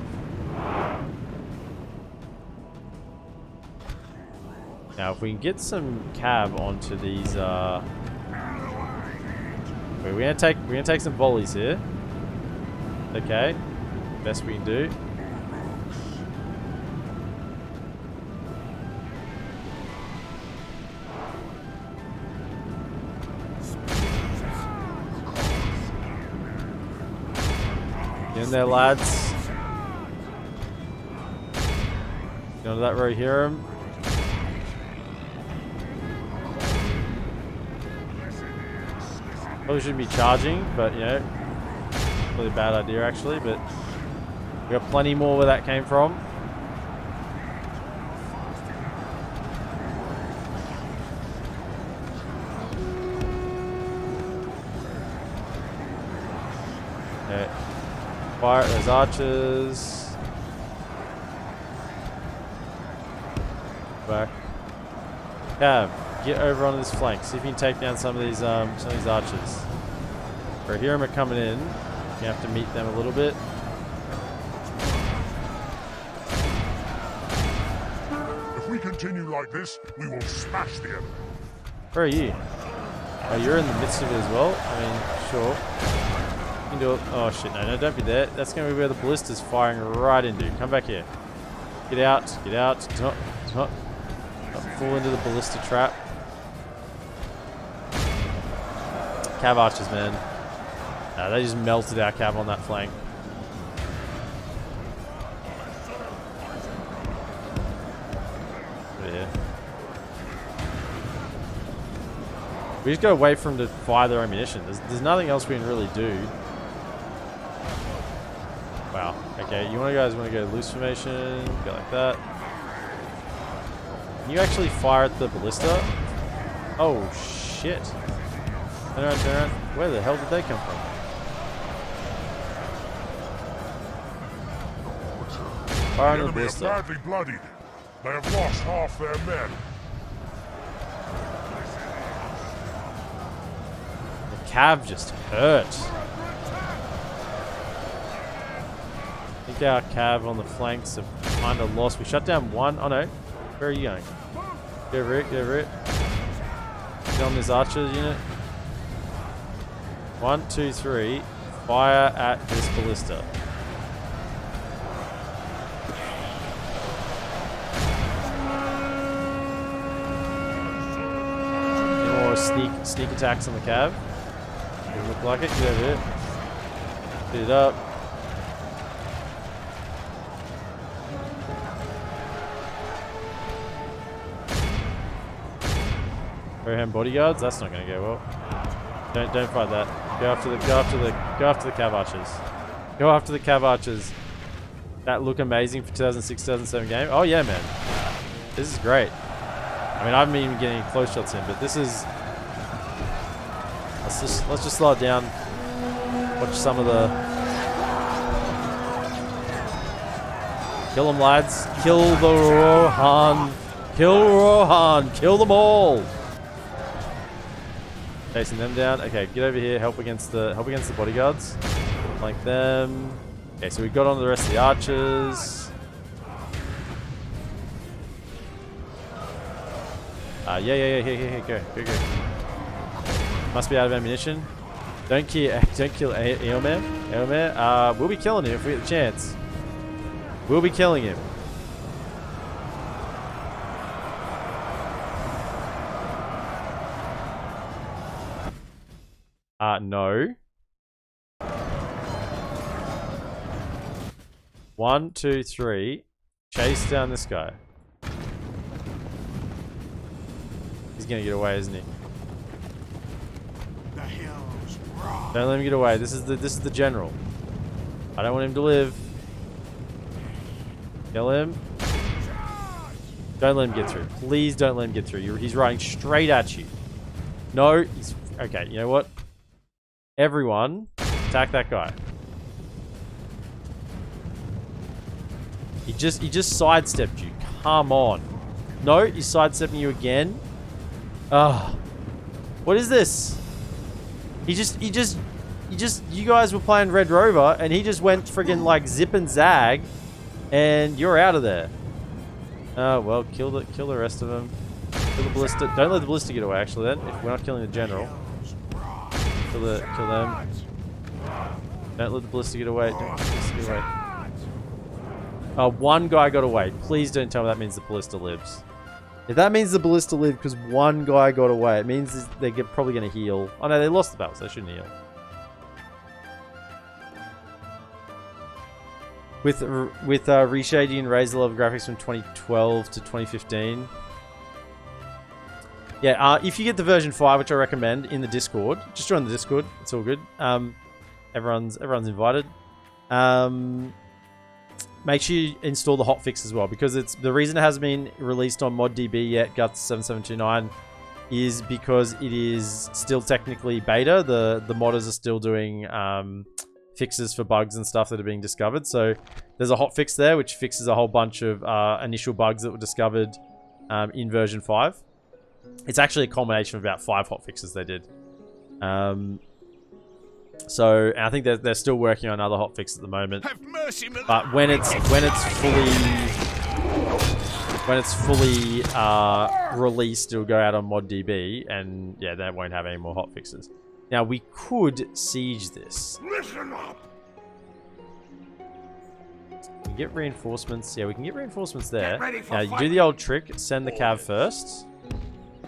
Now, if we can get some cav onto these, we're gonna take some volleys here. Okay, best we can do. Get in there, lads. Get onto that row here. Probably shouldn't be charging, but you know, probably a bad idea actually, but we got plenty more where that came from. Okay. Fire at those archers. Back. Cav. Get over on this flank. See if you can take down some of these archers. Right here, are coming in. You have to meet them a little bit. If we continue like this, we will smash the enemy. Where are you? Oh, you're in the midst of it as well? I mean, sure. You can do it. Oh shit, no, don't be there. That's going to be where the ballista's firing right into. Come back here. Get out, get out. Do not fall into the ballista trap. Cav archers, man. They just melted our cav on that flank. Yeah. We just gotta wait for them to fire their ammunition. There's nothing else we can really do. Wow. Okay, you guys want to go loose formation? Go like that. Can you actually fire at the ballista? Oh shit. Turn around, turn around. Where the hell did they come from? Fire on the The enemy are ballista. badly bloodied. They have lost half their men. The cav just hurt. I think our cav on the flanks have kind of lost. We shut down one. Oh no. Where are you going? Get over it, get over it. Get on this archer unit. 1, 2, 3. Fire at this ballista. Any more sneak attacks on the cav? Doesn't look like it. Get over it. Speed it up. Rohan bodyguards. That's not going to go well. Don't fight that. Go after the cav archers. Go after the cav archers. That look amazing for 2006-2007 game. Oh yeah, man. This is great. I mean, I haven't even getting any close shots in, but this is. Let's just slow it down. Watch some of the. Kill them, lads. Kill the Rohan. Kill Rohan. Kill them all. Chasing them down. Okay, get over here. Help against the bodyguards. Flank them. Okay, so we got on to the rest of the archers. Yeah. Go. Must be out of ammunition. Don't kill Eomer. We'll be killing him if we get the chance. We'll be killing him. No. 1, 2, 3. Chase down this guy. He's gonna get away, isn't he? The hills roar. Don't let him get away. This is the general. I don't want him to live. Kill him. Don't let him get through. Please don't let him get through. He's riding straight at you. No, he's okay. You know what? Everyone, attack that guy. He just sidestepped you. Come on. No, he's sidestepping you again. What is this? You guys were playing Red Rover and he just went friggin' like zip and zag and you're out of there. Oh, well, kill the rest of them. Kill the ballista. Don't let the ballista get away, actually, then, if we're not killing the general. Kill them. Don't let the ballista get away. Don't let the ballista get away. One guy got away. Please don't tell me that means the ballista lives. If that means the ballista lived because one guy got away, it means they're probably going to heal. Oh no, they lost the battle, so they shouldn't heal. With reshading and raise the level of graphics from 2012 to 2015. Yeah, if you get the version 5, which I recommend, in the Discord, just join the Discord. It's all good. Everyone's invited. Make sure you install the hotfix as well, because the reason it hasn't been released on ModDB yet, Guts 7729, is because it is still technically beta. The modders are still doing fixes for bugs and stuff that are being discovered. So there's a hotfix there which fixes a whole bunch of initial bugs that were discovered in version 5. It's actually a culmination of about 5 hotfixes they did. So I think they're still working on other hotfixes at the moment. Have mercy, But when it's fully released, it'll go out on ModDB, and yeah, they won't have any more hotfixes. Now we could siege this. Listen up. We can get reinforcements. Yeah, we can get reinforcements there. Get ready for Now you do fight. the old trick: send the cav first,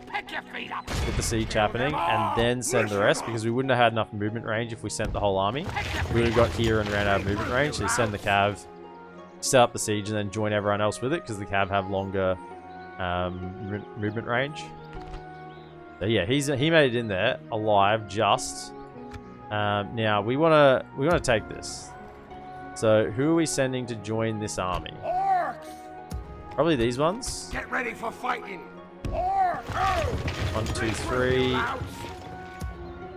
Pick your feet up. get the siege happening, and then send the rest, because we wouldn't have had enough movement range if we sent the whole army. We would have got here and ran out of movement range. So you send the cav, set up the siege, and then join everyone else with it, because the cav have longer movement range. So yeah, he made it in there alive just. Now we wanna take this. So who are we sending to join this army? Orcs. Probably these ones. Get ready for fighting. 1, 2, 3.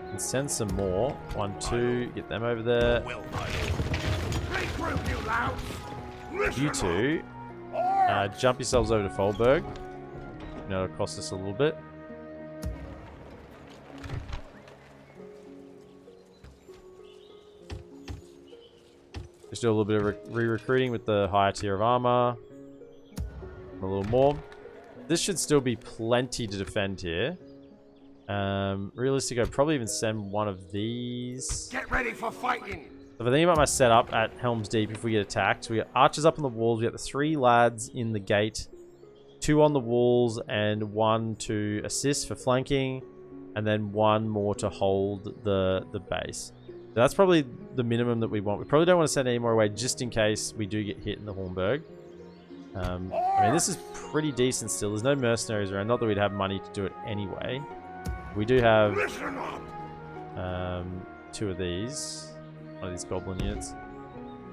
And send some more. 1, 2. Get them over there. Well, my lord. Regroup, you louts. You two, jump yourselves over to Hornburg. You know, it'll cost us a little bit. Just do a little bit of re-recruiting with the higher tier of armor. A little more. This should still be plenty to defend here. Realistically, I'd probably even send one of these. Get ready for fighting. So if I think about my setup at HelmsDeep, if we get attacked, we got archers up on the walls, we got the 3 lads in the gate, 2 on the walls, and 1 to assist for flanking, and then 1 more to hold the base. So that's probably the minimum that we want. We probably don't want to send any more away just in case we do get hit in the Hornburg. I mean, this is pretty decent still. There's no mercenaries around. Not that we'd have money to do it anyway. We do have 2 of these. One of these goblin units.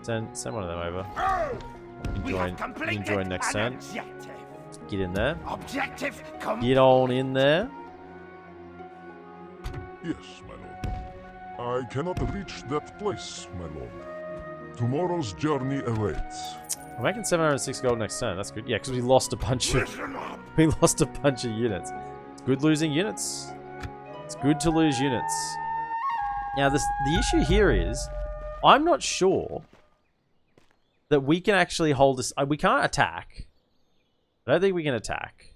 Send one of them over. You We can have join completed next an turn. objective. Get in there. Objective Get on in there. Yes, my lord. I cannot reach that place, my lord. Tomorrow's journey awaits. We're making 706 gold next turn. That's good. Yeah, because we lost a bunch of Listen up. we lost a bunch of units. It's good losing units. It's good to lose units. Now the issue here is I'm not sure that we can actually hold this. We can't attack. I don't think we can attack.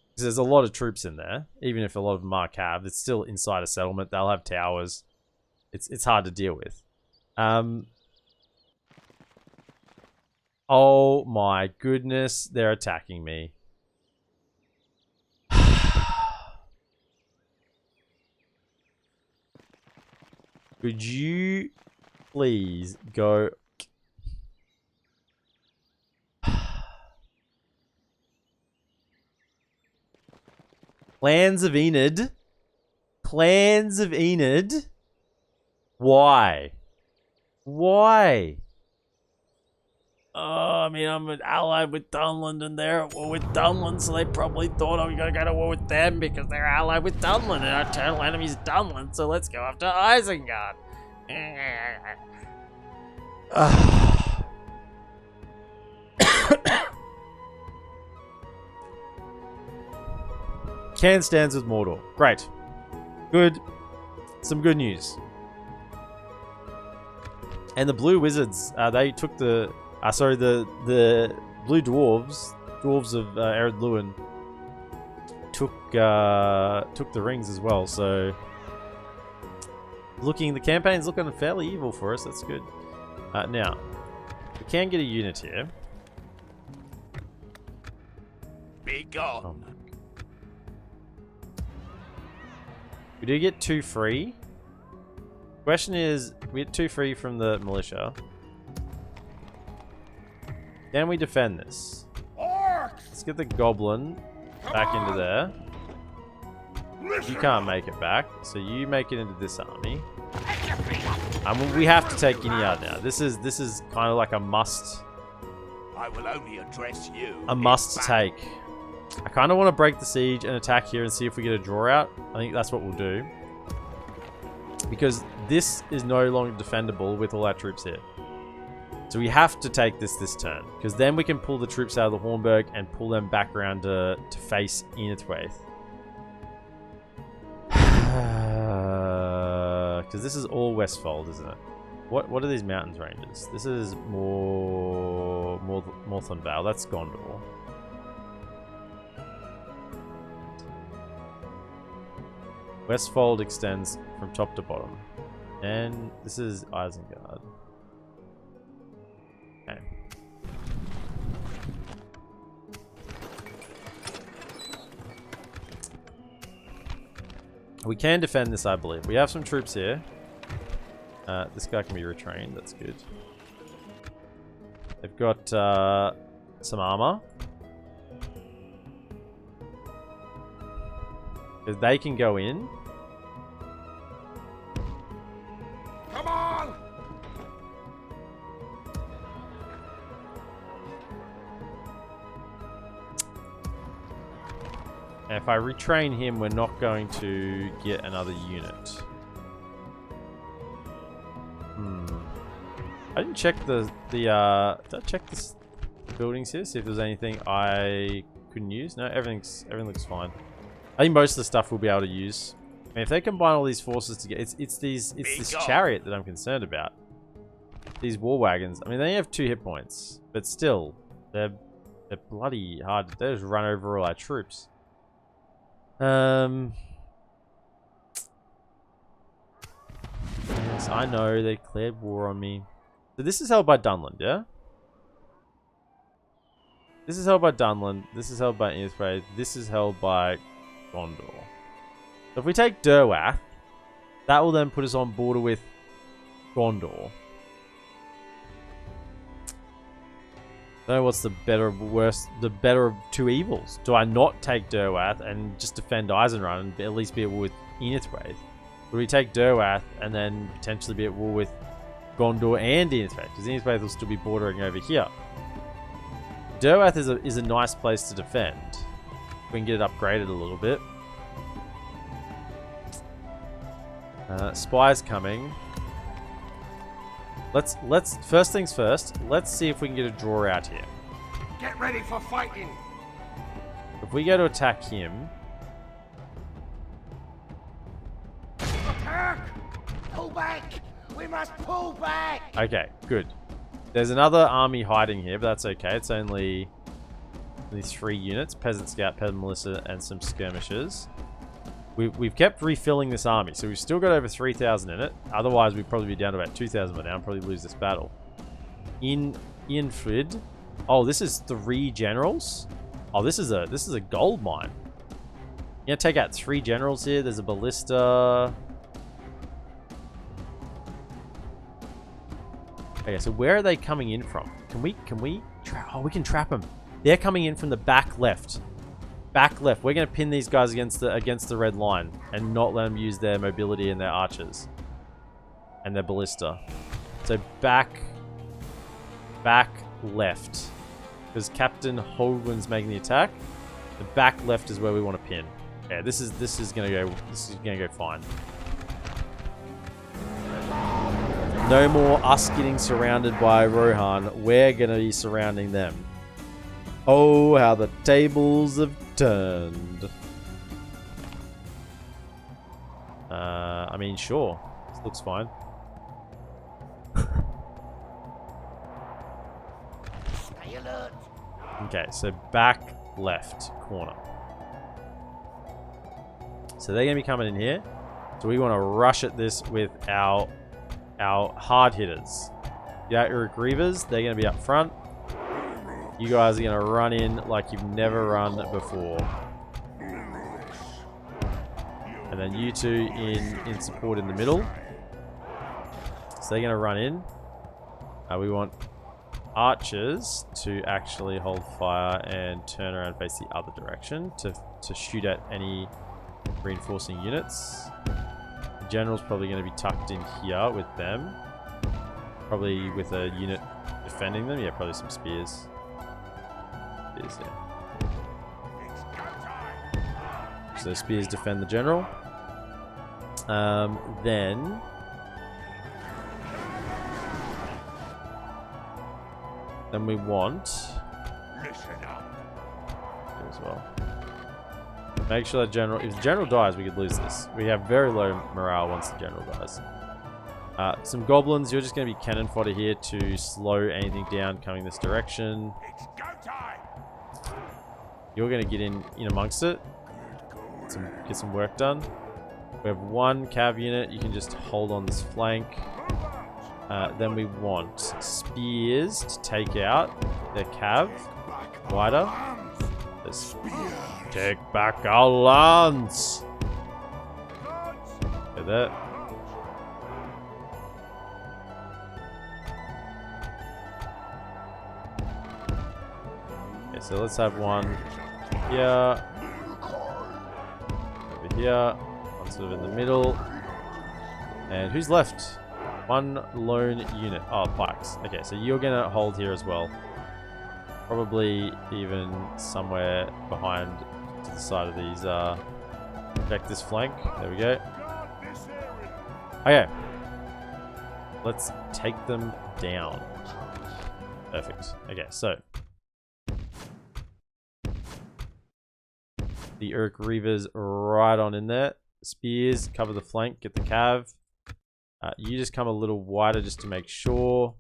Because there's a lot of troops in there. Even if a lot of them are cav, it's still inside a settlement. They'll have towers. It's hard to deal with. Oh my goodness, they're attacking me. Could you please go... Clans of Enid? Clans of Enid? Why? Why? Oh, I mean, I'm allied with Dunland and they're at war with Dunland, so they probably thought I was going to go to war with them because they're allied with Dunland and our eternal enemy's Dunland, so let's go after Isengard. Can stands with Mordor. Great. Good. Some good news. And the Blue Wizards, they took the... sorry, the Blue Dwarves of Ered Luin, took the rings as well, so... the campaign's looking fairly evil for us, that's good. Now, we can get a unit here. Be gone. We do get 2 free. Question is, we get 2 free from the militia. Can we defend this? Let's get the goblin back into there. You can't make it back, so you make it into this army. We have to take Guinea now. This is kind of like a must. I will only address you. A must take. I kind of want to break the siege and attack here and see if we get a draw out. I think that's what we'll do. Because this is no longer defendable with all our troops here. So we have to take this turn. Because then we can pull the troops out of the Hornburg and pull them back around to face Inithwaith. Because this is all Westfold, isn't it? What are these mountains ranges? This is Morthland Vale. That's Gondor. Westfold extends from top to bottom. And this is Isengard. Okay. We can defend this, I believe. We have some troops here. This guy can be retrained. That's good. They've got some armor. Because they can go in. Come on! And if I retrain him, we're not going to get another unit. I didn't check did I check the buildings here, see if there's anything I couldn't use? No, everything looks fine. I think most of the stuff we'll be able to use. I mean, if they combine all these forces together, it's this chariot that I'm concerned about. These war wagons. I mean, they only have 2 hit points, but still, they're bloody hard. They just run over all our troops. Yes, I know they declared war on me. So this is held by Dunland, yeah? This is held by Dunland. This is held by Inithwaith. This is held by Gondor. So if we take Derwath, that will then put us on border with Gondor. I don't know what's the better of worse, the better of 2 evils. Do I not take Derwath and just defend Eisenrun and at least be able with Inithwaith? Would we take Derwath and then potentially be at war with Gondor and Vindsvept? Because Vindsvept will still be bordering over here. Derwath is a nice place to defend. We can get it upgraded a little bit. Spies coming. Let's first things first. Let's see if we can get a draw out here. Get ready for fighting. If we go to attack him, Attack! Pull back! We must pull back! okay, good. There's another army hiding here, but that's okay. It's only 3 units: peasant scout, peasant militia, and some skirmishers. We've kept refilling this army, so we've still got over 3,000 in it. Otherwise, we'd probably be down to about 2,000 by now and probably lose this battle. Infrid. Oh, this is 3 generals. Oh, this is a gold mine. You gonna take out 3 generals here. There's a ballista. Okay, so where are they coming in from? Can we oh, we can trap them. They're coming in from the back left. Back left. We're going to pin these guys against the red line and not let them use their mobility and their archers and their ballista. So back left, because Captain Hogan's making the attack. The back left is where we want to pin. Yeah, this is going to go fine. No more us getting surrounded by Rohan. We're going to be surrounding them. Oh, how the tables have turned. I mean, sure. This looks fine. Stay alert. Okay, so back left corner. So they're going to be coming in here. So we want to rush at this with our hard hitters. The Uruk Reavers, they're going to be up front. You guys are going to run in like you've never run before. And then you two in support in the middle. So they're going to run in. We want archers to actually hold fire and turn around and face the other direction to shoot at any reinforcing units. The general's probably going to be tucked in here with them. Probably with a unit defending them. Yeah, probably some spears. So spears defend the general. Then we want as well. Make sure that general. If the general dies, we could lose this. We have very low morale once the general dies. Some goblins. You're just going to be cannon fodder here to slow anything down coming this direction. You're going to get in amongst it. Get some work done. We have 1 cav unit. You can just hold on this flank. Then we want spears to take out their cav. Wider. Take back our lands. Get that. Okay, so let's have 1 here. Over here. 1 sort of in the middle. And who's left? 1 lone unit. Oh, pikes. Okay, so you're going to hold here as well. Probably even somewhere behind to the side of these. Check this flank. There we go. Okay. Let's take them down. Perfect. Okay, so. The Uruk Reavers right on in there. Spears, cover the flank, get the cav. You just come a little wider just to make sure.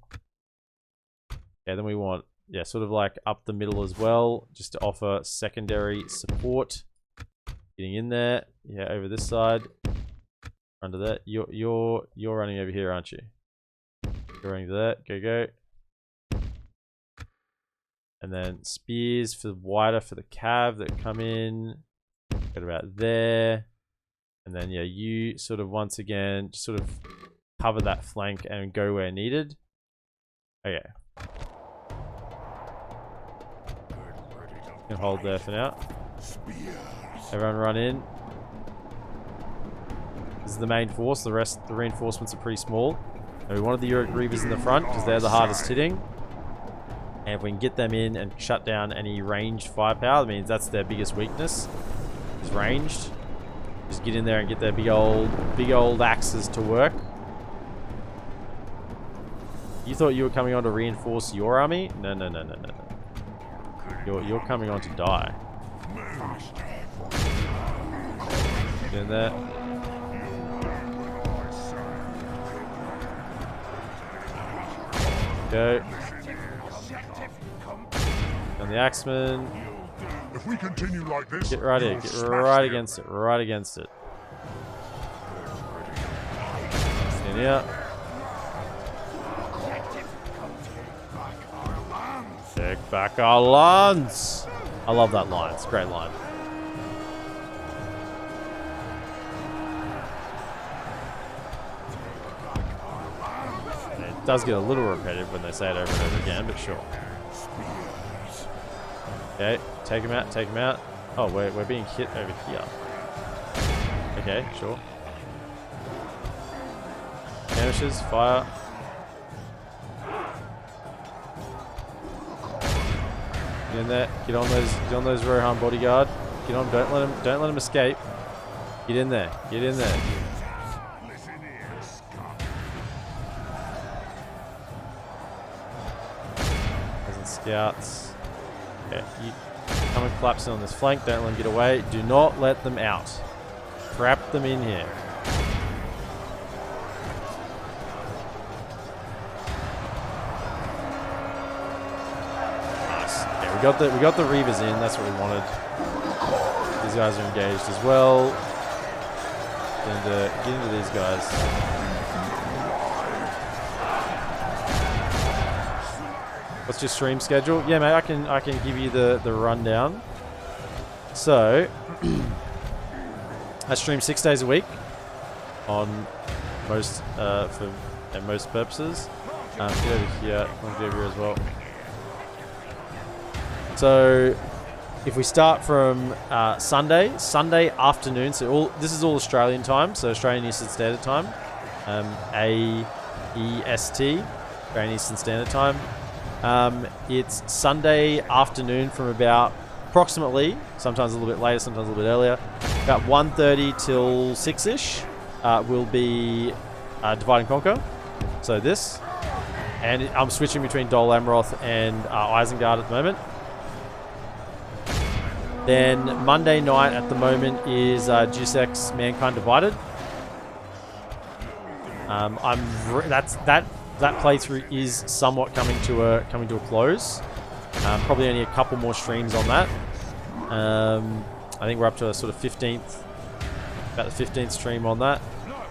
Yeah, then we want, yeah, sort of like up the middle as well, just to offer secondary support. Getting in there. Yeah, over this side. Under that. You're running over here, aren't you? You're running to that. Go. And then spears for wider for the cav that come in. Get about there. And then yeah, you sort of once again just sort of cover that flank and go where needed. Okay. You can hold there for now. Everyone run in. This is the main force. The reinforcements are pretty small. And we wanted the Uric Reavers in the front because they're the hardest hitting. And if we can get them in and shut down any ranged firepower, that means that's their biggest weakness, is ranged. Just get in there and get their big old axes to work. You thought you were coming on to reinforce your army? No. You're coming on to die. Get in there. Go. And the axeman. If we continue like this, Get right in. Get right against it. Right against it. In here. Take back our lands. I love that line. It's a great line. It does get a little repetitive when they say it over and over again, but sure. Okay, take him out, take him out. Oh, we're being hit over here. Okay, sure. Ambushes, fire. Get in there. Get on those Rohan bodyguard. Get on. Don't let him escape. Get in there. Get in there. Peasant scouts. Okay, you come and collapse in on this flank. Don't let them get away. Do not let them out. Trap them in here. Nice. Okay, we got the Reavers in. That's what we wanted. These guys are engaged as well. Get into these guys. What's your stream schedule? Yeah, mate, I can give you the rundown. So, I stream 6 days a week on most for most purposes. Get over here. I'll get over here as well. So, if we start from Sunday afternoon, so this is all Australian time, so Australian Eastern Standard Time, AEST, Australian Eastern Standard Time. It's Sunday afternoon from about approximately, sometimes a little bit later, sometimes a little bit earlier, about 1:30 till 6ish will be Divide and Conquer. So this, and I'm switching between Dol Amroth and Isengard at the moment. Then Monday night at the moment is Deus Ex Mankind Divided. That playthrough is somewhat coming to a close. Probably only a couple more streams on that. I think we're up to a sort of 15th, about the 15th stream on that.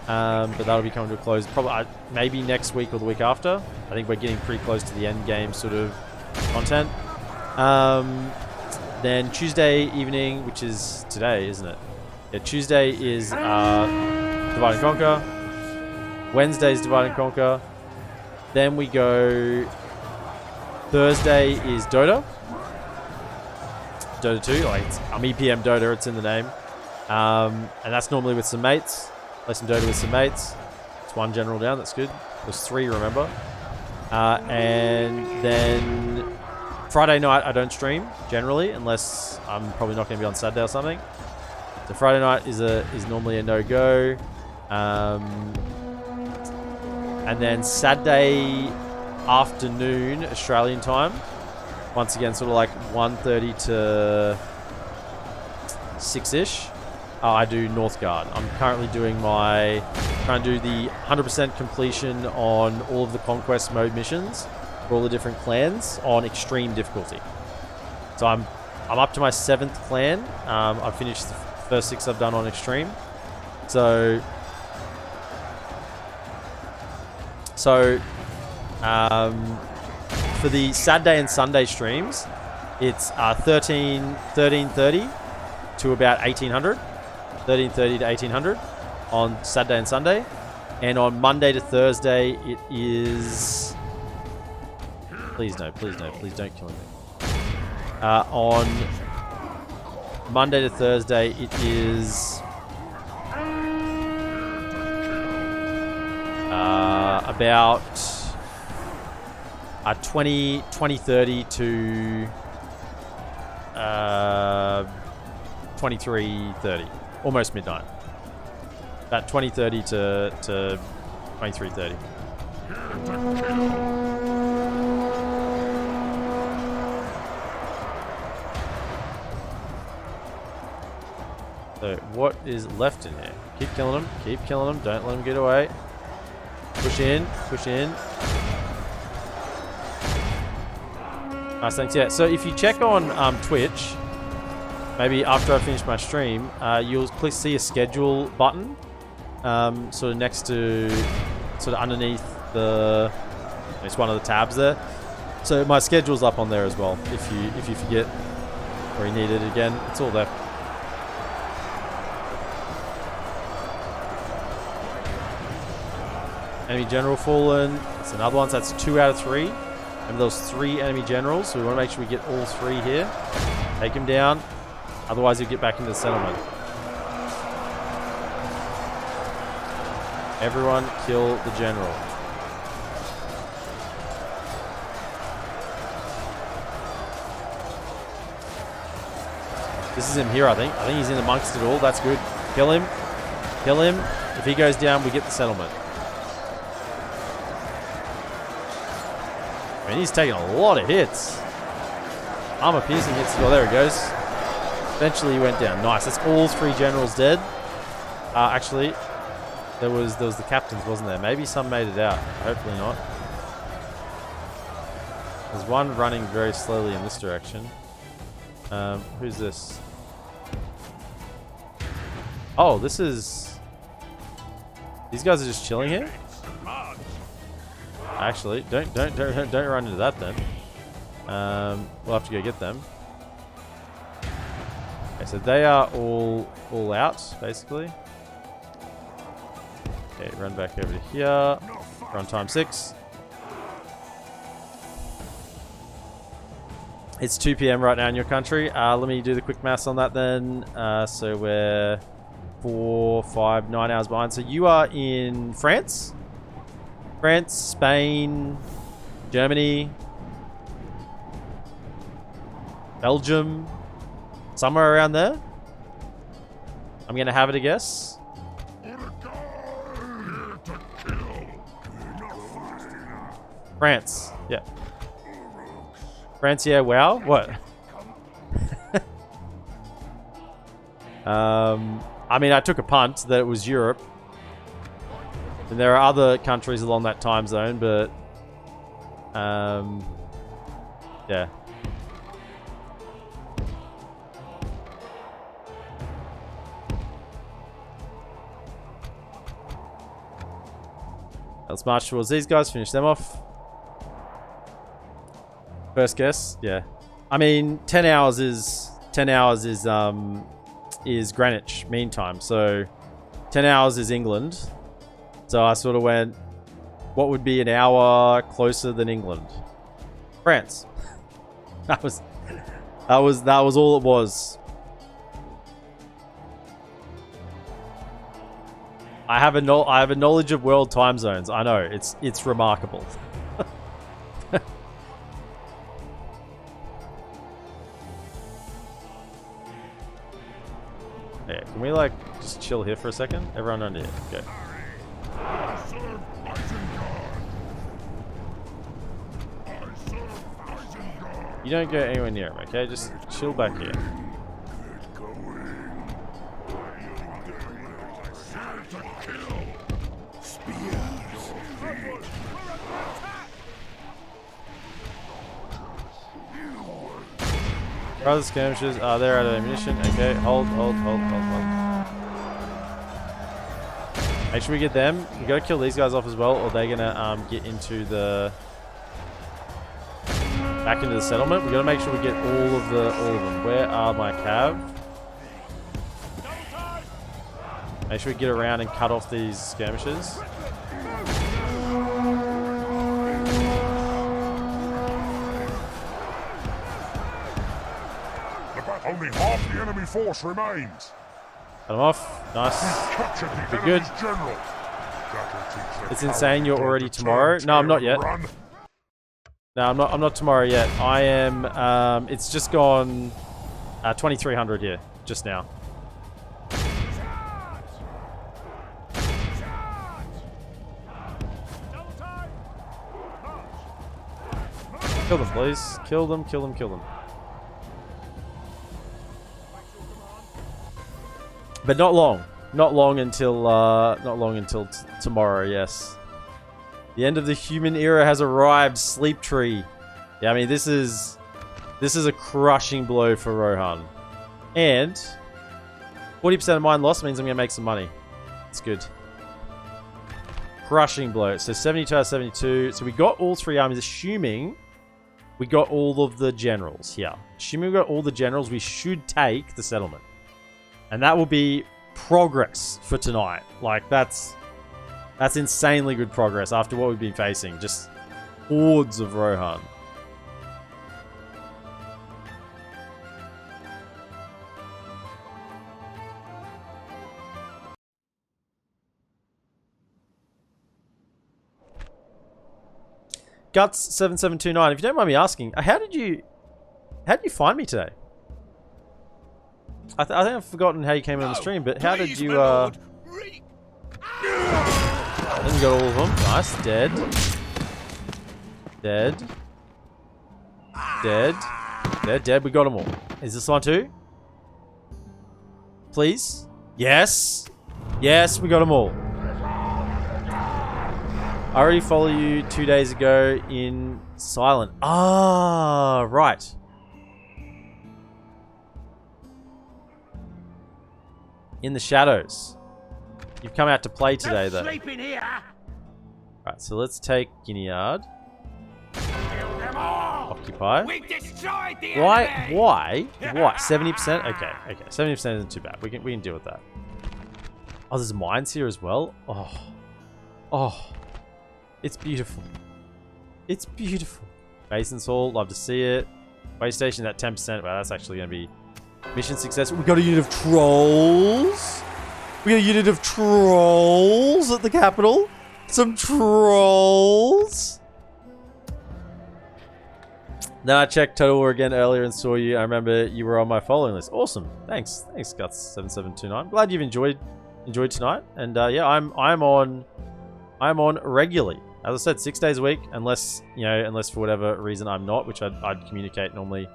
But that'll be coming to a close probably maybe next week or the week after. I think we're getting pretty close to the end game sort of content. Then Tuesday evening, which is today, isn't it? Yeah, Tuesday is Divide and Conquer. Wednesday's Divide and Conquer. Then we go. Thursday is Dota. Dota 2. I'm EPM Dota, it's in the name. And that's normally with some mates. Play some Dota with some mates. It's one general down, that's good. There's 3, remember. And then Friday night I don't stream, generally, unless I'm probably not going to be on Saturday or something. So Friday night is normally a no-go. And then Saturday afternoon, Australian time. Once again, sort of like 1:30 to 6ish. I do Northgard. I'm currently trying to do the 100% completion on all of the Conquest mode missions for all the different clans on extreme difficulty. So I'm up to my 7th clan. I've finished the first 6 I've done on extreme. So for the Saturday and Sunday streams, it's 13:30 to about 1800. 13:30 to 1800 on Saturday and Sunday. And on Monday to Thursday, it is... Please don't kill me. On Monday to Thursday, it is about 20:30 to 23:30, almost midnight. About 20:30 to 23:30. So what is left in here? Keep killing them. Keep killing them. Don't let them get away. Push in. Push in. Nice, thanks. Yeah. So if you check on Twitch, maybe after I finish my stream, you'll see a schedule button, sort of next to, sort of underneath the. It's one of the tabs there. So my schedule's up on there as well. If you forget or you need it again, it's all there. Enemy general fallen. That's another one. So that's 2 out of 3. Remember those 3 enemy generals. So we want to make sure we get all 3 here. Take him down. Otherwise, you get back into the settlement. Everyone kill the general. This is him here, I think. I think he's in amongst it all. That's good. Kill him. Kill him. If he goes down, we get the settlement. I mean, he's taking a lot of hits. Armor piercing hits. Oh, there he goes. Eventually he went down. Nice. That's all 3 generals dead. Actually, there was the captains, wasn't there? Maybe some made it out. Hopefully not. There's one running very slowly in this direction. Who's this? Oh, this is... These guys are just chilling here? Actually, don't run into that then. We'll have to go get them. Okay, so they are all out, basically. Okay, run back over to here. We're on time 6. It's 2 p.m. right now in your country. Let me do the quick maths on that then. So we're 4, 5, 9 hours behind. So you are in France? France, Spain, Germany, Belgium, somewhere around there. I'm going to have it a guess. France, yeah. France, yeah, wow. What? I mean, I took a punt that it was Europe. And there are other countries along that time zone, but yeah. Let's march towards these guys, finish them off. First guess, yeah. I mean, 10 hours is Greenwich Mean Time, so 10 hours is England. So I sort of went, what would be an hour closer than England? France. that was all it was. I have a knowledge of world time zones. I know, it's remarkable. Yeah, can we like just chill here for a second? Everyone under here. Okay. You don't go anywhere near him, okay? Just chill back here. Other skirmishes are there out of ammunition. Okay, hold. Make sure we get them. We gotta kill these guys off as well, or they're gonna get into the back into the settlement. We gotta make sure we get all of them. Where are my cav? Make sure we get around and cut off these skirmishes. Only half the enemy force remains. Cut them off. Nice. Captured the good. enemy's general. It's insane. You're already tomorrow. No, I'm not yet. No, I'm not tomorrow yet. I am. It's just gone 2300 here just now. Kill them, please. Kill them, kill them, kill them. But not long. Not long until tomorrow, yes. The end of the human era has arrived, Sleep Tree. Yeah, I mean this is a crushing blow for Rohan. And 40% of mine loss means I'm gonna make some money. It's good. Crushing blow. So 72 out of 72. So we got all 3 armies, assuming we got all of the generals here. Assuming we got all the generals, we should take the settlement. And that will be progress for tonight. Like, that's insanely good progress after what we've been facing. Just hordes of Rohan. Guts7729, if you don't mind me asking, how did you find me today? I think I've forgotten how you came on the stream, but how did you then you got all of them. Nice. Dead. Dead. Dead. Dead. Dead. We got them all. Is this one too? Please? Yes. Yes, we got them all. I already followed you 2 days ago in Silent. Ah, right. In the shadows. You've come out to play today, though. Right, so let's take Gineard. Occupy. Why? 70%? Okay. 70% isn't too bad. We can deal with that. Oh, there's mines here as well. Oh. It's beautiful. It's beautiful. Mason's Hall, love to see it. Way station at 10%. Wow, that's actually going to be mission successful. We got a unit of trolls. We got a unit of trolls at the capital. Some trolls. Then I checked Total War again earlier and saw you. I remember you were on my following list. Awesome. Thanks, Guts7729. Glad you've enjoyed tonight. And yeah, I'm on regularly. As I said, 6 days a week, unless for whatever reason I'm not, which I'd communicate normally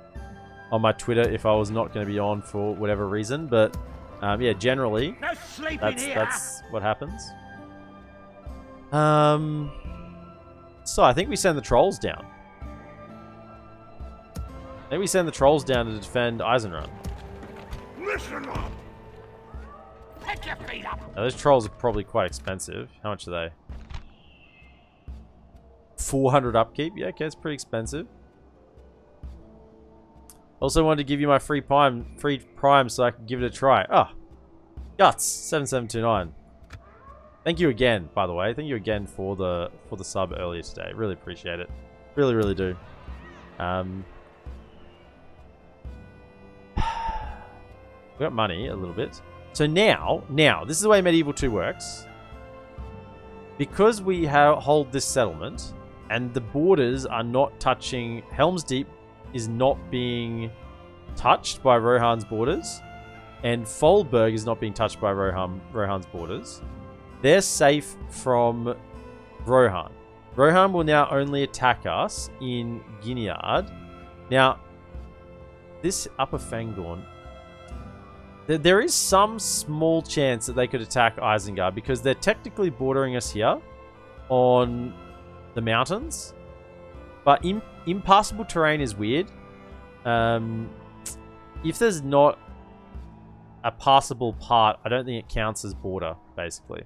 on my Twitter if I was not going to be on for whatever reason. But yeah, generally, that's what happens. So I think we send the trolls down. Maybe we send the trolls down to defend Isengard. Listen up. Pick your feet up. Now, those trolls are probably quite expensive. How much are they? 400 upkeep. Yeah, okay, it's pretty expensive. Also wanted to give you my free prime so I can give it a try. Ah, Guts7729. Thank you again, by the way. Thank you again for the sub earlier today. Really appreciate it. Really, really do. We got money a little bit. So now, this is the way Medieval 2 works. Because we hold this settlement, and the borders are not touching... HelmsDeep is not being touched by Rohan's borders, and Hornburg is not being touched by Rohan's borders. They're safe from Rohan. Rohan will now only attack us in Gineard. Now, this Upper Fangorn... There is some small chance that they could attack Isengard because they're technically bordering us here on the mountains. But impassable terrain is weird. If there's not a passable part, I don't think it counts as border, basically.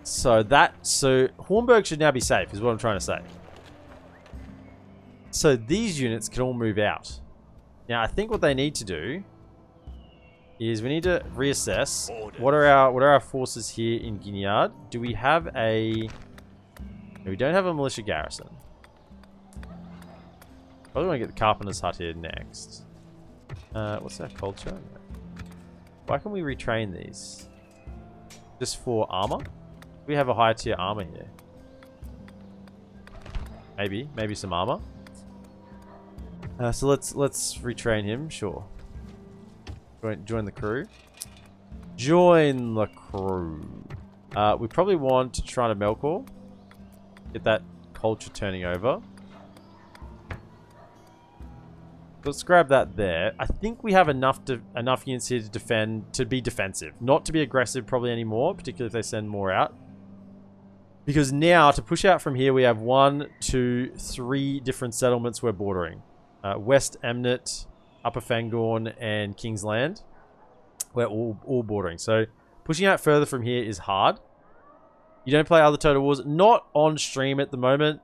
So Hornburg should now be safe, is what I'm trying to say. So these units can all move out. Now I think what they need to do is we need to reassess what are our forces here in Gineard. Do we have a... No, we don't have a militia garrison. Probably want to get the Carpenter's Hut here next. What's our culture? Why can we retrain these? Just for armor? We have a higher tier armor here. Maybe some armor. So let's retrain him. Sure. Join the crew. Join the crew. We probably want to try to Melkor. Get that culture turning over. Let's grab that there. I think we have enough units here to defend, to be defensive. Not to be aggressive probably anymore, particularly if they send more out. Because now, to push out from here, we have 1, 2, 3 different settlements we're bordering. West Emnet, Upper Fangorn, and King's Land. We're all bordering. So, pushing out further from here is hard. You don't play other Total Wars. Not on stream at the moment.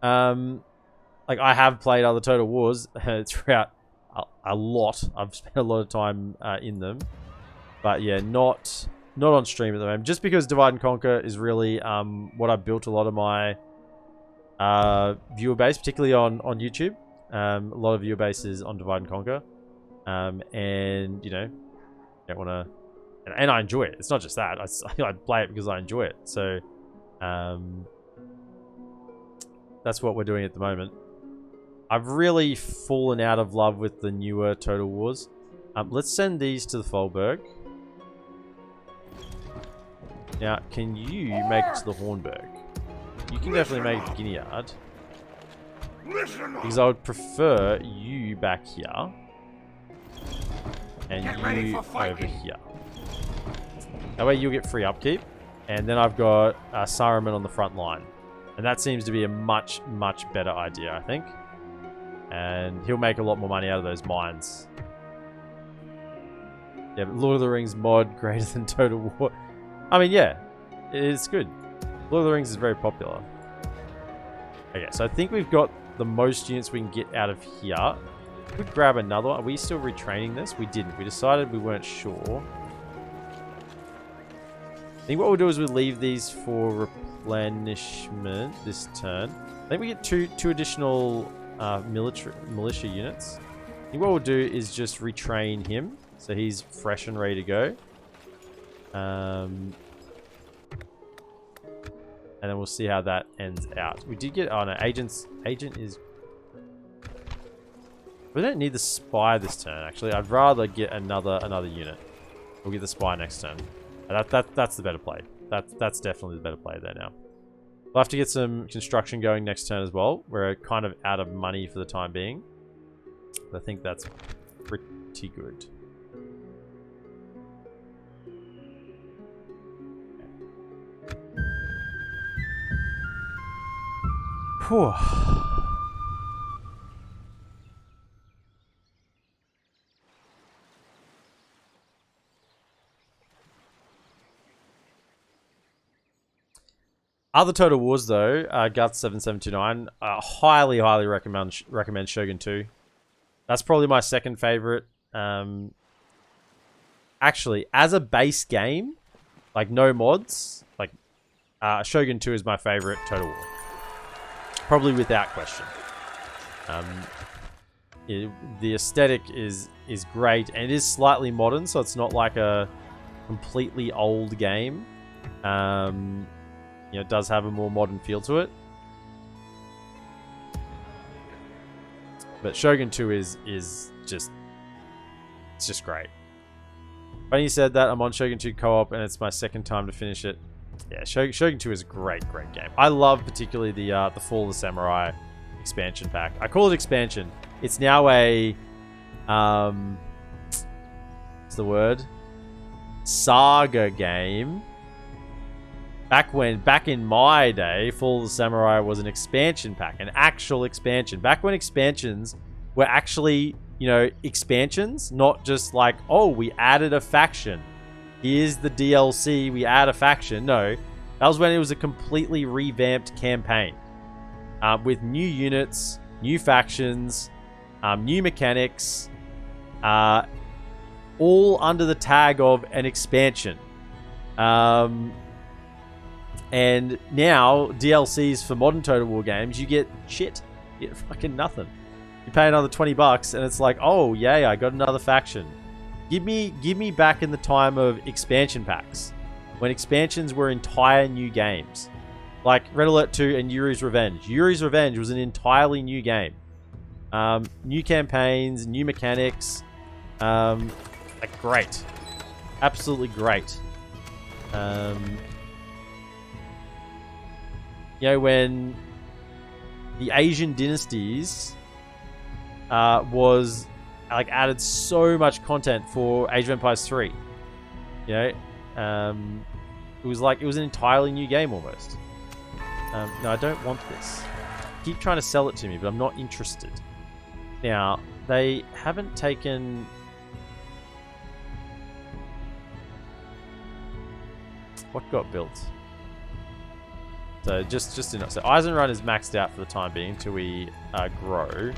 Like, I have played other Total Wars throughout a lot. I've spent a lot of time in them. But yeah, not on stream at the moment. Just because Divide and Conquer is really what I built a lot of my viewer base, particularly on YouTube. A lot of viewer base is on Divide and Conquer. And, you know, don't want to... And I enjoy it. It's not just that. I play it because I enjoy it. So, that's what we're doing at the moment. I've really fallen out of love with the newer Total Wars. Let's send these to the Folberg. Now, can you make it to the Hornburg? You can definitely make it to Guineard. Because I would prefer you back here. And you over here. That way you'll get free upkeep. And then I've got Saruman on the front line. And that seems to be a much, much better idea, I think. And he'll make a lot more money out of those mines. Yeah, but Lord of the Rings mod greater than Total War. I mean, yeah, it's good. Lord of the Rings is very popular. Okay, so I think we've got the most units we can get out of here. We could grab another one. Are we still retraining this? We didn't. We decided we weren't sure. I think what we'll do is we'll leave these for replenishment this turn. I think we get two additional militia units. I think what we'll do is just retrain him. So he's fresh and ready to go. And then we'll see how that ends out. We did get... Oh no, agent is... We don't need the spy this turn, actually. I'd rather get another unit. We'll get the spy next turn. That's the better play. That's definitely the better play there now. We'll have to get some construction going next turn as well. We're kind of out of money for the time being. I think that's pretty good. Whew. Other Total Wars though, Guts 7729, highly recommend Shogun 2. That's probably my second favorite. Actually, as a base game, like no mods, like Shogun 2 is my favorite Total War. Probably without question. The aesthetic is great, and it is slightly modern, so it's not like a completely old game. You know, it does have a more modern feel to it. But Shogun 2 is just... It's just great. When you said that, I'm on Shogun 2 co-op, and it's my second time to finish it. Yeah, Shogun 2 is a great game. I love particularly the Fall of the Samurai expansion pack. I call it expansion. It's now a... what's the word? Saga game. Back in my day, Fall of the Samurai was an expansion pack, an actual expansion. Back when expansions were actually, you know, expansions, not just like, oh, we added a faction. Here's the DLC, we add a faction. No, that was when it was a completely revamped campaign. With new units, new factions, new mechanics, all under the tag of an expansion. And now, DLCs for modern Total War games, you get shit. You get fucking nothing. You pay another $20 and it's like, oh yay, I got another faction. Give me back in the time of expansion packs, when expansions were entire new games, like Red Alert 2 and Yuri's Revenge. Yuri's Revenge was an entirely new game, new campaigns, new mechanics, like great, absolutely great. You know, when the Asian dynasties was like added so much content for Age of Empires 3. You know, it was an entirely new game almost. No, I don't want this. Keep trying to sell it to me, but I'm not interested. Now, they haven't taken... What got built? So just enough. So Eisenrun is maxed out for the time being until we grow.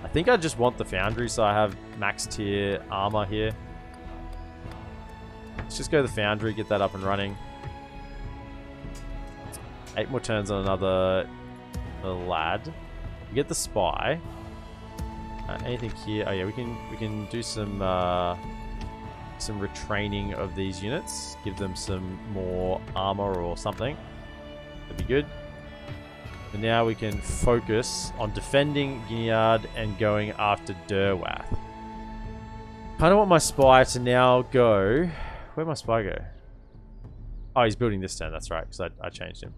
I think I just want the foundry, so I have max tier armor here. Let's just go to the foundry, get that up and running. 8 more turns on another lad. We get the spy. Anything here? Oh yeah, we can do some retraining of these units. Give them some more armor or something. That'd be good. And now we can focus on defending Ginyard and going after Derwath. Kind of want my spy to now go... Where'd my spy go? Oh, he's building this turn. That's right, because I changed him.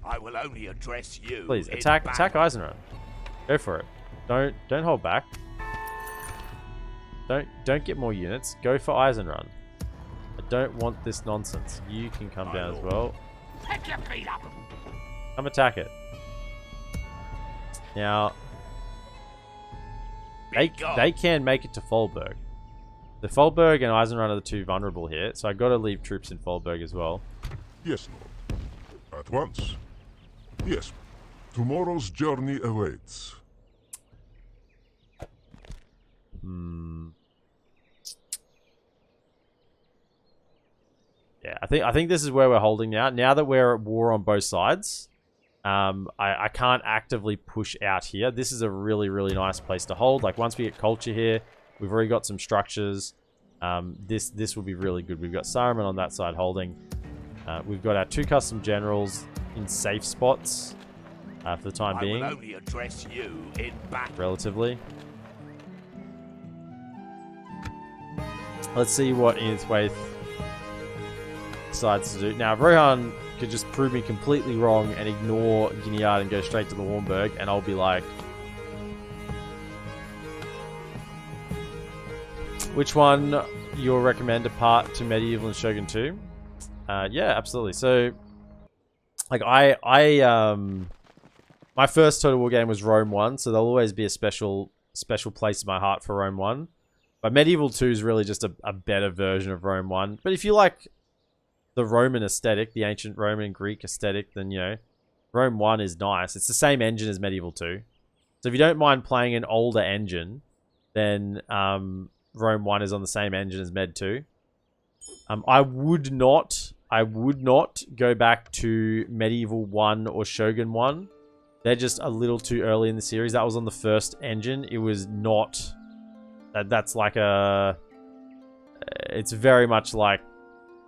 I will only address you. Please, attack Eisenrun. Go for it. Don't hold back. Don't get more units. Go for Eisenrun. I don't want this nonsense. You can come down as well. Pick your feet up. Come attack it. Now, they can make it to Hornburg. The Hornburg and Eisenrun are the two vulnerable here, so I got to leave troops in Hornburg as well. Yes, Lord. At once. Yes. Tomorrow's journey awaits. Yeah, I think this is where we're holding now. Now that we're at war on both sides, I can't actively push out here. This is a really, really nice place to hold. Like, once we get culture here, we've already got some structures. This will be really good. We've got Saruman on that side holding. We've got our 2 custom generals in safe spots for the time being. I will only address you in battle. Relatively. Let's see what Inithwaith decides to do. Now, Rohan could just prove me completely wrong and ignore Ginyard and go straight to the Hornburg, and I'll be like, which one you'll recommend apart to Medieval and Shogun 2? Yeah, absolutely. So, like, my first Total War game was Rome 1, so there'll always be a special place in my heart for Rome 1. But Medieval 2 is really just a better version of Rome 1. But if you like the Roman aesthetic, the ancient Roman and Greek aesthetic, then, you know, Rome 1 is nice. It's the same engine as Medieval 2. So if you don't mind playing an older engine, then Rome 1 is on the same engine as Med 2. I would not go back to Medieval 1 or Shogun 1. They're just a little too early in the series. That was on the first engine. It was not... That's like a... It's very much like...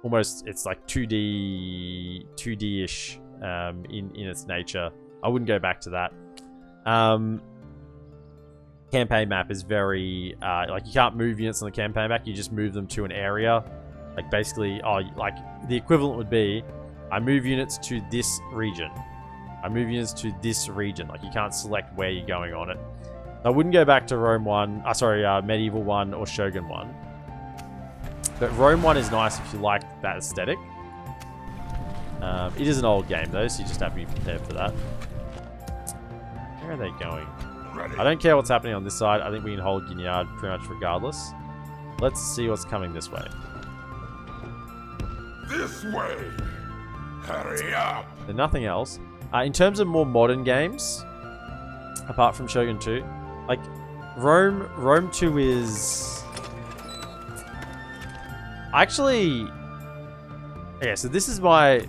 Almost, it's like 2D-ish in its nature. I wouldn't go back to that. Campaign map is very... like, you can't move units on the campaign map. You just move them to an area. Like, basically... like, the equivalent would be... I move units to this region. I move units to this region. Like, you can't select where you're going on it. I wouldn't go back to Rome 1... Medieval 1 or Shogun 1. But Rome 1 is nice if you like that aesthetic. It is an old game, though, so you just have to be prepared for that. Where are they going? I don't care what's happening on this side. I think we can hold Ginyard pretty much regardless. Let's see what's coming this way. This way! Hurry up! And nothing else. In terms of more modern games, apart from Shogun 2, like, Rome 2 is... Actually... Okay, so this is my...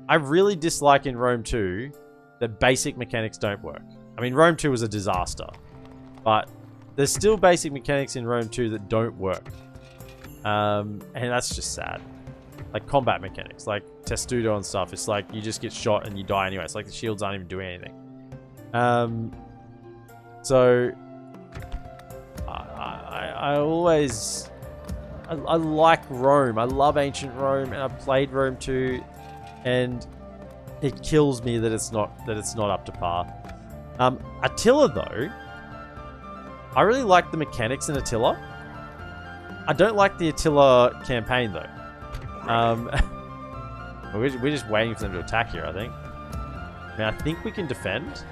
I really dislike in Rome 2 that basic mechanics don't work. I mean, Rome 2 was a disaster. But there's still basic mechanics in Rome 2 that don't work. And that's just sad. Like combat mechanics, like testudo and stuff. It's like you just get shot and you die anyway. It's like the shields aren't even doing anything. So I always I like Rome. I love ancient Rome, and I played Rome 2, and it kills me that it's not up to par. Attila though, I really like the mechanics in Attila. I don't like the Attila campaign though. We're just waiting for them to attack here, I think. I mean, I think we can defend.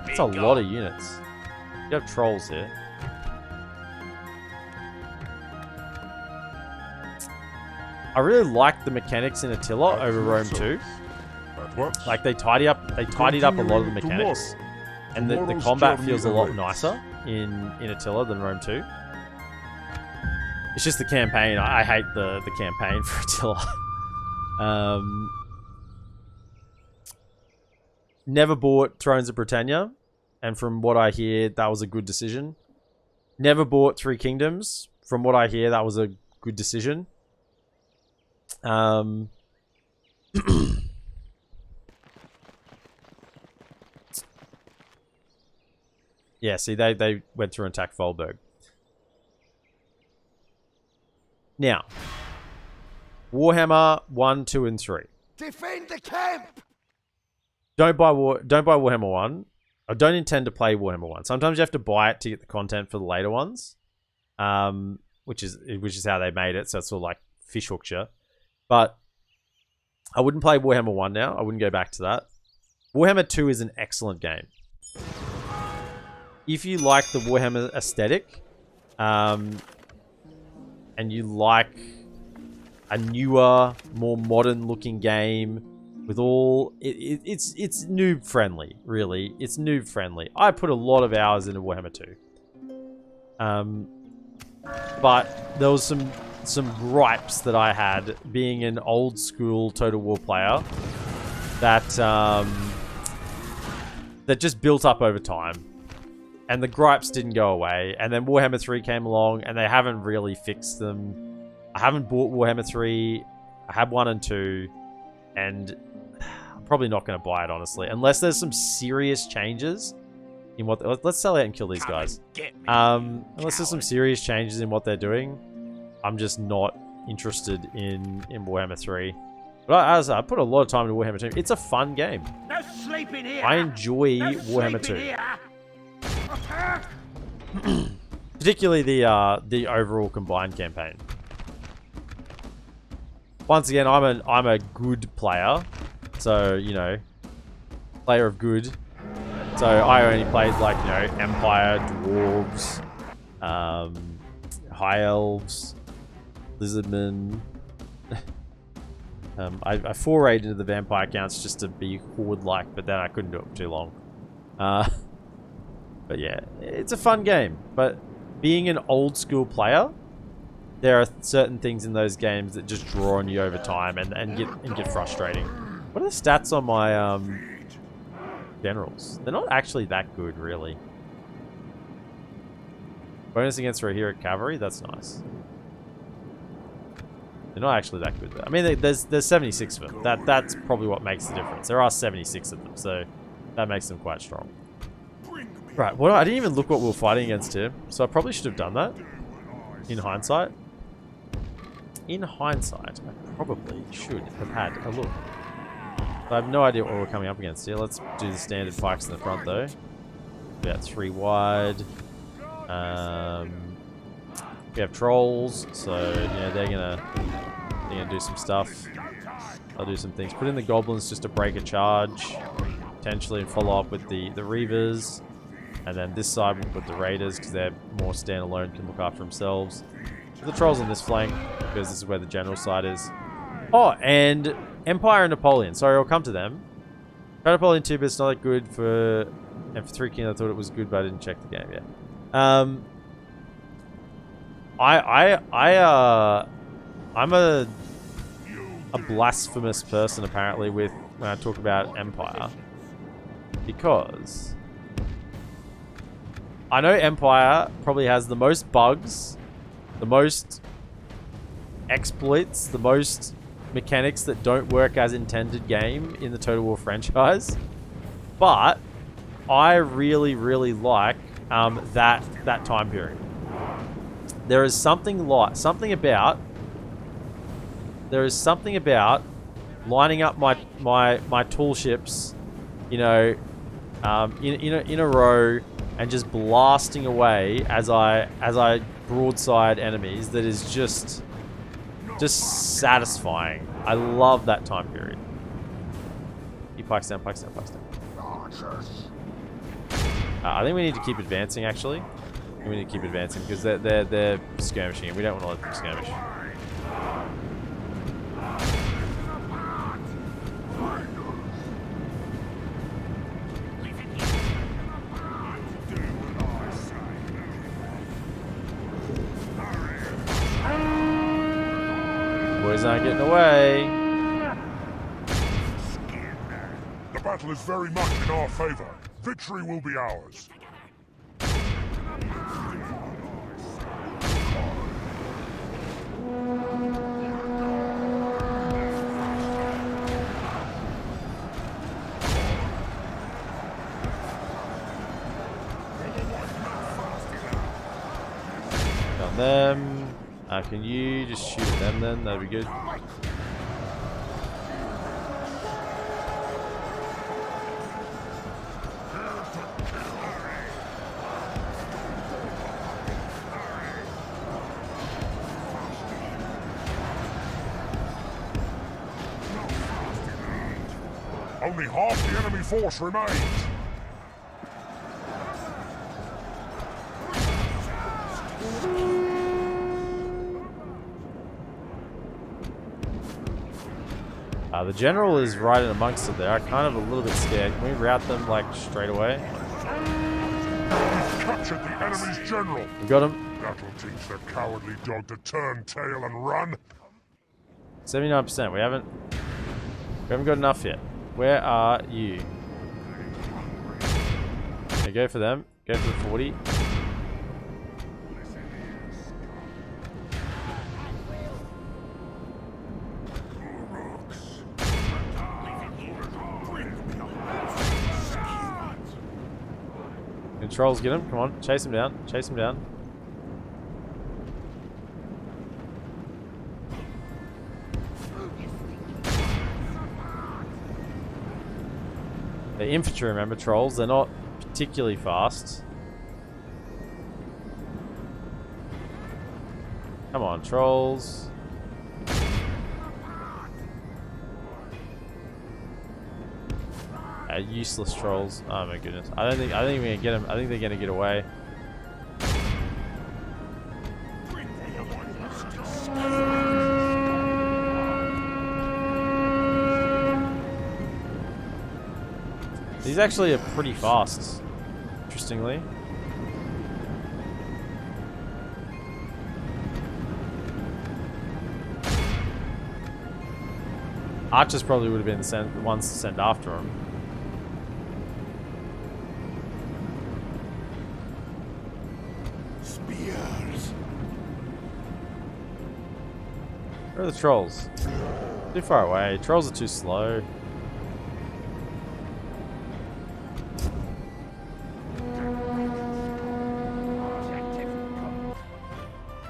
That's a lot of units. You have trolls here. I really like the mechanics in Attila over Rome 2. Like they tidied up a lot of the mechanics, and the combat feels a lot nicer in Attila than Rome 2. It's just the campaign. I hate the campaign for Attila. Never bought Thrones of Britannia, and from what I hear, that was a good decision. Never bought Three Kingdoms. From what I hear, that was a good decision. Yeah, see, they went through and attacked Hornburg. Now, Warhammer 1, 2, and 3. Defend the camp! Don't buy Warhammer 1. I don't intend to play Warhammer 1. Sometimes you have to buy it to get the content for the later ones. Which is how they made it, so it's sort of like fish hooked you. But I wouldn't play Warhammer 1 now. I wouldn't go back to that. Warhammer 2 is an excellent game. If you like the Warhammer aesthetic, and you like a newer, more modern looking game with all... It's noob friendly, really. It's noob friendly. I put a lot of hours into Warhammer 2. But there was some gripes that I had being an old school Total War player that that just built up over time, and the gripes didn't go away. And then Warhammer 3 came along, and they haven't really fixed them. I haven't bought Warhammer 3. I had 1 and 2, and I'm probably not going to buy it, honestly, unless there's some serious changes in what... Let's sell out and kill these guys. Unless there's some serious changes in what they're doing, I'm just not interested in Warhammer 3. But as I put a lot of time into Warhammer 2. It's a fun game. No sleeping here! I enjoy Warhammer 2. Particularly the overall combined campaign. Once again, I'm a good player. So, you know, player of good. So I only played, like, you know, Empire, Dwarves, High Elves, Lizardmen. I forayed into the vampire counts just to be horde-like, but then I couldn't do it for too long. But yeah, it's a fun game. But being an old-school player, there are certain things in those games that just draw on you over time and get frustrating. What are the stats on my generals? They're not actually that good, really. Bonus against Rohirric cavalry? That's nice. They're not actually that good, though. I mean, there's 76 of them. That's probably what makes the difference. There are 76 of them, so that makes them quite strong. Right, well, I didn't even look what we were fighting against here, so I probably should have done that. In hindsight. In hindsight, I probably should have had a look. I have no idea what we're coming up against here. Let's do the standard pikes in the front, though. About 3 wide. We have trolls, so yeah, they're gonna do some stuff. They'll do some things. Put in the goblins just to break a charge, potentially, and follow up with the reavers. And then this side we'll put the raiders because they're more standalone, can look after themselves. Put the trolls on this flank because this is where the general side is. Oh, and Empire and Napoleon. Sorry, I'll come to them. Napoleon 2, but it's not that good for... And for 3 King, I thought it was good, but I didn't check the game yet. I'm a blasphemous person, apparently, when I talk about Empire. Because I know Empire probably has the most bugs, the most exploits, the most mechanics that don't work as intended game in the Total War franchise. But I really, really like that time period. There is something about lining up my tool ships, you know, in a row and just blasting away as I broadside enemies. That is just satisfying. I love that time period. He pikes down. I think we need to keep advancing. Actually, we need to keep advancing because they're skirmishing, and we don't want to let them skirmish. Boys aren't getting away. The battle is very much in our favor. Victory will be ours. Got them. Can you just shoot at them then? That'd be good. Only half the enemy force remains. The general is right in amongst it there. I'm kind of a little bit scared. Can we rout them like straight away? We've captured the enemy's general. We got him. That'll teach the cowardly dog to turn tail and run. 79%. We haven't got enough yet. Where are you? Okay, go for them. Go for the 40. Controls, get him. Come on, chase him down. Chase him down. They're infantry, remember, trolls. They're not particularly fast. Come on, trolls. Useless trolls. Oh my goodness. I think we're gonna get them. I think they're gonna get away. These actually are pretty fast, interestingly. Archers probably would have been the ones to send after them. Spears. Where are the trolls? Too far away. Trolls are too slow.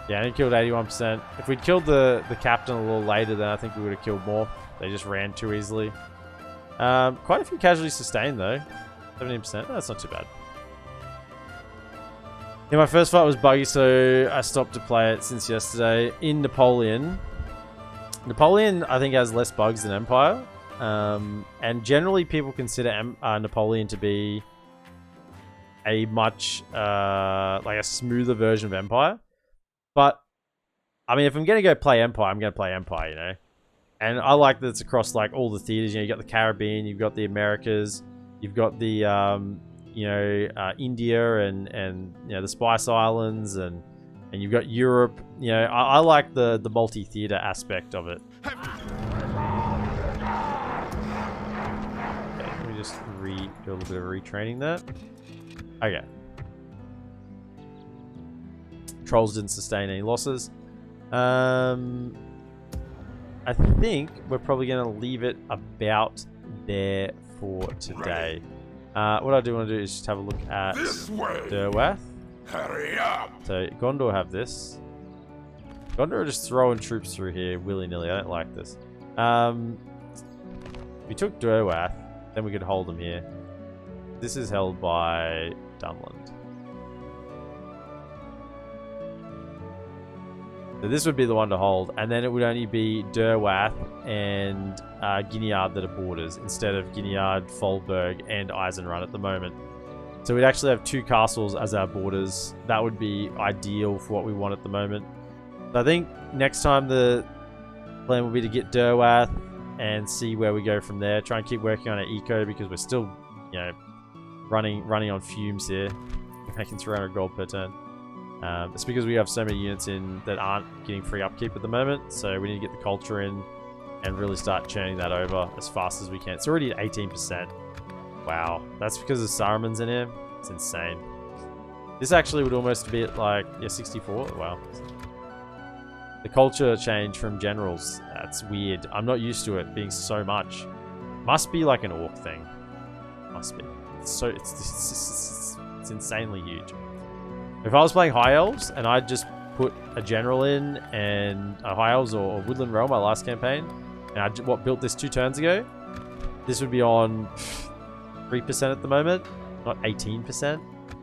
Yeah, he killed 81%. If we'd killed the captain a little later, then I think we would have killed more. They just ran too easily. Quite a few casualties sustained though. 17%. Oh, that's not too bad. Yeah, my first fight was buggy, so I stopped to play it since yesterday. In Napoleon, I think has less bugs than Empire, and generally people consider Napoleon to be a much like a smoother version of Empire. But I mean, if I'm gonna go play Empire, I'm gonna play Empire, you know. And I like that it's across like all the theaters. You know, you got the Caribbean, you've got the Americas, you've got the India and you know the Spice Islands and you've got Europe. You know, I like the multi-theater aspect of it. Okay, let me just do a little bit of retraining there. Okay. Trolls didn't sustain any losses. I think we're probably going to leave it about there for today. What I do want to do is just have a look at This way! Derwath. Hurry up! So Gondor have this. Gondor are just throwing troops through here willy-nilly. I don't like this. We took Derwath, then we could hold them here. This is held by Dunland. So this would be the one to hold, and then it would only be Derwath and Gineard that are borders, instead of Gineard, Folberg, and Eisenrun at the moment. So we'd actually have 2 castles as our borders. That would be ideal for what we want at the moment. So I think next time the plan will be to get Derwath and see where we go from there. Try and keep working on our eco because we're still, you know, running on fumes here. Making 300 gold per turn. It's because we have so many units in that aren't getting free upkeep at the moment, so we need to get the culture in and really start churning that over as fast as we can. It's already at 18%. Wow, that's because the Saruman's in here. It's insane. This actually would almost be at like 64. Wow. The culture change from generals, that's weird. I'm not used to it being so much. Must be like an orc thing. Must be. It's insanely huge. If I was playing High Elves and I just put a general in and High Elves or Woodland Realm, my last campaign, and I built this 2 turns ago, this would be on 3% at the moment, not 18%.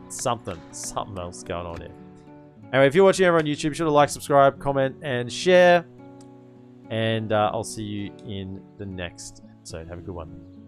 Something else going on here. Anyway, if you're watching over on YouTube, be sure to like, subscribe, comment, and share. And I'll see you in the next episode. Have a good one.